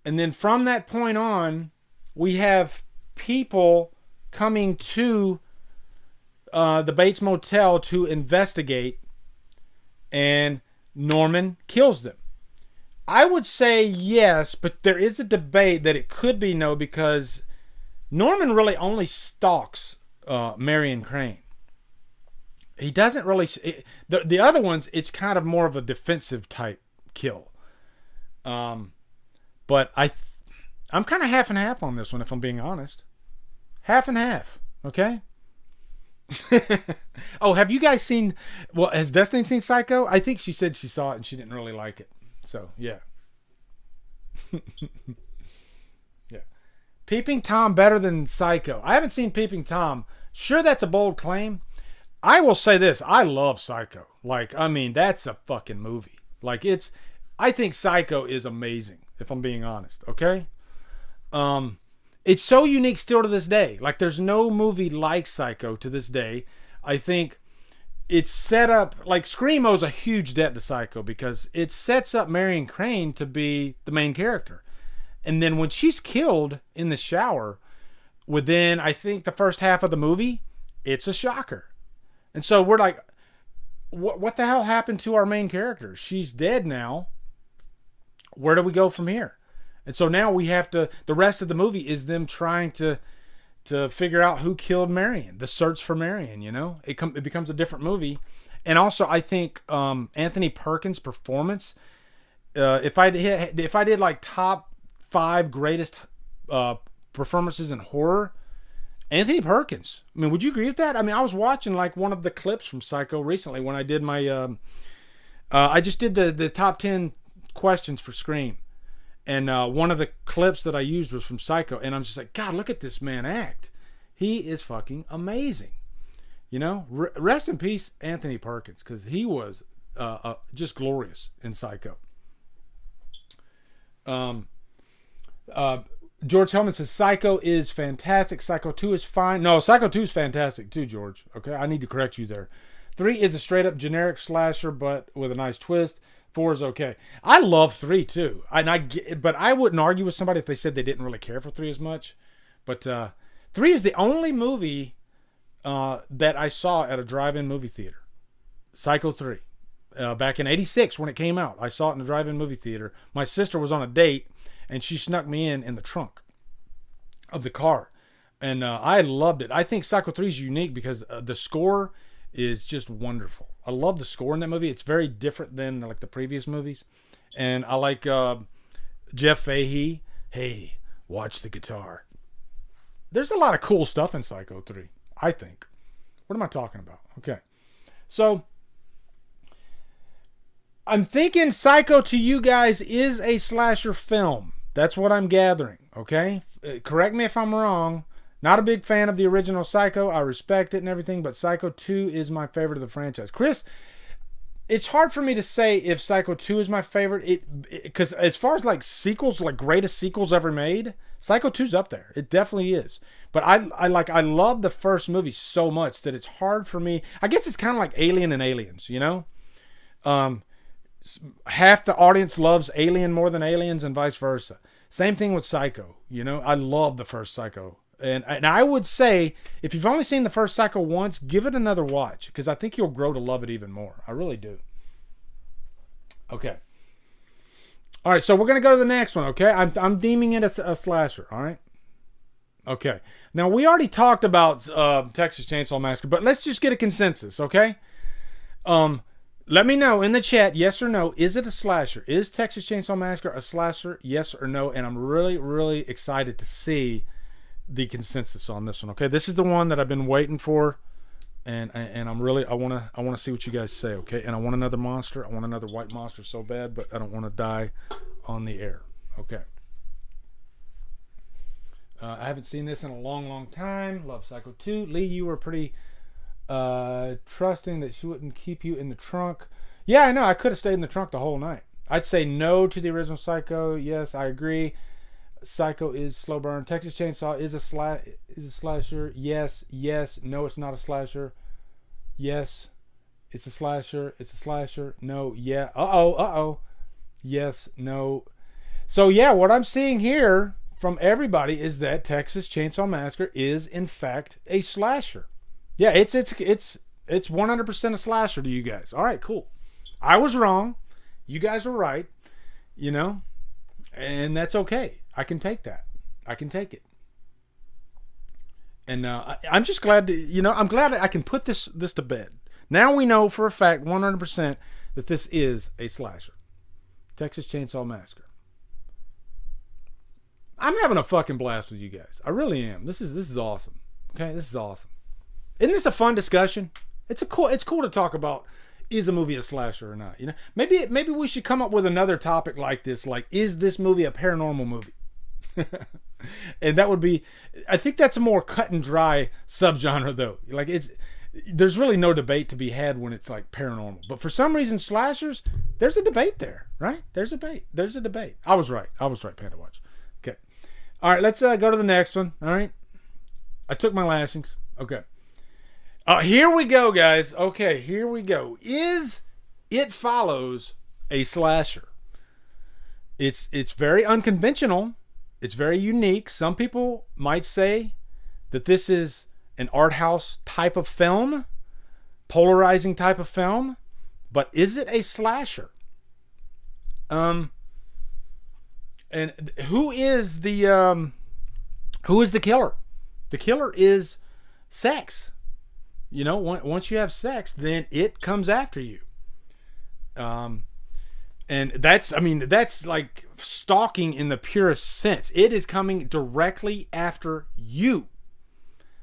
And then from that point on, we have people coming to the Bates Motel to investigate, and Norman kills them. I would say yes, but there is a debate that it could be no, because Norman really only stalks Marion Crane. He doesn't really... The other ones, it's kind of more of a defensive type kill. But I'm kind of half and half on this one, if I'm being honest. Half and half, okay? Oh, have you guys seen... Well, has Destiny seen Psycho? I think she said she saw it and she didn't really like it. So, yeah. Yeah. Peeping Tom better than Psycho. I haven't seen Peeping Tom. Sure, that's a bold claim. I will say this. I love Psycho. Like, I mean, that's a fucking movie. Like, I think Psycho is amazing, if I'm being honest. Okay? It's so unique still to this day. Like, there's no movie like Psycho to this day. I think... it's set up, like Scream owes a huge debt to Psycho because it sets up Marion Crane to be the main character. And then when she's killed in the shower, within, I think, the first half of the movie, it's a shocker. And so we're like, what the hell happened to our main character? She's dead now. Where do we go from here? And so now we have to, the rest of the movie is them trying to to figure out who killed Marion, the search for Marion. You know, it becomes a different movie. And also, I think Anthony Perkins' performance. If I did like top 5 greatest performances in horror, Anthony Perkins. I mean, would you agree with that? I mean, I was watching like one of the clips from Psycho recently when I did my. I just did the top 10 questions for Scream, and one of the clips that I used was from Psycho, and I'm just like, God, look at this man act. He is fucking amazing. You know, rest in peace, Anthony Perkins, because he was just glorious in Psycho. George Hellman says Psycho is fantastic. Psycho 2 is fine. No, Psycho 2 is fantastic too, George. Okay, I need to correct you there. 3 is a straight up generic slasher, but with a nice twist. 4 is okay. I love 3 too, but I wouldn't argue with somebody if they said they didn't really care for 3 as much. But 3 is the only movie that I saw at a drive-in movie theater. Psycho 3. Back in '86 when it came out. I saw it in a drive-in movie theater. My sister was on a date, and she snuck me in the trunk of the car. And I loved it. I think Psycho 3 is unique because the score is just wonderful. I love the score in that movie. It's very different than like the previous movies. And I like Jeff Fahey. Hey, watch the guitar. There's a lot of cool stuff in Psycho 3, I think. What am I talking about? Okay. So I'm thinking Psycho to you guys is a slasher film. That's what I'm gathering, okay? Correct me if I'm wrong. Not a big fan of the original Psycho. I respect it and everything, but Psycho 2 is my favorite of the franchise. Chris, it's hard for me to say if Psycho 2 is my favorite. Because as far as like sequels, like greatest sequels ever made, Psycho 2's up there. It definitely is. But I love the first movie so much that it's hard for me. I guess it's kind of like Alien and Aliens, you know? Half the audience loves Alien more than Aliens and vice versa. Same thing with Psycho. You know, I love the first Psycho. And I would say, if you've only seen the first Psycho once, give it another watch. Because I think you'll grow to love it even more. I really do. Okay. All right, so we're going to go to the next one, okay? I'm deeming it a slasher, all right? Okay. Now, we already talked about Texas Chainsaw Massacre, but let's just get a consensus, okay? Let me know in the chat, yes or no. Is it a slasher? Is Texas Chainsaw Massacre a slasher? Yes or no? And I'm really, really excited to see the consensus on this one. Okay, this is the one that I've been waiting for, and I'm really I want to see what you guys say. Okay, and I want another monster. I want another white monster so bad, but I don't want to die on the air. Okay. I haven't seen this in a long, long time. Love Psycho 2. Lee, you were pretty trusting that she wouldn't keep you in the trunk. Yeah, I know. I could have stayed in the trunk the whole night. I'd say no to the original Psycho. Yes, I agree. Psycho is slow burn. Texas Chainsaw is a slasher. Yes, yes. No, it's not a slasher. Yes, it's a slasher. It's a slasher. No, yeah. Uh-oh. Yes, no. So yeah, what I'm seeing here from everybody is that Texas Chainsaw Massacre is in fact a slasher. Yeah, it's 100% a slasher to you guys. All right, cool. I was wrong. You guys were right. You know, and that's okay. I can take that. I can take it. And I'm just glad I'm glad I can put this to bed. Now we know for a fact 100% that this is a slasher. Texas Chainsaw Massacre. I'm having a fucking blast with you guys. I really am. This is awesome. Okay, this is awesome. Isn't this a fun discussion? It's cool to talk about, is a movie a slasher or not? You know, maybe we should come up with another topic like this, like, is this movie a paranormal movie? And that would be, I think that's a more cut and dry subgenre though. Like there's really no debate to be had when it's like paranormal. But for some reason, slashers, there's a debate there, right? There's a debate. I was right, Panda Watch. Okay. All right, let's go to the next one. All right. I took my lashings. Okay. Here we go, guys. Okay, here we go. Is It Follows a slasher? It's very unconventional. It's very unique. Some people might say that this is an art house type of film, polarizing type of film, but is it a slasher? And who is the killer? The killer is sex. You know, once you have sex, then it comes after you. And that's like stalking in the purest sense. It is coming directly after you.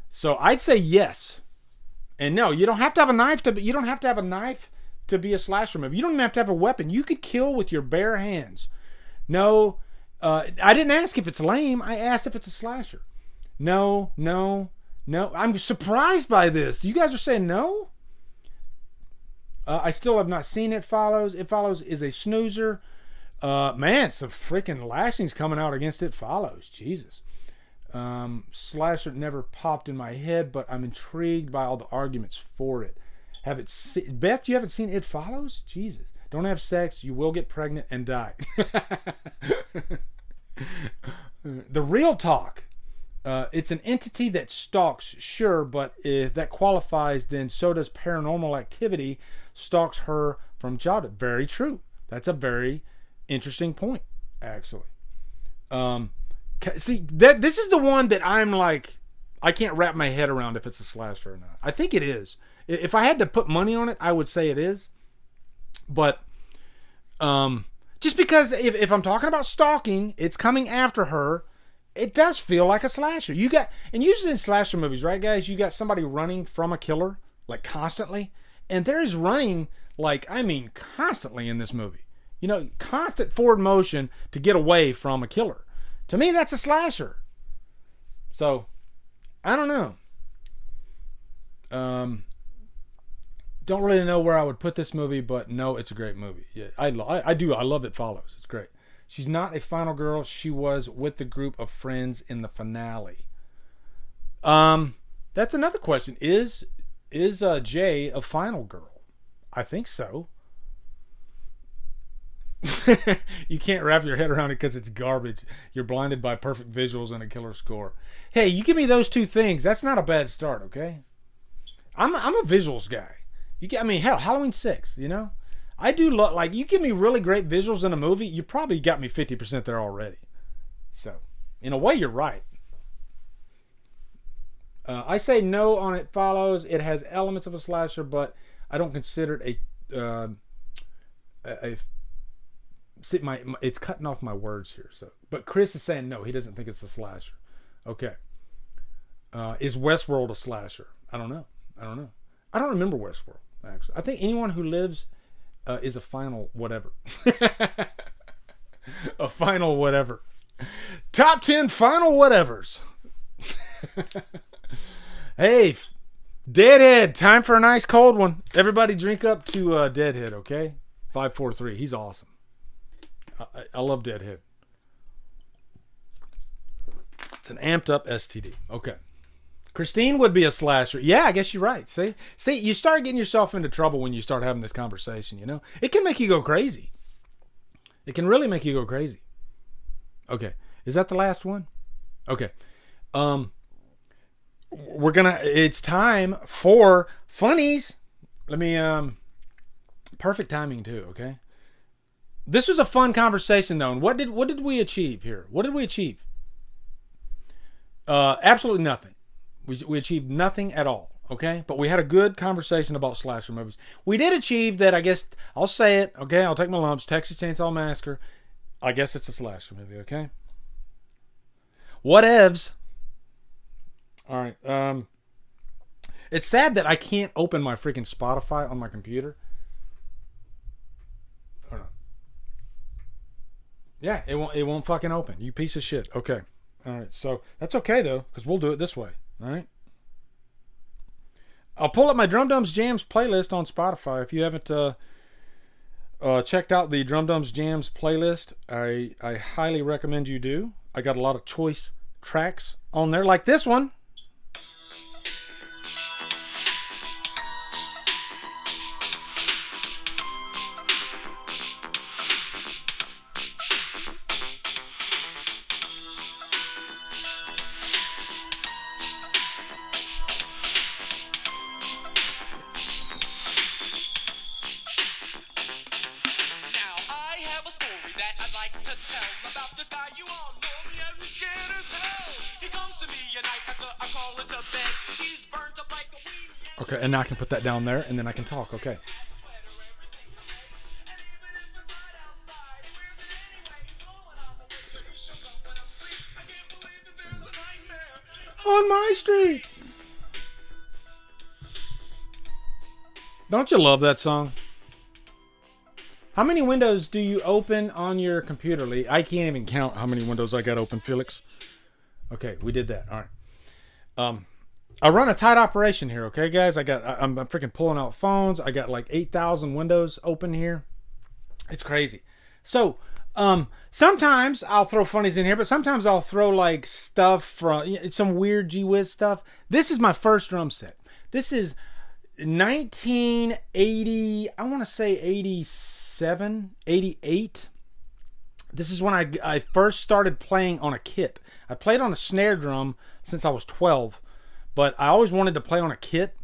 So I'd say yes. And no, you don't have to have a knife to be a slasher movie. You don't even have to have a weapon. You could kill with your bare hands. No, I didn't ask if it's lame. I asked if it's a slasher. No. I'm surprised by this. You guys are saying no? I still have not seen It Follows. It Follows is a snoozer. Man, some freaking lashings coming out against It Follows. Jesus. Slasher never popped in my head, but I'm intrigued by all the arguments for it. Beth, you haven't seen It Follows? Jesus. Don't have sex. You will get pregnant and die. The real talk. It's an entity that stalks, sure, but if that qualifies, then so does Paranormal Activity stalks her from childhood. Very true. That's a very interesting point, actually. See, this is the one that I'm like, I can't wrap my head around if it's a slasher or not. I think it is. If I had to put money on it, I would say it is. But just because if I'm talking about stalking, it's coming after her. It does feel like a slasher. And usually in slasher movies, right, guys, you got somebody running from a killer, like constantly. And there is running, constantly in this movie. You know, constant forward motion to get away from a killer. To me, that's a slasher. So, I don't know. Don't really know where I would put this movie, but no, it's a great movie. Yeah, I love It Follows. It's great. She's not a final girl. She was with the group of friends in the finale. That's another question. Is Jay a final girl? I think so. You can't wrap your head around it because it's garbage. You're blinded by perfect visuals and a killer score. Hey, you give me those two things. That's not a bad start, okay? I'm a visuals guy. Hell, Halloween 6, you know? I do love, you give me really great visuals in a movie, you probably got me 50% there already. So, in a way, you're right. I say no on It Follows. It has elements of a slasher, but I don't consider it see, it's cutting off my words here. So, but Chris is saying no, he doesn't think it's a slasher. Okay. Is Westworld a slasher? I don't know. I don't remember Westworld, actually. I think anyone who lives is a final whatever. A final whatever. Top 10 final whatevers. Hey, Deadhead, time for a nice cold one. Everybody drink up to Deadhead, okay? 543. He's awesome. I love Deadhead. It's an amped up STD. Okay. Christine would be a slasher. Yeah, I guess you're right. See, you start getting yourself into trouble when you start having this conversation, you know? It can make you go crazy. It can really make you go crazy. Okay. Is that the last one? Okay. It's time for funnies. Let me, perfect timing too, okay? This was a fun conversation though. And what did we achieve here? What did we achieve? Absolutely nothing. We achieved nothing at all, okay? But we had a good conversation about slasher movies. We did achieve that, I guess, I'll say it, okay? I'll take my lumps. Texas Chainsaw Massacre. I guess it's a slasher movie, okay? Whatevs. All right. It's sad that I can't open my freaking Spotify on my computer. Hold on. Yeah, it won't fucking open. You piece of shit. Okay. All right. So that's okay though, because we'll do it this way. All right. I'll pull up my Drumdums Jams playlist on Spotify. If you haven't checked out the Drumdums Jams playlist, I highly recommend you do. I got a lot of choice tracks on there, like this one. Now I have a story that I'd like to tell about this guy you all know. Okay, and now I can put that down there, and then I can talk. Okay. On my street. Don't you love that song? How many windows do you open on your computer, Lee? I can't even count how many windows I got open, Felix. Okay, we did that. All right. I run a tight operation here, okay, guys? I'm freaking pulling out phones. I got like 8,000 windows open here. It's crazy. So, sometimes I'll throw funnies in here, but sometimes I'll throw like stuff from some weird Gee Whiz stuff. This is my first drum set. This is 1980, I want to say 87, 88. This is when I first started playing on a kit. I played on a snare drum since I was 12, but I always wanted to play on a kit.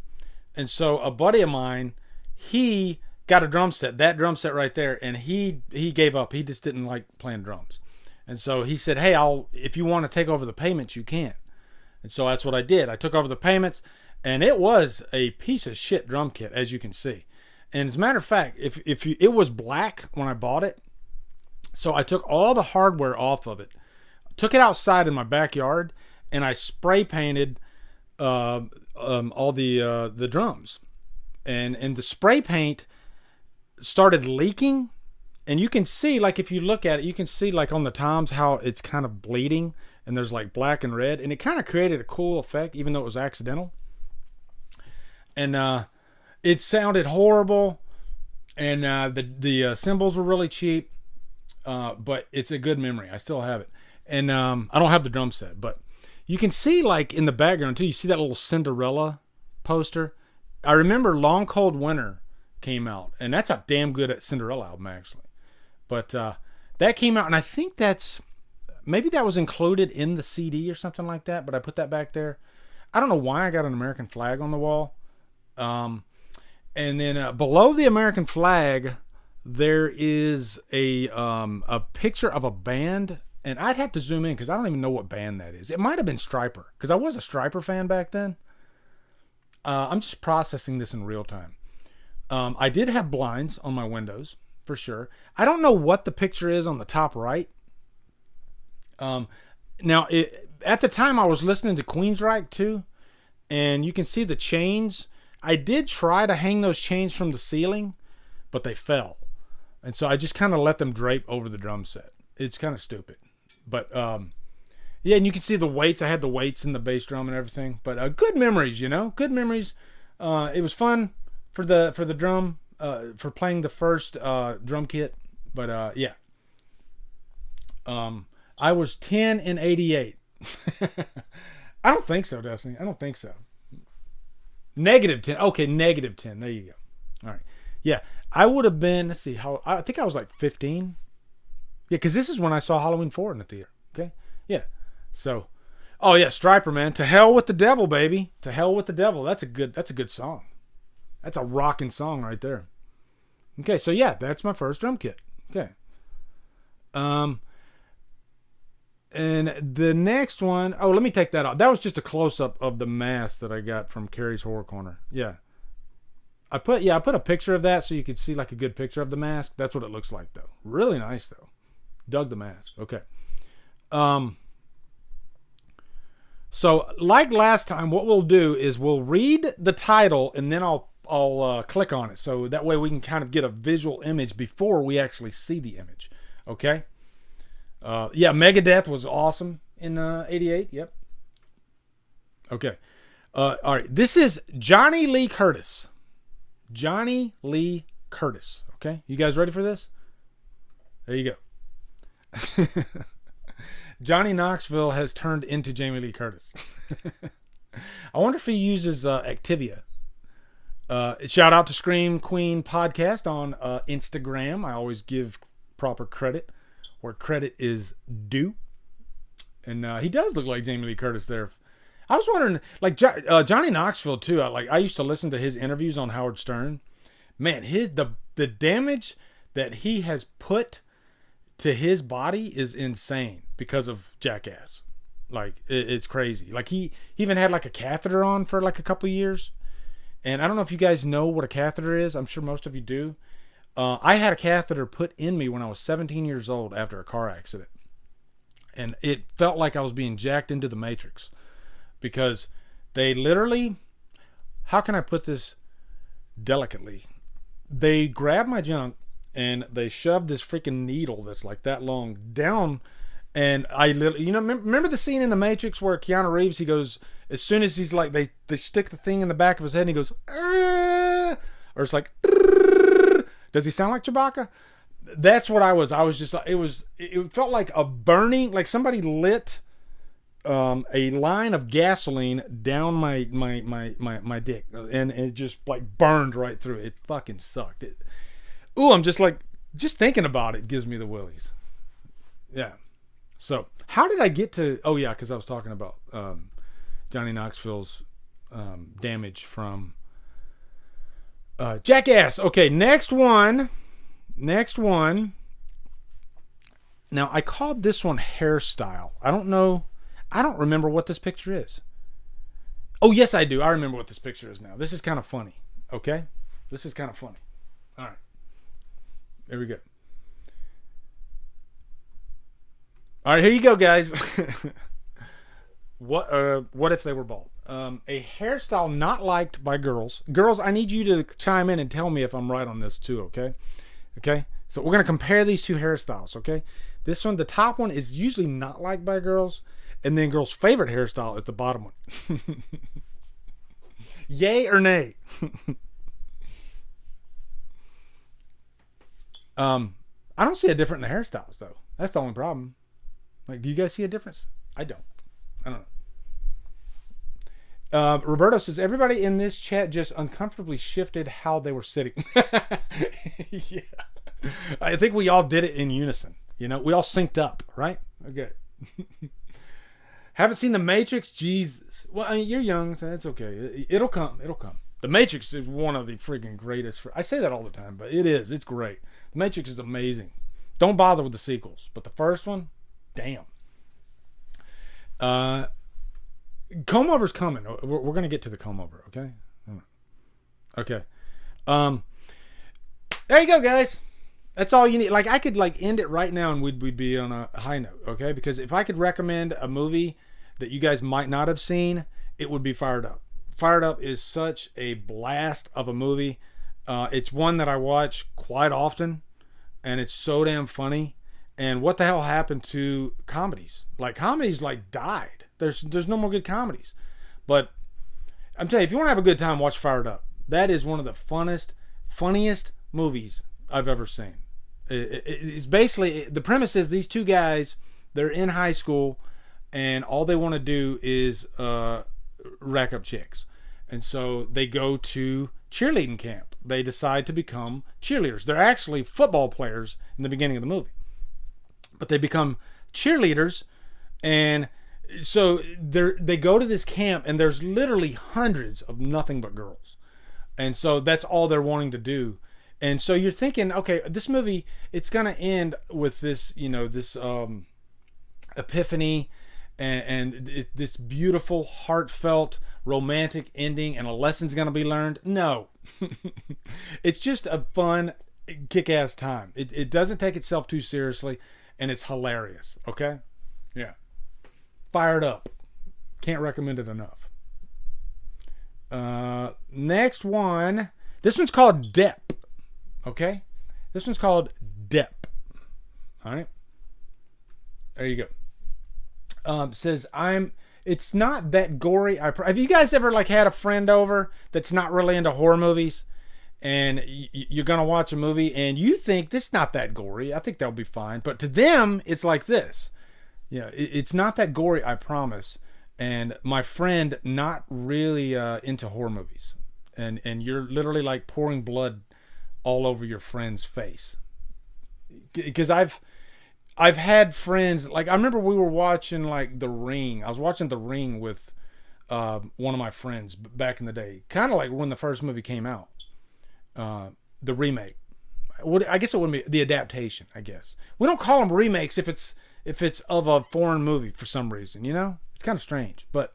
And so a buddy of mine, he got a drum set, that drum set right there, and he gave up. He just didn't like playing drums. And so he said, hey, if you want to take over the payments, you can. And so that's what I did. I took over the payments, and it was a piece of shit drum kit, as you can see. And as a matter of fact, it was black when I bought it. So I took all the hardware off of it, took it outside in my backyard, and I spray painted all the drums. And the spray paint started leaking, and you can see, like, if you look at it, you can see like on the toms how it's kind of bleeding, and there's like black and red, and it kind of created a cool effect, even though it was accidental. And it sounded horrible, and the cymbals were really cheap, but it's a good memory. I still have it. And I don't have the drum set, but you can see, like, in the background too, you see that little Cinderella poster. I remember Long Cold Winter came out, and that's a damn good Cinderella album, actually. But that came out, and I think maybe that was included in the CD or something like that, but I put that back there. I don't know why I got an American flag on the wall. And then below the American flag, there is a picture of a band, and I'd have to zoom in because I don't even know what band that is. It might have been Stryper, because I was a Stryper fan back then. I'm just processing this in real time. I did have blinds on my windows, for sure. I don't know what the picture is on the top right. Now, at the time, I was listening to Queensryche too, and you can see the chains. I did try to hang those chains from the ceiling, but they fell. And so I just kind of let them drape over the drum set. It's kind of stupid. But, yeah, and you can see the weights. I had the weights in the bass drum and everything. But good memories, Good memories. It was fun for the drum, for playing the first drum kit. But, yeah. I was 10 in 88. I don't think so, Destiny. I don't think so. -10. Okay, -10. There you go. All right. Yeah, I would have been, let's see, I think I was like 15. Yeah, because this is when I saw Halloween 4 in the theater. Okay? Yeah. So, oh yeah, Stryper, man. To hell with the devil, baby. To hell with the devil. That's a good song. That's a rocking song right there. Okay, so yeah, that's my first drum kit. Okay. And the next one, let me take that off. That was just a close-up of the mask that I got from Carrie's Horror Corner. Yeah. I put a picture of that so you could see like a good picture of the mask. That's what it looks like, though. Really nice, though. Dug the mask. Okay. So like last time, what we'll do is we'll read the title, and then I'll click on it. So that way we can kind of get a visual image before we actually see the image. Okay? Yeah, Megadeth was awesome in 88. Yep. Okay. All right. This is Johnny Lee Curtis. Johnny Lee Curtis. Okay. You guys ready for this? There you go. Johnny Knoxville has turned into Jamie Lee Curtis. I wonder if he uses Activia. Shout out to Scream Queen Podcast on Instagram. I always give proper credit where credit is due. And he does look like Jamie Lee Curtis there. I was wondering, like Johnny Knoxville too. I used to listen to his interviews on Howard Stern. Man, the damage that he has put to his body is insane. because of Jackass. Like it's crazy. Like he even had like a catheter on for like a couple years. And I don't know if you guys know what a catheter is. I'm sure most of you do. I had a catheter put in me when I was 17 years old after a car accident. And it felt like I was being jacked into the Matrix. Because they literally, how can I put this delicately? They grabbed my junk and they shoved this freaking needle that's like that long down. And I literally, remember the scene in the Matrix where Keanu Reeves, he goes, as soon as he's like, they stick the thing in the back of his head and he goes, or it's like, does he sound like Chewbacca? That's what I was. I was just, it felt like a burning, like somebody lit a line of gasoline down my dick, and it just like burned right through it. It fucking sucked. I'm just like, just thinking about it gives me the willies. Yeah. So how did I get to, because I was talking about Johnny Knoxville's damage from Jackass. Okay, next one. Now I called this one hairstyle. I don't remember what this picture is. Oh yes I do. I remember what this picture is now. This is kind of funny. Okay, this is kind of funny. All right, there we go. All right, here you go, guys. What if they were bald? A hairstyle not liked by girls. Girls, I need you to chime in and tell me if I'm right on this too, okay? Okay? So we're going to compare these two hairstyles, okay? This one, the top one, is usually not liked by girls, and then girls' favorite hairstyle is the bottom one. Yay or nay? I don't see a difference in the hairstyles, though. That's the only problem. Like, do you guys see a difference? I don't know. Roberto says, everybody in this chat just uncomfortably shifted how they were sitting. Yeah. I think we all did it in unison. We all synced up, right? Okay. Haven't seen The Matrix? Jesus. Well, I mean, you're young, so that's okay. It'll come. The Matrix is one of the freaking greatest. I say that all the time, but it is. It's great. The Matrix is amazing. Don't bother with the sequels, but the first one, damn. Comb over's coming. We're going to get to the comb over, okay? Okay. There you go, guys. That's all you need. Like, I could end it right now and we'd be on a high note, okay? Because if I could recommend a movie that you guys might not have seen, it would be Fired Up. Fired Up is such a blast of a movie. It's one that I watch quite often, and it's so damn funny. And what the hell happened to comedies? Like, comedies died. There's no more good comedies. But I'm telling you, if you want to have a good time, watch Fired Up. That is one of the funniest movies I've ever seen. It's basically, the premise is these two guys, they're in high school, and all they want to do is rack up chicks. And so they go to cheerleading camp. They decide to become cheerleaders. They're actually football players in the beginning of the movie, but they become cheerleaders. And so they go to this camp, and there's literally hundreds of nothing but girls. And so that's all they're wanting to do. And so you're thinking, okay, this movie, it's going to end with this, this epiphany and this beautiful, heartfelt, romantic ending, and a lesson's going to be learned. No. It's just a fun, kick-ass time. It doesn't take itself too seriously, and it's hilarious, okay? Yeah. Fired Up. Can't recommend it enough. Next one. This one's called Dep. Okay? This one's called Dep. Alright? There you go. Says, it's not that gory. Have you guys ever had a friend over that's not really into horror movies? And you're going to watch a movie and you think this is not that gory. I think that'll be fine. But to them, it's like this. It's not that gory, I promise. And my friend, not really into horror movies. And you're literally pouring blood all over your friend's face. Because I've had friends, I remember we were watching The Ring. I was watching The Ring with one of my friends back in the day. Kind of like when the first movie came out. The remake. I guess it wouldn't be the adaptation, I guess. We don't call them remakes if it's if it's of a foreign movie for some reason, you know? It's kind of strange. But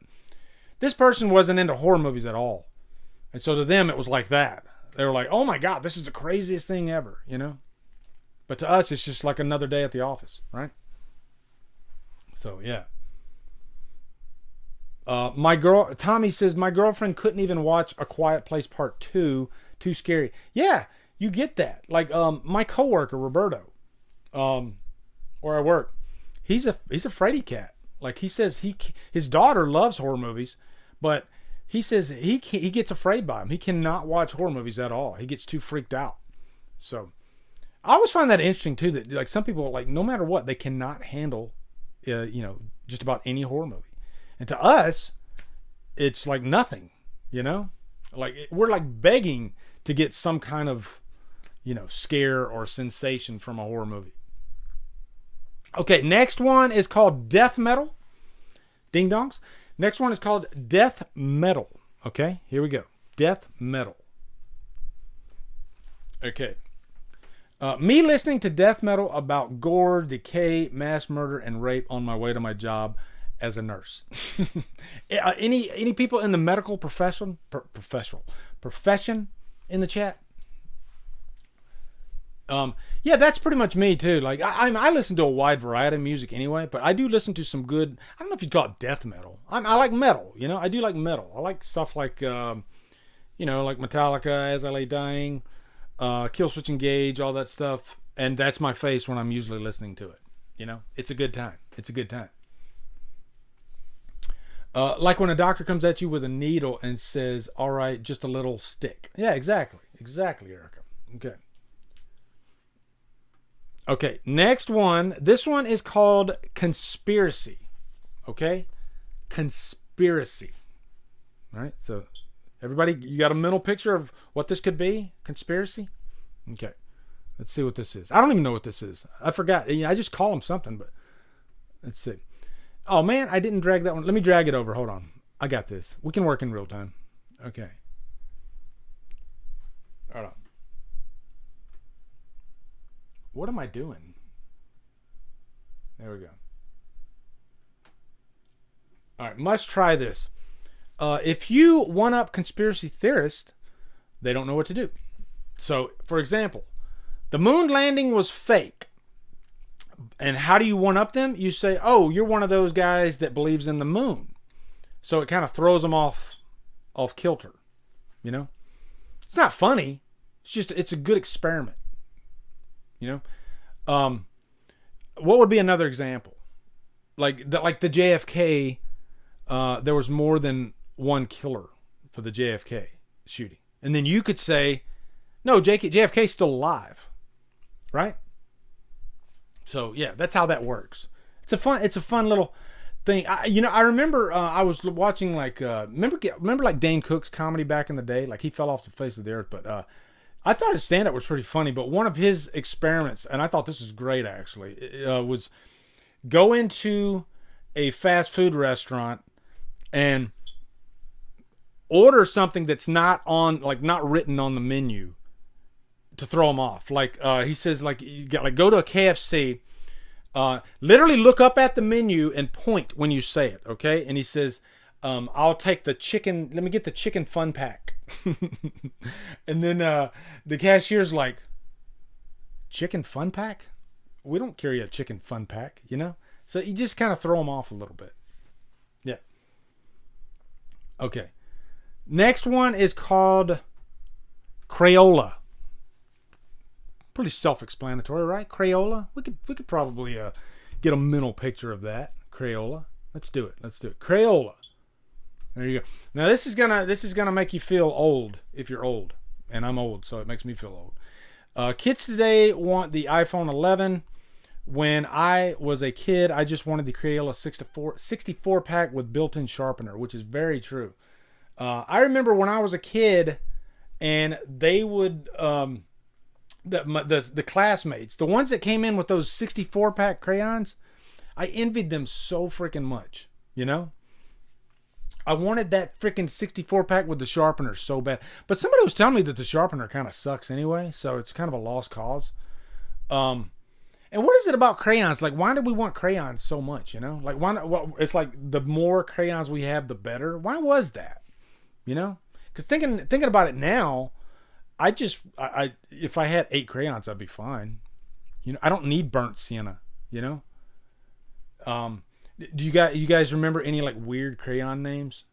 this person wasn't into horror movies at all. And so to them, it was like that. They were like, oh my God, this is the craziest thing ever, you know? But to us, it's just like another day at the office, right? So, yeah. Tommy says, my girlfriend couldn't even watch A Quiet Place Part 2. Too scary. Yeah, you get that. Like, my coworker, Roberto, where I work, he's a fraidy cat. Like, he says his daughter loves horror movies, but he says he gets afraid by them. He cannot watch horror movies at all. He gets too freaked out. So, I always find that interesting, too, that, like, some people, like, no matter what, they cannot handle, just about any horror movie. And to us, it's like nothing, you know? Like, we're like begging to get some kind of, scare or sensation from a horror movie. Okay, next one is called death metal. Ding dongs. Next one is called death metal. Okay, here we go. Death metal. Okay. Me listening to death metal about gore, decay, mass murder, and rape on my way to my job as a nurse. Any people in the medical profession in the chat? Yeah, that's pretty much me too. Like I listen to a wide variety of music anyway, but I do listen to some good. I don't know if you'd call it death metal. I like metal. I do like metal. I like stuff like like Metallica, As I Lay Dying, Kill Switch Engage, all that stuff. And that's my face when I'm usually listening to it. It's a good time. It's a good time. Like when a doctor comes at you with a needle and says, all right, just a little stick. Yeah, exactly. Exactly, Erica. Okay, next one. This one is called conspiracy. Okay? Conspiracy. All right, so everybody, you got a mental picture of what this could be? Conspiracy? Okay, let's see what this is. I don't even know what this is. I forgot. I just call them something, but let's see. Oh, man, I didn't drag that one. Let me drag it over. Hold on. I got this. We can work in real time. Okay. Hold on. What am I doing? There we go. All right, must try this. If you one-up conspiracy theorists, they don't know what to do. So, for example, the moon landing was fake. And how do you one-up them? You say, oh, you're one of those guys that believes in the moon. So it kind of throws them off kilter. It's not funny. It's a good experiment. What would be another example? Like the JFK, there was more than one killer for the JFK shooting. And then you could say, no, JFK's still alive. Right? So yeah, that's how that works. It's a fun little thing. I remember I was watching remember like Dane Cook's comedy back in the day. Like he fell off the face of the earth, but I thought his stand-up was pretty funny. But one of his experiments, and I thought this was great actually, was go into a fast food restaurant and order something that's not written on the menu, to throw them off. Like he says, like you got go to a KFC, literally look up at the menu and point when you say it, okay? And he says, I'll take the chicken. Let me get the chicken fun pack. And then the cashier's like, chicken fun pack? We don't carry a chicken fun pack, So you just kind of throw them off a little bit. Yeah. Okay. Next one is called Crayola. Pretty self-explanatory, right? Crayola. We could probably get a mental picture of that. Crayola. Let's do it. Crayola. There you go. Now this is gonna make you feel old if you're old, and I'm old, so it makes me feel old. Kids today want the iPhone 11. When I was a kid, I just wanted the Crayola 64 pack with built-in sharpener, which is very true. I remember when I was a kid, and they would. The classmates, the ones that came in with those 64 pack crayons, I envied them so freaking much. I wanted that freaking 64 pack with the sharpener so bad. But somebody was telling me that the sharpener kind of sucks anyway, so it's kind of a lost cause. And what is it about crayons? Like, why do we want crayons so much? You know, like why? Well, it's like the more crayons we have, the better. Why was that? You know, because thinking about it now, I if I had 8 crayons, I'd be fine. You know, I don't need burnt sienna. You know. Do you guys remember any like weird crayon names?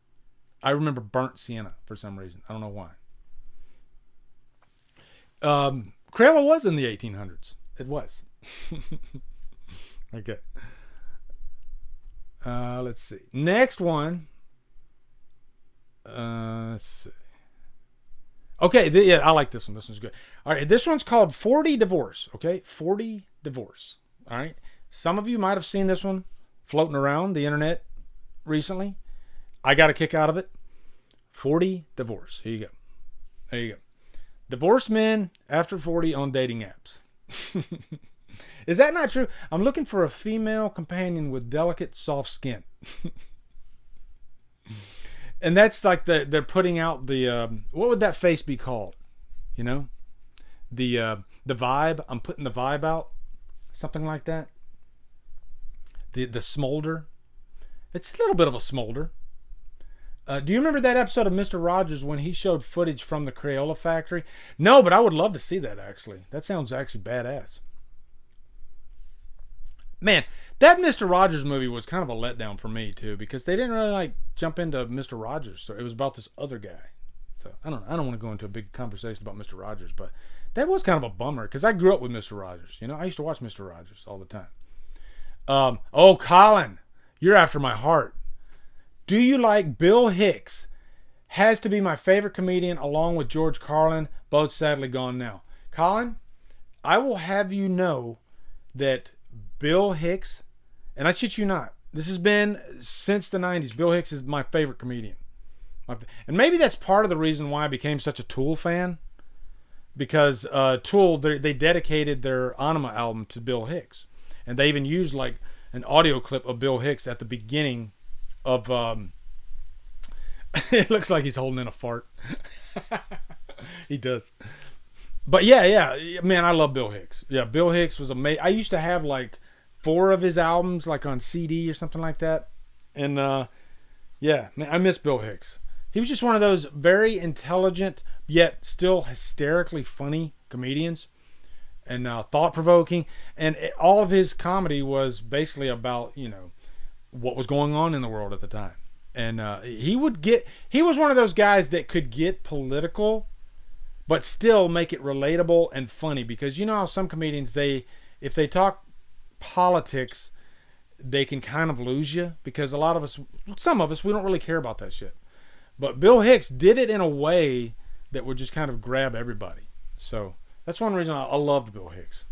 I remember burnt sienna for some reason. I don't know why. Crayola was in the 1800s. It was. Okay. Let's see. Next one. Let's see. Okay, yeah, I like this one. This one's good. All right, this one's called 40 Divorce. Okay, 40 Divorce. All right. Some of you might have seen this one floating around the internet recently. I got a kick out of it. 40 Divorce. Here you go. There you go. Divorced men after 40 on dating apps. Is that not true? I'm looking for a female companion with delicate, soft skin. And that's like they're putting out the what would that face be called? You know, the vibe. I'm putting the vibe out, something like that. The smolder. It's a little bit of a smolder. Do you remember that episode of Mr. Rogers when he showed footage from the Crayola factory? No, but I would love to see that actually. That sounds actually badass. Man, that Mr. Rogers movie was kind of a letdown for me too, because they didn't really like jump into Mr. Rogers. So it was about this other guy. So I don't want to go into a big conversation about Mr. Rogers, but that was kind of a bummer because I grew up with Mr. Rogers. You know, I used to watch Mr. Rogers all the time. Oh, Colin, you're after my heart. Do you like Bill Hicks? Has to be my favorite comedian along with George Carlin, both sadly gone now. Colin, I will have you know that Bill Hicks, and I shit you not, this has been since the 90s. Bill Hicks is my favorite comedian. And maybe that's part of the reason why I became such a Tool fan. Because Tool, they dedicated their Anima album to Bill Hicks. And they even used like an audio clip of Bill Hicks at the beginning of it looks like he's holding in a fart. He does. But yeah, man, I love Bill Hicks. Yeah, Bill Hicks was amazing. I used to have like 4 of his albums like on CD or something like that. And yeah, man, I miss Bill Hicks. He was just one of those very intelligent yet still hysterically funny comedians. And thought-provoking, and all of his comedy was basically about, you know, what was going on in the world at the time. And he was one of those guys that could get political but still make it relatable and funny, because you know how some comedians, if they talk politics, they can kind of lose you, because some of us we don't really care about that shit. But Bill Hicks did it in a way that would just kind of grab everybody. So that's one reason I loved Bill Hicks.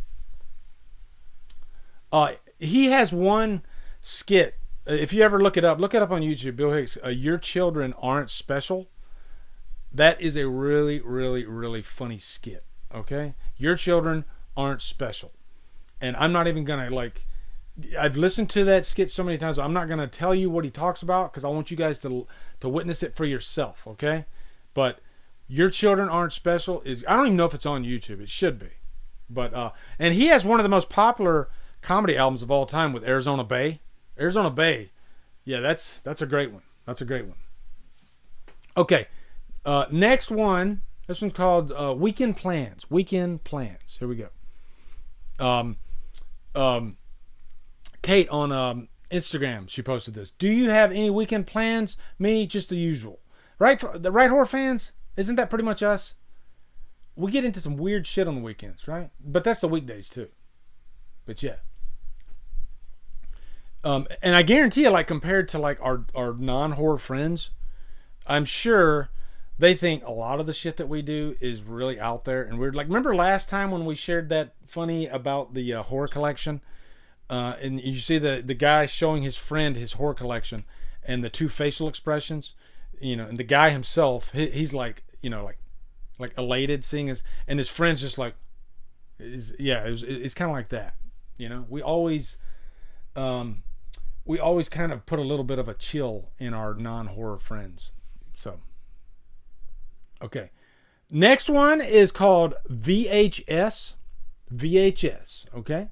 He has one skit. If you ever look it up on YouTube. Bill Hicks, Your Children Aren't Special. That is a really, really, really funny skit. Okay? Your children aren't special. And I'm not even going to I've listened to that skit so many times. I'm not going to tell you what he talks about because I want you guys to witness it for yourself. Okay? But Your Children Aren't Special I don't even know if it's on YouTube. It should be. But and he has one of the most popular comedy albums of all time with Arizona Bay. Arizona Bay. Yeah, that's a great one. That's a great one. Okay. Next one. This one's called Weekend Plans. Weekend Plans. Here we go. Kate on Instagram, she posted this. Do you have any weekend plans? Me, just the usual. Right? The Right Horror fans? Isn't that pretty much us? We get into some weird shit on the weekends, right? But that's the weekdays too. But yeah. And I guarantee you, like, compared to like our non-horror friends, I'm sure they think a lot of the shit that we do is really out there and weird. Like, remember last time when we shared that funny about the horror collection? And you see the guy showing his friend his horror collection and the 2 facial expressions, you know, and the guy himself, he's like, you know, like elated seeing and his friend's just like, it's kind of like that, you know. We always kind of put a little bit of a chill in our non-horror friends. So, okay. Next one is called VHS. VHS, okay?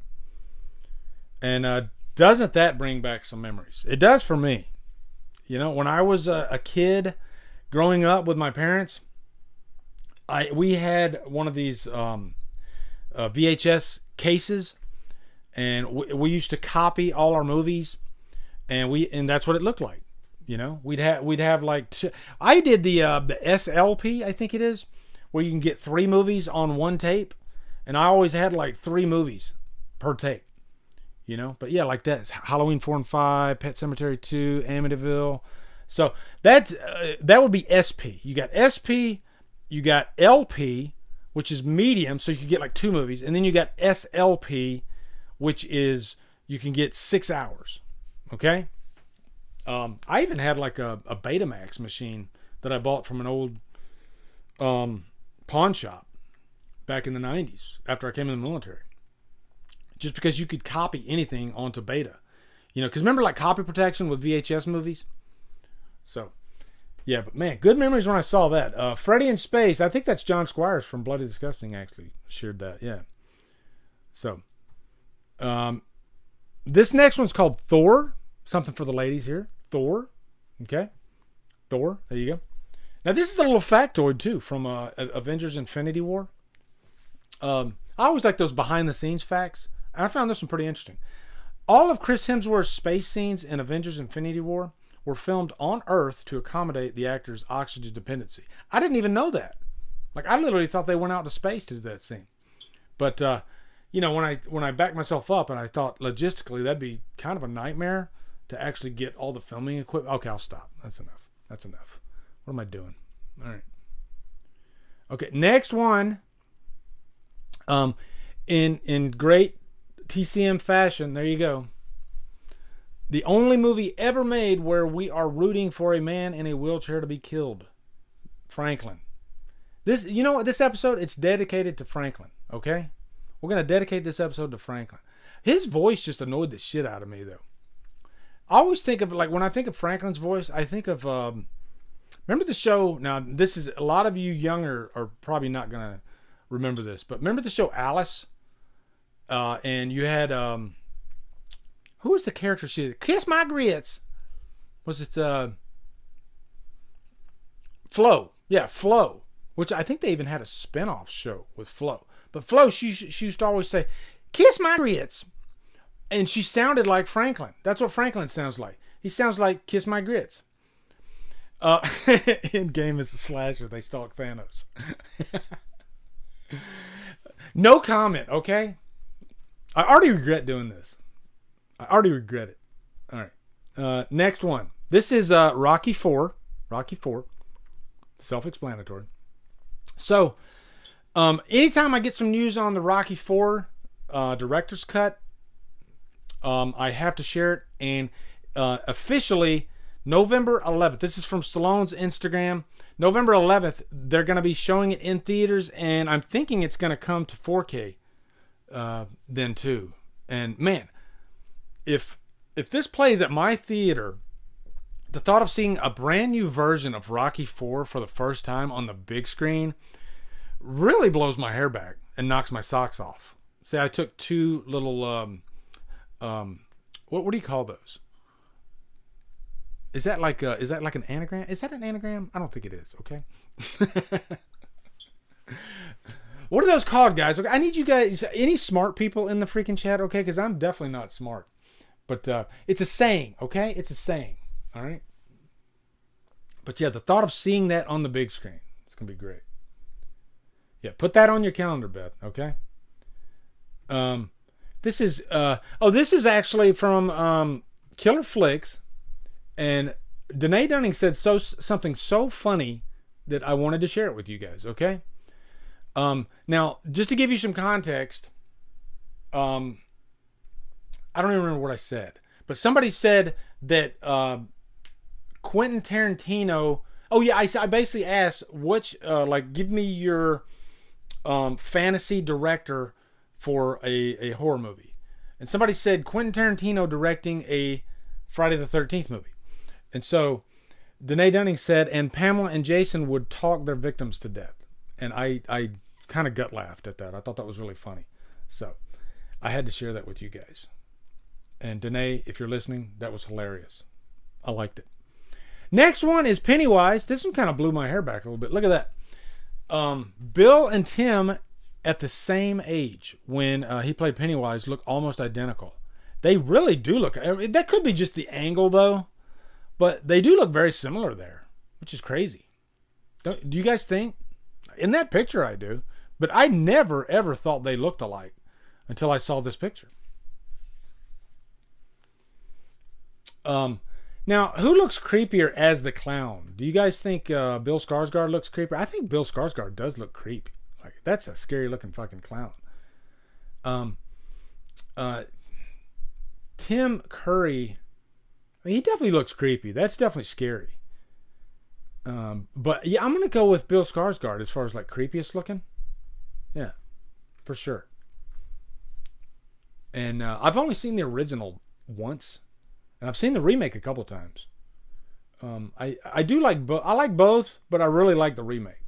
And doesn't that bring back some memories? It does for me. When I was a kid growing up with my parents, we had one of these VHS cases, and we used to copy all our movies, and that's what it looked like. We'd have like I did the SLP, I think it is, where you can get 3 movies on one tape, and I always had like 3 movies per tape. But yeah, like that. Halloween 4 and 5, Pet Sematary 2, Amityville. So that would be SP. You got SP, you got LP, which is medium, so you can get like 2 movies, and then you got SLP, which is you can get 6 hours. Okay. I even had like a Betamax machine that I bought from an old pawn shop back in the 90s after I came in the military. Just because you could copy anything onto beta. Because remember like copy protection with VHS movies? So, yeah, but man, good memories when I saw that. Freddy in Space, I think that's John Squires from Bloody Disgusting actually shared that, yeah. So, this next one's called Thor. Something for the ladies here. Thor. Okay. Thor, there you go. Now this is a little factoid too from Avengers Infinity War. I always like those behind the scenes facts. I found this one pretty interesting. All of Chris Hemsworth's space scenes in Avengers Infinity War were filmed on Earth to accommodate the actor's oxygen dependency. I didn't even know that. Like, I literally thought they went out to space to do that scene. But, when I backed myself up and I thought logistically that'd be kind of a nightmare to actually get all the filming equipment. Okay, I'll stop. That's enough. What am I doing? All right. Okay, next one. In great TCM fashion, there you go. The only movie ever made where we are rooting for a man in a wheelchair to be killed. Franklin. This episode, it's dedicated to Franklin, okay? We're going to dedicate this episode to Franklin. His voice just annoyed the shit out of me, though. I always think of, like, when I think of Franklin's voice, I think of, remember the show, now this is, a lot of you younger are probably not going to remember this, but remember the show Alice? And you had, who was the character she did? Kiss My Grits. Was it, Flo? Yeah, Flo. Which I think they even had a spinoff show with Flo. But Flo, she used to always say, kiss my grits. And she sounded like Franklin. That's what Franklin sounds like. He sounds like Kiss My Grits. In game is the slasher. They stalk Thanos. No comment, okay? I already regret doing this. I already regret it. All right. Next one. This is Rocky 4. Rocky 4. Self-explanatory. So, anytime I get some news on the Rocky 4 director's cut, I have to share it. And officially, November 11th, this is from Stallone's Instagram. November 11th, they're going to be showing it in theaters, and I'm thinking it's going to come to 4K then too. And man, if this plays at my theater, the thought of seeing a brand new version of Rocky 4 for the first time on the big screen really blows my hair back and knocks my socks off. See, I took 2 little what do you call those? Is that like an anagram? Is that an anagram? I don't think it is. Okay. What are those called, guys? Okay, I need you guys. Any smart people in the freaking chat? Okay, because I'm definitely not smart. But it's a saying. Okay, it's a saying. All right. But yeah, the thought of seeing that on the big screen, it's gonna be great. Yeah, put that on your calendar, Beth. Okay. This is this is actually from Killer Flicks. And Danae Dunning said something so funny that I wanted to share it with you guys, okay? Now, just to give you some context, I don't even remember what I said, but somebody said that Quentin Tarantino... Oh, yeah, I basically asked, give me your fantasy director for a horror movie. And somebody said Quentin Tarantino directing a Friday the 13th movie. And so Danae Dunning said, and Pamela and Jason would talk their victims to death. And I kind of gut laughed at that. I thought that was really funny. So I had to share that with you guys. And Danae, if you're listening, that was hilarious. I liked it. Next one is Pennywise. This one kind of blew my hair back a little bit. Look at that. Bill and Tim at the same age when he played Pennywise look almost identical. They really do look. That could be just the angle though, but they do look very similar there, which is crazy. Do you guys think? In that picture I do, but I never ever thought they looked alike until I saw this picture. Now, who looks creepier as the clown? Do you guys think Bill Skarsgård looks creepier? I think Bill Skarsgård does look creepy. Like, that's a scary looking fucking clown. Tim Curry, I mean, he definitely looks creepy. That's definitely scary. But yeah, I'm gonna go with Bill Skarsgård as far as like creepiest looking. Yeah, for sure. And I've only seen the original once. And I've seen the remake a couple times. I do like both. I like both, but I really like the remake.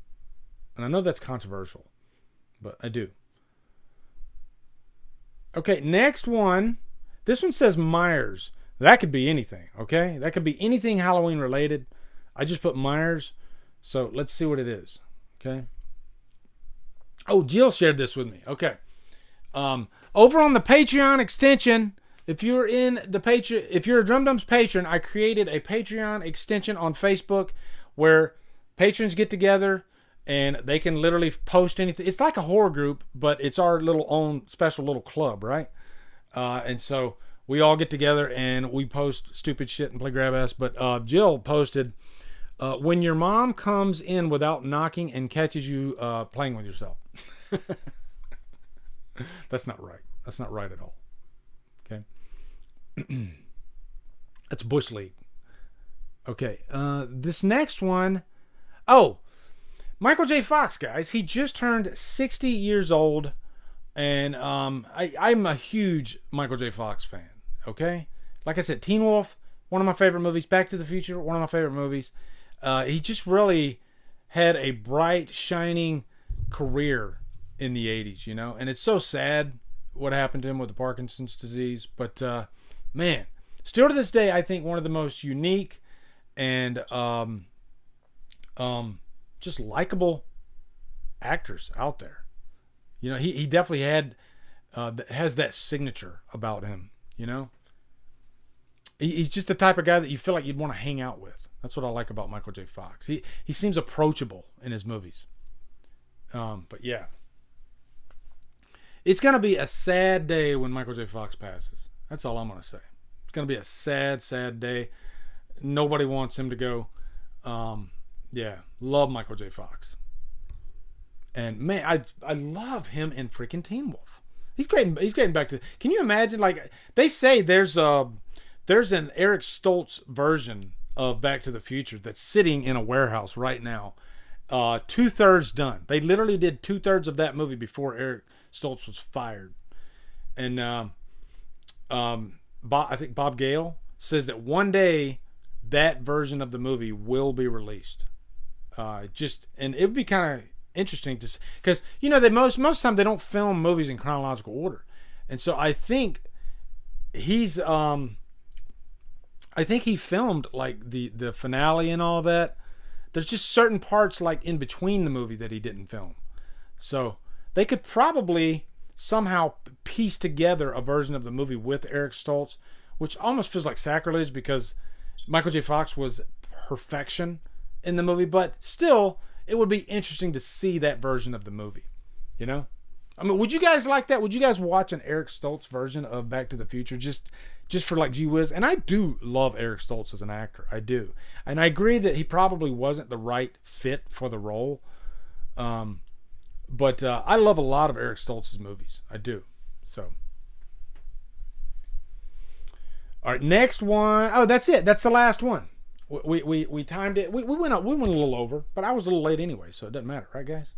And I know that's controversial, but I do. Okay, next one. This one says Myers. That could be anything, okay? That could be anything Halloween related. I just put Myers. So let's see what it is, okay? Oh, Jill shared this with me. Okay. Over on the Patreon extension, if you're in the Patreon, if you're a Drumdums patron, I created a Patreon extension on Facebook where patrons get together and they can literally post anything. It's like a horror group, but it's our little own special little club, right? And so we all get together and we post stupid shit and play grab ass. But Jill posted, when your mom comes in without knocking and catches you playing with yourself. That's not right. That's not right at all. Okay. That's Bush League. Okay. This next one. Oh, Michael J. Fox, guys. He just turned 60 years old. And I'm a huge Michael J. Fox fan. Okay. Like I said, Teen Wolf, one of my favorite movies. Back to the Future, one of my favorite movies. He just really had a bright, shining career in the 80s, you know. And it's so sad what happened to him with the Parkinson's disease. But, man, still to this day, I think one of the most unique and just likable actors out there. You know, he definitely has that signature about him, you know. He's just the type of guy that you feel like you'd want to hang out with. That's what I like about Michael J. Fox. He seems approachable in his movies. But yeah. It's going to be a sad day when Michael J. Fox passes. That's all I'm going to say. It's going to be a sad, sad day. Nobody wants him to go. Yeah, love Michael J. Fox. And man, I love him in freaking Teen Wolf. He's great. He's getting back to. Can you imagine? Like they say, there's an Eric Stoltz version of Back to the Future that's sitting in a warehouse right now, 2/3 done. They literally did 2/3 of that movie before Eric Stoltz was fired. And I think Bob Gale says that one day that version of the movie will be released. And it would be kind of interesting to, because you know, they most of the time they don't film movies in chronological order, and so I think he filmed like the finale and all that. There's just certain parts like in between the movie that he didn't film, so they could probably somehow piece together a version of the movie with Eric Stoltz, which almost feels like sacrilege because Michael J. Fox was perfection in the movie, but still it would be interesting to see that version of the movie, you know? I mean, would you guys like that? Would you guys watch an Eric Stoltz version of Back to the Future just for like gee whiz? And I do love Eric Stoltz as an actor. I do. And I agree that he probably wasn't the right fit for the role. But I love a lot of Eric Stoltz's movies. I do. So. All right, next one. Oh, that's it. That's the last one. We timed it. We went a little over, but I was a little late anyway, so it doesn't matter, right, guys?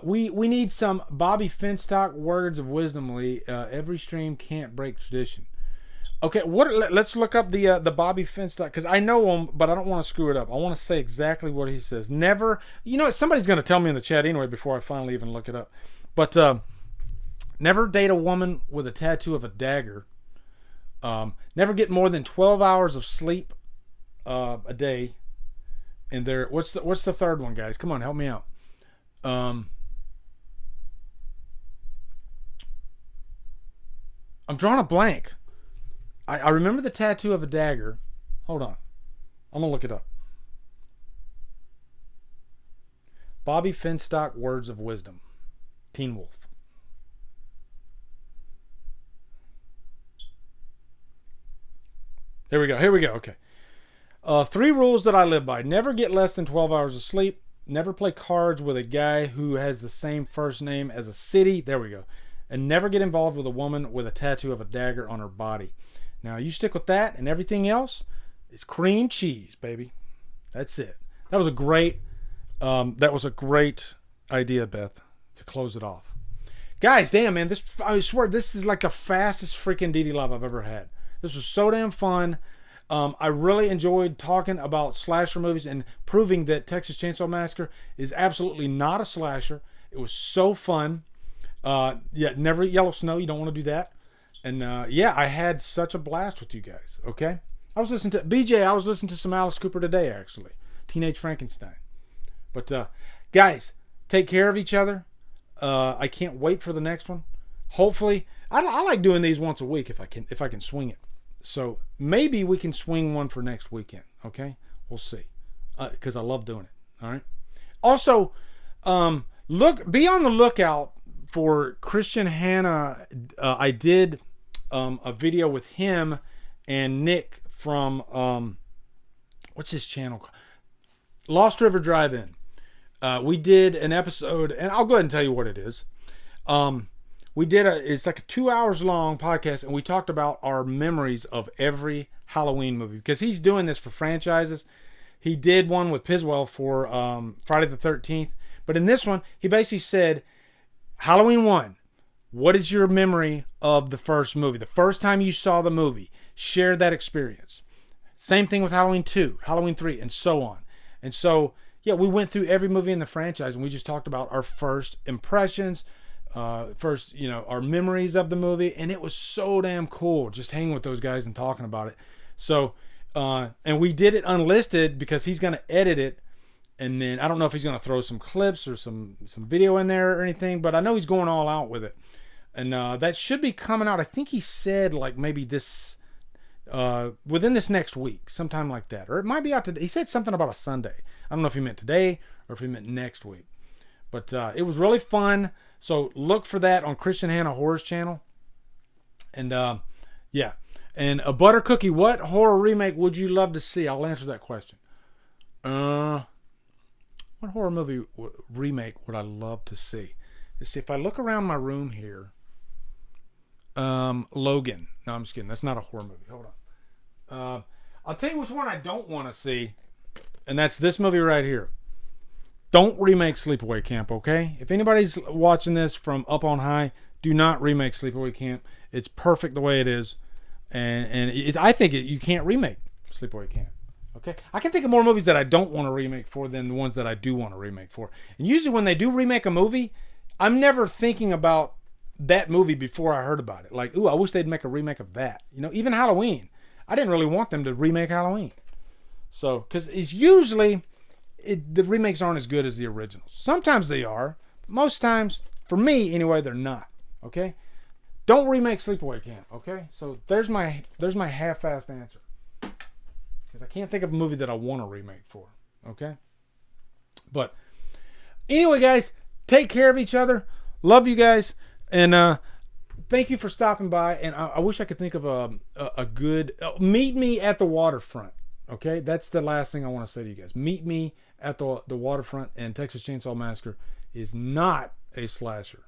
We need some Bobby Finstock words of wisdom, Lee. Every stream can't break tradition. Okay, let's look up the Bobby Finstock, because I know him, but I don't want to screw it up. I want to say exactly what he says. Never, you know, somebody's going to tell me in the chat anyway before I finally even look it up. But Never date a woman with a tattoo of a dagger. Never get more than 12 hours of sleep a day. And there, what's the third one, guys? Come on, help me out. I'm drawing a blank. I remember the tattoo of a dagger. Hold on. I'm gonna look it up. Bobby Finstock, Words of Wisdom. Teen Wolf. Here we go. Okay. 3 rules that I live by. Never get less than 12 hours of sleep. Never play cards with a guy who has the same first name as a city. There we go. And never get involved with a woman with a tattoo of a dagger on her body. Now, you stick with that, and everything else is cream cheese, baby. That's it. That was a great idea, Beth, to close it off. Guys, damn, man. I swear, this is like the fastest freaking DDLive I've ever had. This was so damn fun. I really enjoyed talking about slasher movies and proving that Texas Chainsaw Massacre is absolutely not a slasher. It was so fun. Never eat yellow snow. You don't want to do that. And I had such a blast with you guys. Okay, I was listening to some Alice Cooper today, actually. Teenage Frankenstein. But guys, take care of each other. I can't wait for the next one. Hopefully, I like doing these once a week if I can swing it. So maybe we can swing one for next weekend. Okay, we'll see. Because I love doing it. All right. Also, be on the lookout for Christian Hanna. I did a video with him and Nick from what's his channel? Lost River Drive-In. We did an episode, and I'll go ahead and tell you what it is. It's like a 2 hours long podcast, and we talked about our memories of every Halloween movie, because he's doing this for franchises. He did one with Piswell for Friday the 13th, but in this one, he basically said, Halloween 1, what is your memory of the first movie? The first time you saw the movie, share that experience. Same thing with Halloween 2, Halloween 3, and so on. And so, yeah, we went through every movie in the franchise, and we just talked about our first impressions, our memories of the movie, and it was so damn cool just hanging with those guys and talking about it. So, and we did it unlisted because he's going to edit it, and then I don't know if he's going to throw some clips or some video in there or anything, but I know he's going all out with it. And that should be coming out, I think he said, like maybe this within this next week, sometime like that, or it might be out today. He said something about a Sunday. I don't know if he meant today or if he meant next week, but it was really fun. So look for that on Christian Hanna Horror's channel. And and a Butter Cookie, what horror remake would you love to see? I'll answer that question. What horror movie remake would I love to see? Let's see, if I look around my room here, Logan. No, I'm just kidding. That's not a horror movie. Hold on. I'll tell you which one I don't want to see, and that's this movie right here. Don't remake Sleepaway Camp, okay? If anybody's watching this from up on high, do not remake Sleepaway Camp. It's perfect the way it is, and you can't remake Sleepaway Camp. Okay, I can think of more movies that I don't want to remake for than the ones that I do want to remake for. And usually when they do remake a movie, I'm never thinking about that movie before I heard about it. Like, ooh, I wish they'd make a remake of that. Even Halloween. I didn't really want them to remake Halloween. So, because it's usually, the remakes aren't as good as the originals. Sometimes they are. Most times, for me anyway, they're not. Okay? Don't remake Sleepaway Camp. Okay? So, there's my half-assed answer. Because I can't think of a movie that I want to remake for. Okay? But, anyway, guys, take care of each other. Love you guys. And thank you for stopping by. And I wish I could think of a good... meet me at the waterfront. Okay? That's the last thing I want to say to you guys. Meet me at the waterfront. And Texas Chainsaw Massacre is not a slasher.